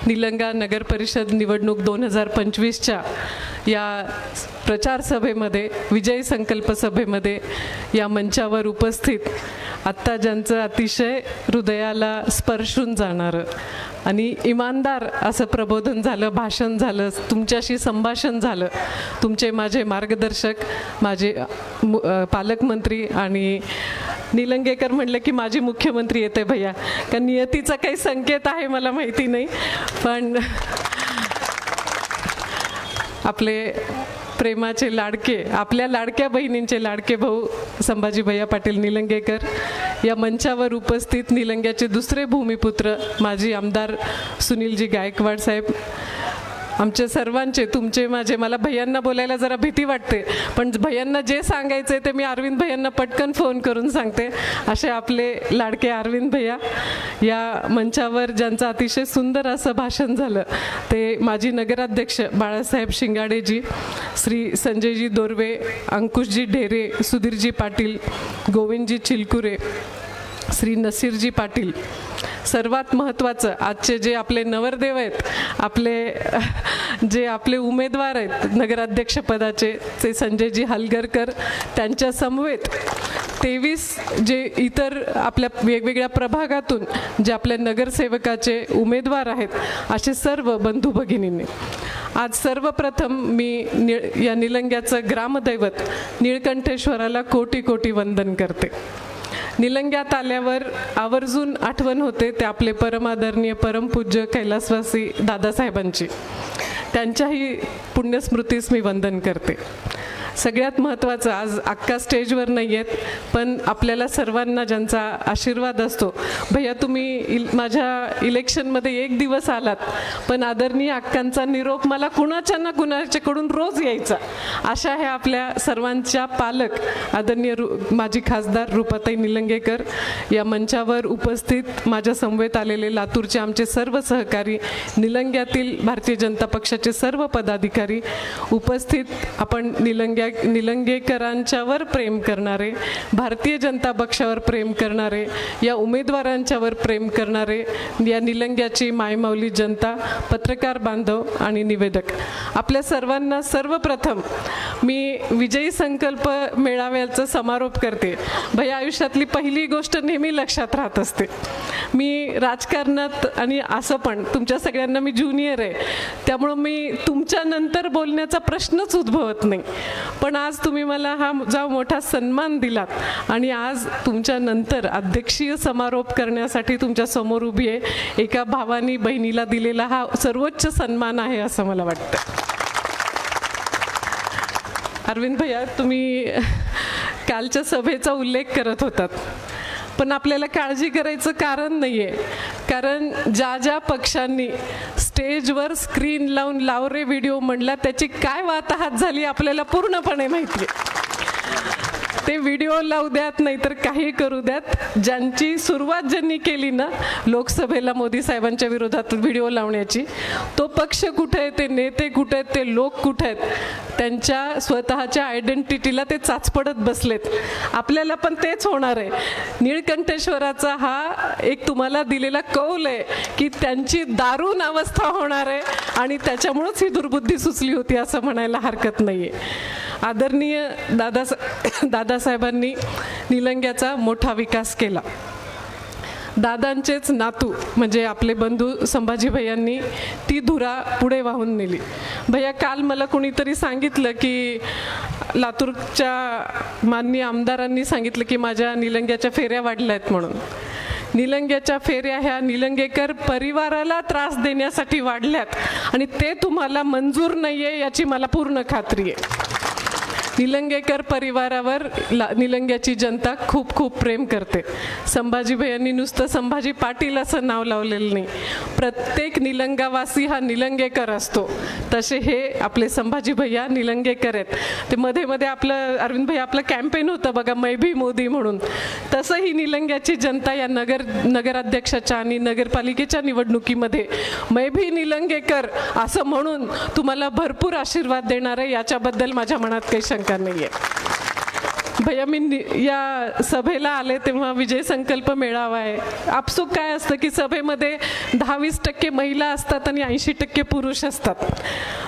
निलंगा नगर परिषद निवडणूक 2025च्या या प्रचार सभेमध्ये, विजय संकल्प सभेमध्ये या मंचावर उपस्थित आत्ता ज्यांचं अतिशय हृदयाला स्पर्शून जाणारं आणि इमानदार असं प्रबोधन झालं, भाषण झालं, तुमच्याशी संभाषण झालं, तुमचे माझे मार्गदर्शक, माझे पालकमंत्री आणि निलंगेकर म्हणले की माझी मुख्यमंत्री येते भैया, का नियतीचा काही संकेत आहे मला माहिती नाही, पण आपले प्रेमाचे लाडके, आपल्या लाडक्या बहिणींचे लाडके भाऊ संभाजी भैया पाटील निलंगेकर या मंचावर उपस्थित, निलंग्याचे दुसरे भूमिपुत्र माजी आमदार सुनीलजी गायकवाड साहेब, आमचे सर्वांचे, तुमचे माझे, मला भैयांना बोलायला जरा भीती वाटते, पण भैयांना जे सांगायचे ते मी अरविंद भैयांना पटकन फोन करून सांगते. असे आपले लाडके अरविंद भैया या मंचावर ज्यांचं अतिशय सुंदर असं भाषण झालं ते माजी नगराध्यक्ष बाळासाहेब शिंगाडेजी, श्री संजयजी दोर्वे, अंकुशजी ढेरे, सुधीरजी पाटील, गोविंदजी चिलकुरे, श्री नसीरजी पाटील. सर्वात महत्त्वाचं, आजचे जे आपले नवरदेव आहेत, जे आपले उमेदवार आहेत नगराध्यक्षपदाचे, ते संजयजी हलगरकर, त्यांच्या समवेत 23 जे इतर आपल्या वेगवेगळ्या प्रभागातून जे आपल्या नगरसेवकाचे उमेदवार आहेत, असे सर्व बंधू भगिनींनी आज सर्वप्रथम मी या निलंग्याचं ग्रामदैवत निळकंठेश्वराला कोटी कोटी वंदन करते. निलंग्यात आल्यावर आवर्जून आठवण होते ते आपले परमादरणीय परमपूज्य कैलासवासी दादासाहेबांची. त्यांच्याही पुण्यस्मृतीस मी वंदन करते. सगळ्यात महत्त्वाचं, आज अक्का स्टेजवर नाही आहेत, पण आपल्याला सर्वांना ज्यांचा आशीर्वाद असतो. भैया तुम्ही माझ्या इलेक्शनमध्ये 1 दिवस आलात, पण आदरणीय अक्कांचा निरोप मला कुणाच्या ना कुणाच्याकडून रोज यायचा. अशा ह्या आपल्या सर्वांच्या पालक आदरणीय माजी खासदार रूपाताई निलंगेकर, या मंचावर उपस्थित माझ्या समवेत आलेले लातूरचे आमचे सर्व सहकारी, निलंग्यातील भारतीय जनता पक्षाचे सर्व पदाधिकारी उपस्थित, आपण निलंगेकरांच्यावर प्रेम करणारे, भारतीय जनता पक्षावर प्रेम करणारे, या उमेदवारांच्यावर प्रेम करणारे, या निलंग्याची मायमाऊली जनता, पत्रकार बांधव आणि निवेदक, आपल्या सर्वांना सर्वप्रथम मी विजयी संकल्प मेळाव्याचा समारोप करते. भैया आयुष्यातली पहिली गोष्ट नेहमी लक्षात राहत असते. मी राजकारणात आणि असं पण तुमच्या सगळ्यांना मी ज्युनियर आहे, त्यामुळं मी तुमच्या नंतर बोलण्याचा प्रश्नच उद्भवत नाही. पण आज तुम्ही मला हा जो मोठा सन्मान दिलात आणि आज तुमच्या नंतर अध्यक्षीय समारोप करण्यासाठी तुमच्या समोर उभी आहे, एका भावानी बहिणीला दिलेला हा सर्वोच्च सन्मान आहे असं मला वाटतं. अरविंद भैया, तुम्ही कालच्या सभेचा उल्लेख करत होतात, पण आपल्याला काळजी करायचं कारण नाही आहे. कारण ज्या ज्या पक्षांनी स्टेजवर स्क्रीन लावून लाव रे व्हिडिओ म्हणला, त्याची काय वाताहत झाली आपल्याला पूर्णपणे माहिती आहे. ते व्हिडिओ लावू द्यात, नाहीतर काही करू द्यात, ज्यांची सुरुवात ज्यांनी केली ना लोकसभेला मोदी साहेबांच्या विरोधात व्हिडिओ लावण्याची, तो पक्ष कुठे आहे, ते नेते कुठे आहेत, ते लोक कुठे आहेत, त्यांच्या स्वतःच्या आयडेंटिटीला ते चाचपडत बसलेत. आपल्याला पण तेच होणार आहे. निळकंठेश्वराचा हा एक तुम्हाला दिलेला कौल आहे की त्यांची दारुण अवस्था होणार आहे आणि त्याच्यामुळंच ही दुर्बुद्धी सुचली होती असं म्हणायला हरकत नाही आहे. आदरणीय दादासाहेबांनी निलंग्याचा मोठा विकास केला. दादांचेच नातू म्हणजे आपले बंधू संभाजी भैयांनी ती धुरा पुढे वाहून नेली. भैया, काल मला कुणीतरी सांगितलं की लातूरच्या माननीय आमदारांनी सांगितलं की माझ्या निलंग्याच्या फेऱ्या वाढल्या आहेत म्हणून. निलंग्याच्या फेऱ्या ह्या निलंगेकर परिवाराला त्रास देण्यासाठी वाढल्यात आणि ते तुम्हाला मंजूर नाही आहे याची मला पूर्ण खात्री आहे. निलंगेकर परिवारावर निलंग्याची जनता खूप खूप प्रेम करते. संभाजी भैयांनी नुसतं संभाजी पाटील असं नाव लावलेलं नाही, प्रत्येक निलंगावासी हा निलंगेकर असतो. तसे हे आपले संभाजी भैया निलंगेकर आहेत. ते मध्ये मध्ये आपलं अरविंद भैया आपलं कॅम्पेन होतं बघा, मै भी मोदी म्हणून, तसं ही निलंग्याची जनता या नगराध्यक्षाच्या आणि नगरपालिकेच्या निवडणुकीमध्ये मै भी निलंगेकर असं म्हणून तुम्हाला भरपूर आशीर्वाद देणार आहे, याच्याबद्दल माझ्या मनात काही शंका नाही आहे. भैया, मी या सभेला आले तेव्हा विजय संकल्प मेळावा आहे. आपसूक काय असतं की सभेमध्ये 10-20% महिला असतात आणि 80% पुरुष असतात.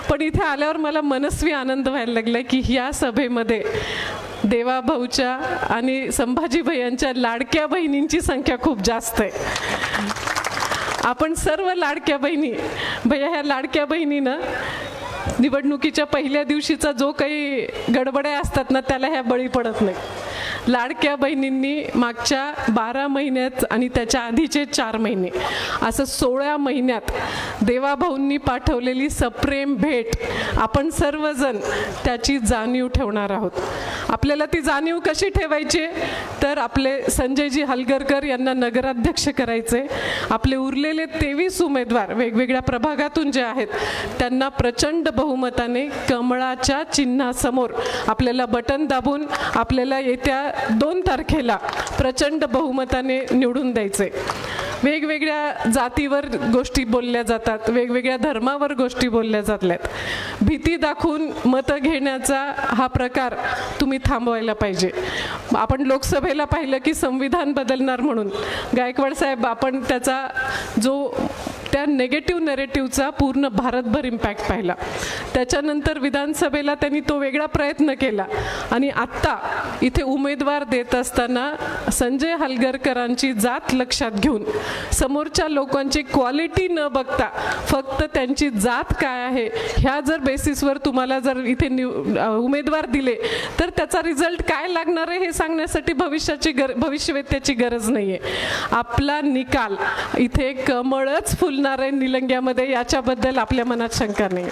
पण इथे आल्यावर मला मनस्वी आनंद व्हायला लागला की ह्या सभेमध्ये देवाभाऊच्या आणि संभाजी भैयांच्या लाडक्या बहिणींची संख्या खूप जास्त आहे. आपण सर्व लाडक्या बहिणी, भैया ह्या लाडक्या बहिणीनं निवडणुकीच्या पहिल्या दिवशीचा जो काही गडबड्या असतात ना त्याला ह्या बळी पडत नाही. लाडक्या बहिणींनी मागच्या 12 महिन्यात आणि त्याच्या आधीचे 4 महिने असं 16 महिन्यात देवाभाऊंनी पाठवलेली सप्रेम भेट आपण सर्वजण त्याची जाणीव ठेवणार आहोत. आपल्याला ती जाणीव कशी ठेवायची तर आपले संजयजी हलगरकर यांना नगराध्यक्ष करायचे. आपले उरलेले 23 उमेदवार वेगवेगळ्या प्रभागातून जे आहेत त्यांना प्रचंड बहुमताने कमळाच्या चिन्हासमोर आपल्याला बटन दाबून आपल्याला येत्या 2 तारखेला प्रचंड बहुमताने निवडून द्यायचे. वेगवेगळ्या जातीवर गोष्टी बोलल्या जातात, वेगवेगळ्या धर्मावर गोष्टी बोलल्या जातल्यात. भीती दाखवून मतं घेण्याचा हा प्रकार तुम्ही थांबवायला पाहिजे. आपण लोकसभेला पाहिलं की संविधान बदलणार म्हणून गायकवाड साहेब, आपण त्याचा जो त्या नेगेटिव्ह नरेटिव्हचा पूर्ण भारतभर इम्पॅक्ट पाहिला. त्याच्यानंतर विधानसभेला त्यांनी तो वेगळा प्रयत्न केला आणि आत्ता इथे उमेदवार देत असताना संजय हलगरकरांची जात लक्षात घेऊन समोरच्या लोकांची क्वालिटी न बघता फक्त त्यांची जात काय आहे ह्या जर बेसिसवर तुम्हाला जर इथे उमेदवार दिले तर त्याचा रिझल्ट काय लागणार आहे हे सांगण्यासाठी भविष्यवेत्याची गरज नाही आहे. आपला निकाल इथे कमळच फुलणार आहे निलंग्यामध्ये, याच्याबद्दल आपल्या मनात शंका नाही.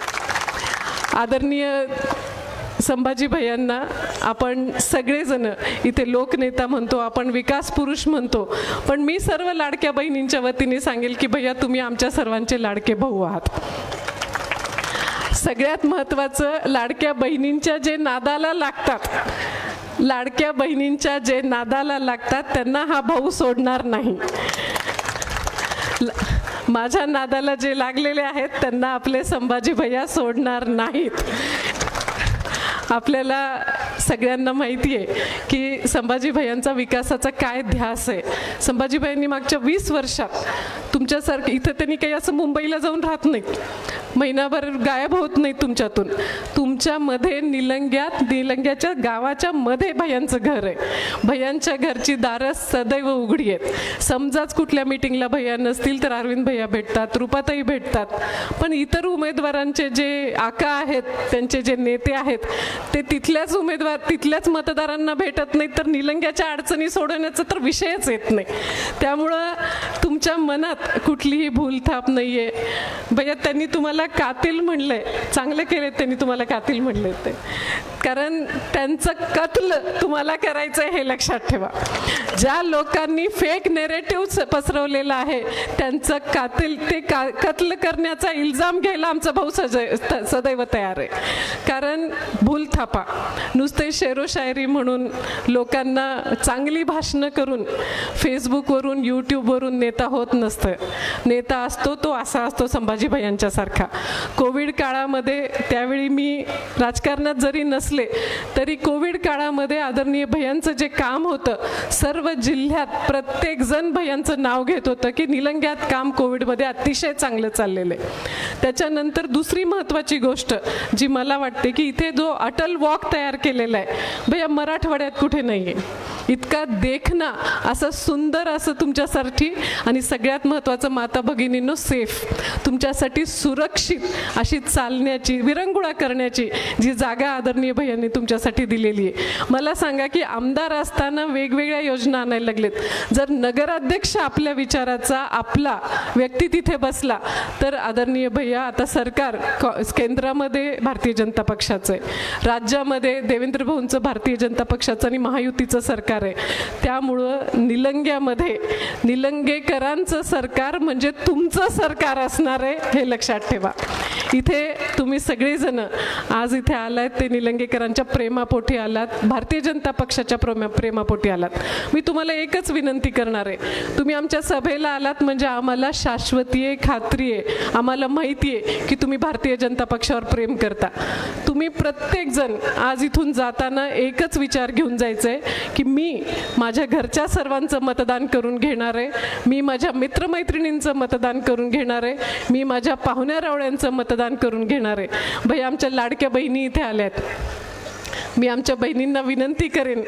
आदरणीय संभाजी भैयांना आपण सगळेजण इथे लोकनेता म्हणतो, आपण विकास पुरुष म्हणतो, पण मी सर्व लाडक्या बहिणींच्या वतीने सांगेल की भैया तुम्ही आमच्या सर्वांचे लाडके भाऊ आहात. सगळ्यात महत्त्वाचं, लाडक्या बहिणींच्या जे नादाला लागतात त्यांना हा भाऊ सोडणार नाही. माझ्या नादाला जे लागलेले आहेत त्यांना आपले संभाजी भैया सोडणार नाहीत. आपल्याला सगळ्यांना माहिती आहे की संभाजी भैयांचा विकासाचा काय ध्यास आहे. संभाजी भैयांनी मागच्या 20 वर्षात तुमच्यासारखं इथं त्यांनी काही असं मुंबईला जाऊन राहत नाहीत, महिनाभर गायब होत नाही तुमच्यातून. तुमच्यामध्ये निलंग्याच्या गावाच्या मध्ये भैयांचं घर आहे. भैयांच्या घरची दारं सदैव उघडी आहेत. समजाच कुठल्या मीटिंगला भैया नसतील तर अरविंद भैया भेटतात, रूपाताई भेटतात, पण इतर उमेदवारांचे जे आका आहेत, त्यांचे जे नेते आहेत, ते तिथल्याच मतदारांना भेटत नाहीत, तर निलंग्याच्या अडचणी सोडवण्याचा तर विषयच येत नाही. त्यामुळं तुमच्या मनात कुठलीही भूलथाप नाही आहे. भैया त्यांनी तुम्हाला कातील म्हणलंय, चांगलं केलं त्यांनी तुम्हाला कातील म्हणले ते, कारण त्यांचं कत्ल तुम्हाला करायचं आहे हे लक्षात ठेवा. ज्या लोकांनी फेक नेरेटिव्ह पसरवलेला आहे त्यांचं कत्ल करण्याचा इल्जाम घ्यायला आमचा भाऊ सदैव तयार आहे. कारण भूलथापा, नुसते शेरोशायरी म्हणून लोकांना चांगली भाषणं करून फेसबुकवरून यूट्यूबवरून नेता होत नसतं. नेता असतो तो असा असतो संभाजी भैयांच्यासारखा. कोविड काळामध्ये, त्यावेळी मी राजकारणात जरी नसले तरी कोविड काळामध्ये आदरणीय भैयांचं जे काम होतं, सर्व जिल्ह्यात प्रत्येक जण भैयांचं नाव घेत होतं की निलंग्यात काम कोविडमध्ये अतिशय चांगलं चाललेलं आहे. त्याच्यानंतर दुसरी महत्त्वाची गोष्ट जी मला वाटते की इथे जो अटल वॉक तयार केलेला आहे भैया, मराठवाड्यात कुठे नाही आहे. इतका देखना, असं सुंदर असं तुमच्यासाठी, आणि सगळ्यात महत्त्वाचं माता भगिनींनो सेफ, तुमच्यासाठी सुरक्षित अशी चालण्याची, विरंगुळा करण्याची जी जागा आदरणीय भैयांनी तुमच्यासाठी दिलेली आहे. मला सांगा की आमदार असताना वेगवेगळ्या योजना आणायला लागलेत. जर नगराध्यक्ष आपल्या विचाराचा, आपला व्यक्ती तिथे बसला तर आदरणीय भैया, आता सरकार केंद्रामध्ये भारतीय जनता पक्षाचं आहे, राज्यामध्ये देवेंद्र भाऊंचं भारतीय जनता पक्षाचं आणि महायुतीचं सरकार आहे. त्यामुळं निलंग्यामध्ये निलंगेकरांचं सरकार म्हणजे तुमचं सरकार असणार आहे हे लक्षात ठेवा. इथे तुम्ही सगळेजण आज इथे आलात ते निलंगेकरांच्या प्रेमापोटी आलात, भारतीय जनता पक्षाच्या प्रेमापोटी आलात. मी तुम्हाला एकच विनंती करणार आहे, तुम्ही आमच्या सभेला आलात म्हणजे आम्हाला शाश्वती आहे, खात्री आहे, आम्हाला माहिती आहे की तुम्ही भारतीय जनता पक्षावर प्रेम करता. तुम्ही प्रत्येकजण आज इथून जाताना एकच विचार घेऊन जायचं आहे की मी माझ्या घरच्या सर्वांचं मतदान करून घेणार आहे, मी माझ्या मित्रमैत्रिणींचं मतदान करून घेणार आहे, मी माझ्या पाहुण्यारावळ्यांचं मतदान करून घेणार आहे. भैया आमच्या लाडक्या बहिणी इथे आल्यात. मी आमच्या बहिणींना विनंती करेन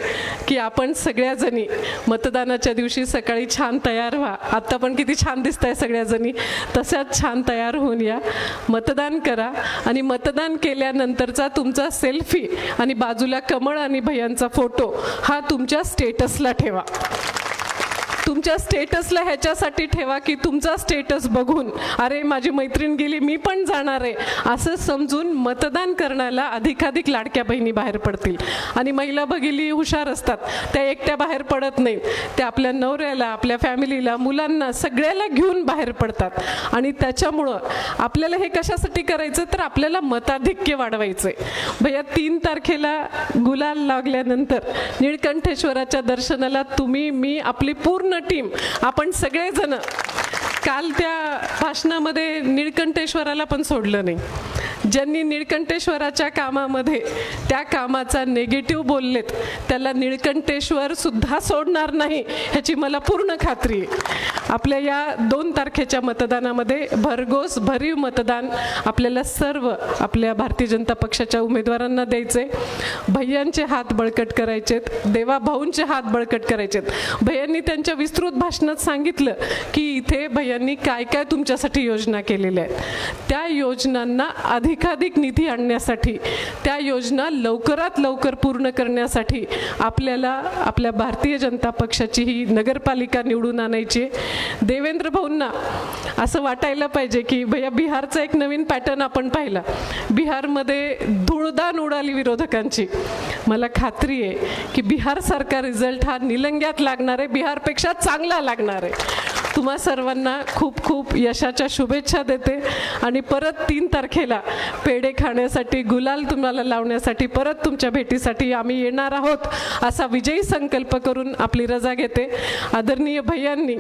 की आपण सगळ्याजणी मतदानाच्या दिवशी सकाळी छान तयार व्हा. आत्ता पण किती छान दिसत आहे सगळ्याजणी, तशाच छान तयार होऊन या, मतदान करा, आणि मतदान केल्यानंतरचा तुमचा सेल्फी आणि बाजूला कमळ आणि भैयांचा फोटो हा तुमच्या स्टेटसला ठेवा. तुमच्या स्टेटसला ह्याच्यासाठी ठेवा की तुमचा स्टेटस बघून अरे माझी मैत्रीण गेली मी पण जाणार आहे असं समजून मतदान करण्याला अधिकाधिक लाडक्या बहिणी बाहेर पडतील. आणि महिला भगिनी हुशार असतात, त्या एकट्या बाहेर पडत नाहीत, त्या आपल्या नवऱ्याला, आपल्या फॅमिलीला, मुलांना सगळ्याला घेऊन बाहेर पडतात. आणि त्याच्यामुळं आपल्याला हे कशासाठी करायचं तर आपल्याला मताधिक्य वाढवायचं आहे. भैया 3 तारखेला गुलाल लागल्यानंतर निळकंठेश्वराच्या दर्शनाला तुम्ही, मी, आपली पूर्ण टीम, आपण सगळेजण, काल त्या भाषणामध्ये निळकंठेश्वराला पण सोडलं नाही. ज्यांनी निळकंठेश्वराच्या कामामध्ये त्या कामाचा नेगेटिव्ह बोललेत त्याला निळकंठेश्वर सुद्धा सोडणार नाही ह्याची मला पूर्ण खात्री आहे. आपल्या या 2 तारखेच्या मतदानामध्ये भरघोस भरीव मतदान आपल्याला सर्व आपल्या भारतीय जनता पक्षाच्या उमेदवारांना द्यायचे. भैयांचे हात बळकट करायचेत, देवाभाऊंचे हात बळकट करायचेत. भैयांनी त्यांच्या विस्तृत भाषणात सांगितलं की इथे भैयांनी काय काय तुमच्यासाठी योजना केलेल्या आहेत. त्या योजनांना अधिकाधिक निधी आणण्यासाठी, त्या योजना लवकरात लवकर पूर्ण करण्यासाठी आपल्याला आपल्या भारतीय जनता पक्षाची ही नगरपालिका निवडून आणायची. देवेंद्र भाऊंना असं वाटायला पाहिजे की भैया बिहारचा एक नवीन पॅटर्न आपण पाहिला. बिहारमध्ये धूळदाण उडाली विरोधकांची. मला खात्री आहे की बिहारसारखा रिझल्ट हा निलंग्यात लागणार आहे, बिहारपेक्षा चांगला लागणार आहे. तुम्हा सर्वांना खूप खूप यशाच्या शुभेच्छा देते आणि परत 3 तारखेला पेढे खाण्यासाठी, गुलाल तुम्हाला लावण्यासाठी, परत तुमच्या भेटीसाठी आम्ही येणार आहोत असा विजयी संकल्प करून आपली रजा घेते. आदरणीय भैयांनी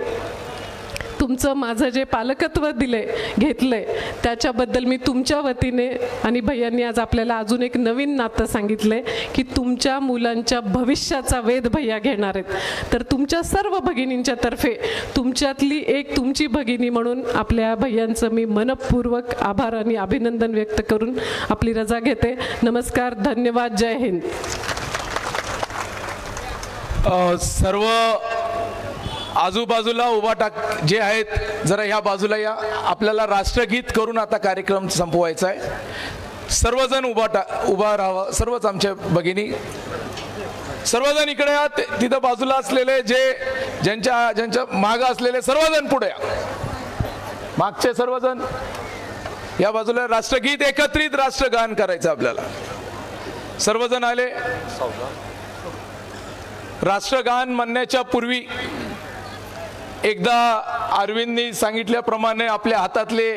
तुमचं माझं जे पालकत्व घेतलंय त्याच्याबद्दल मी तुमच्या वतीने आणि भैयांनी आज आपल्याला अजून एक नवीन नातं सांगितलंय की तुमच्या मुलांच्या भविष्याचा वेध भैया घेणार आहेत. तर तुमच्या सर्व भगिनींच्या तर्फे तुमच्यातली एक तुमची भगिनी म्हणून आपल्या भैयांचं मी मनपूर्वक आभार आणि अभिनंदन व्यक्त करून आपली रजा घेते. नमस्कार, धन्यवाद, जय हिंद.
सर्व आजूबाजूला उभा जे आहेत जरा ह्या बाजूला या. आपल्याला राष्ट्रगीत करून आता कार्यक्रम संपवायचा आहे. सर्वजण उभा राहावं. सर्वच आमच्या भगिनी सर्वजण इकडे या. तिथं बाजूला असलेले ज्यांच्या मागं असलेले सर्वजण पुढे या. मागचे सर्वजण या बाजूला. राष्ट्रगीत एकत्रित राष्ट्रगान करायचं आपल्याला. सर्वजण आले. राष्ट्रगान म्हणण्याच्या पूर्वी एकदा अरविंदनी सांगितल्याप्रमाणे आपल्या हातातले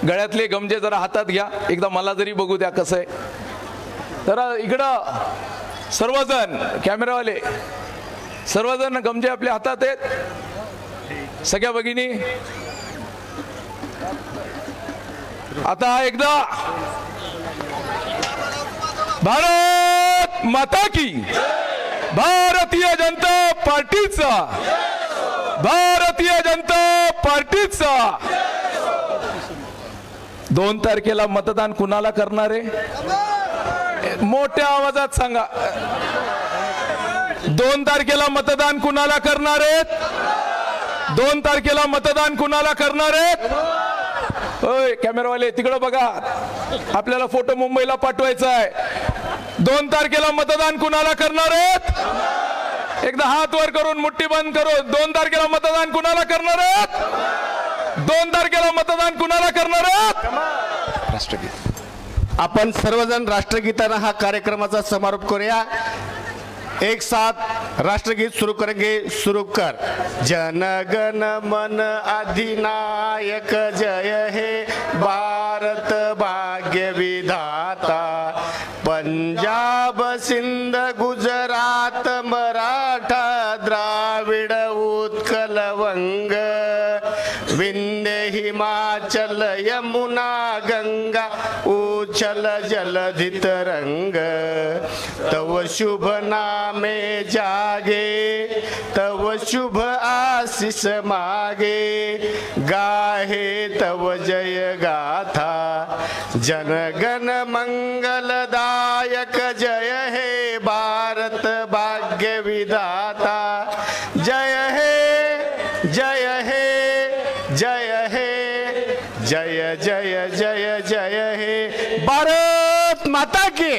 गळ्यातले गमजे जरा हातात घ्या. एकदा मला जरी बघू द्या कसं आहे. तर इकडं सर्वजण कॅमेरावाले सर्वजण गमजे आपल्या हातात आहेत. सगळ्या भगिनी आता एकदा भारत माता की, भारतीय जनता पार्टीचा, भारतीय जनता पार्टीचा. 2 तारखेला मतदान कुणाला करणार आहे? मोठ्या आवाजात सांगा. 2 तारखेला मतदान कुणाला करणार आहेत? 2 तारखेला मतदान कुणाला करणार आहेत? होय कॅमेरावाले तिकडं बघा. आपल्याला फोटो मुंबईला पाठवायचा आहे. 2 तारखेला मतदान कुणाला करणार आहेत? एकदा हात वर करून मुठ्ठी बंद करून 2 तारखेला मतदान कुणाला करणार आहेत? 2 तारखेला मतदान कुणाला करणार आहेत?
राष्ट्रगीत. आपण सर्वजण राष्ट्रगीतानं हा कार्यक्रमाचा समारोप करूया. एक साथ राष्ट्रगीत शुरू करेंगे. शुरू कर. जन गण मन अधिनायक जय हे भारत भाग्य विधाता. पंजाब सिंध गुजरात मराठा द्राविड उत्कल वंग विंध्य हिमाचल यमुना गंगा उच्छल जलधि तरंग. तव शुभ नामे जागे, तव शुभ आशीष मागे. गाहे तव जय गाथा. जनगण मंगलदायक जय हे भारत भाग्य विधाता. जय हे, जय हे, जय हे, जय जय जय जय हे. भारत माता की,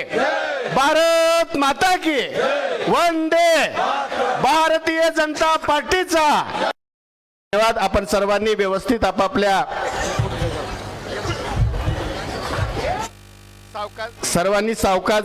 भारत माता की. वंदे भारतीय जनता पार्टीचा. धन्यवाद. आपण सर्वांनी व्यवस्थित आपापल्या सर्वांनी सावकाश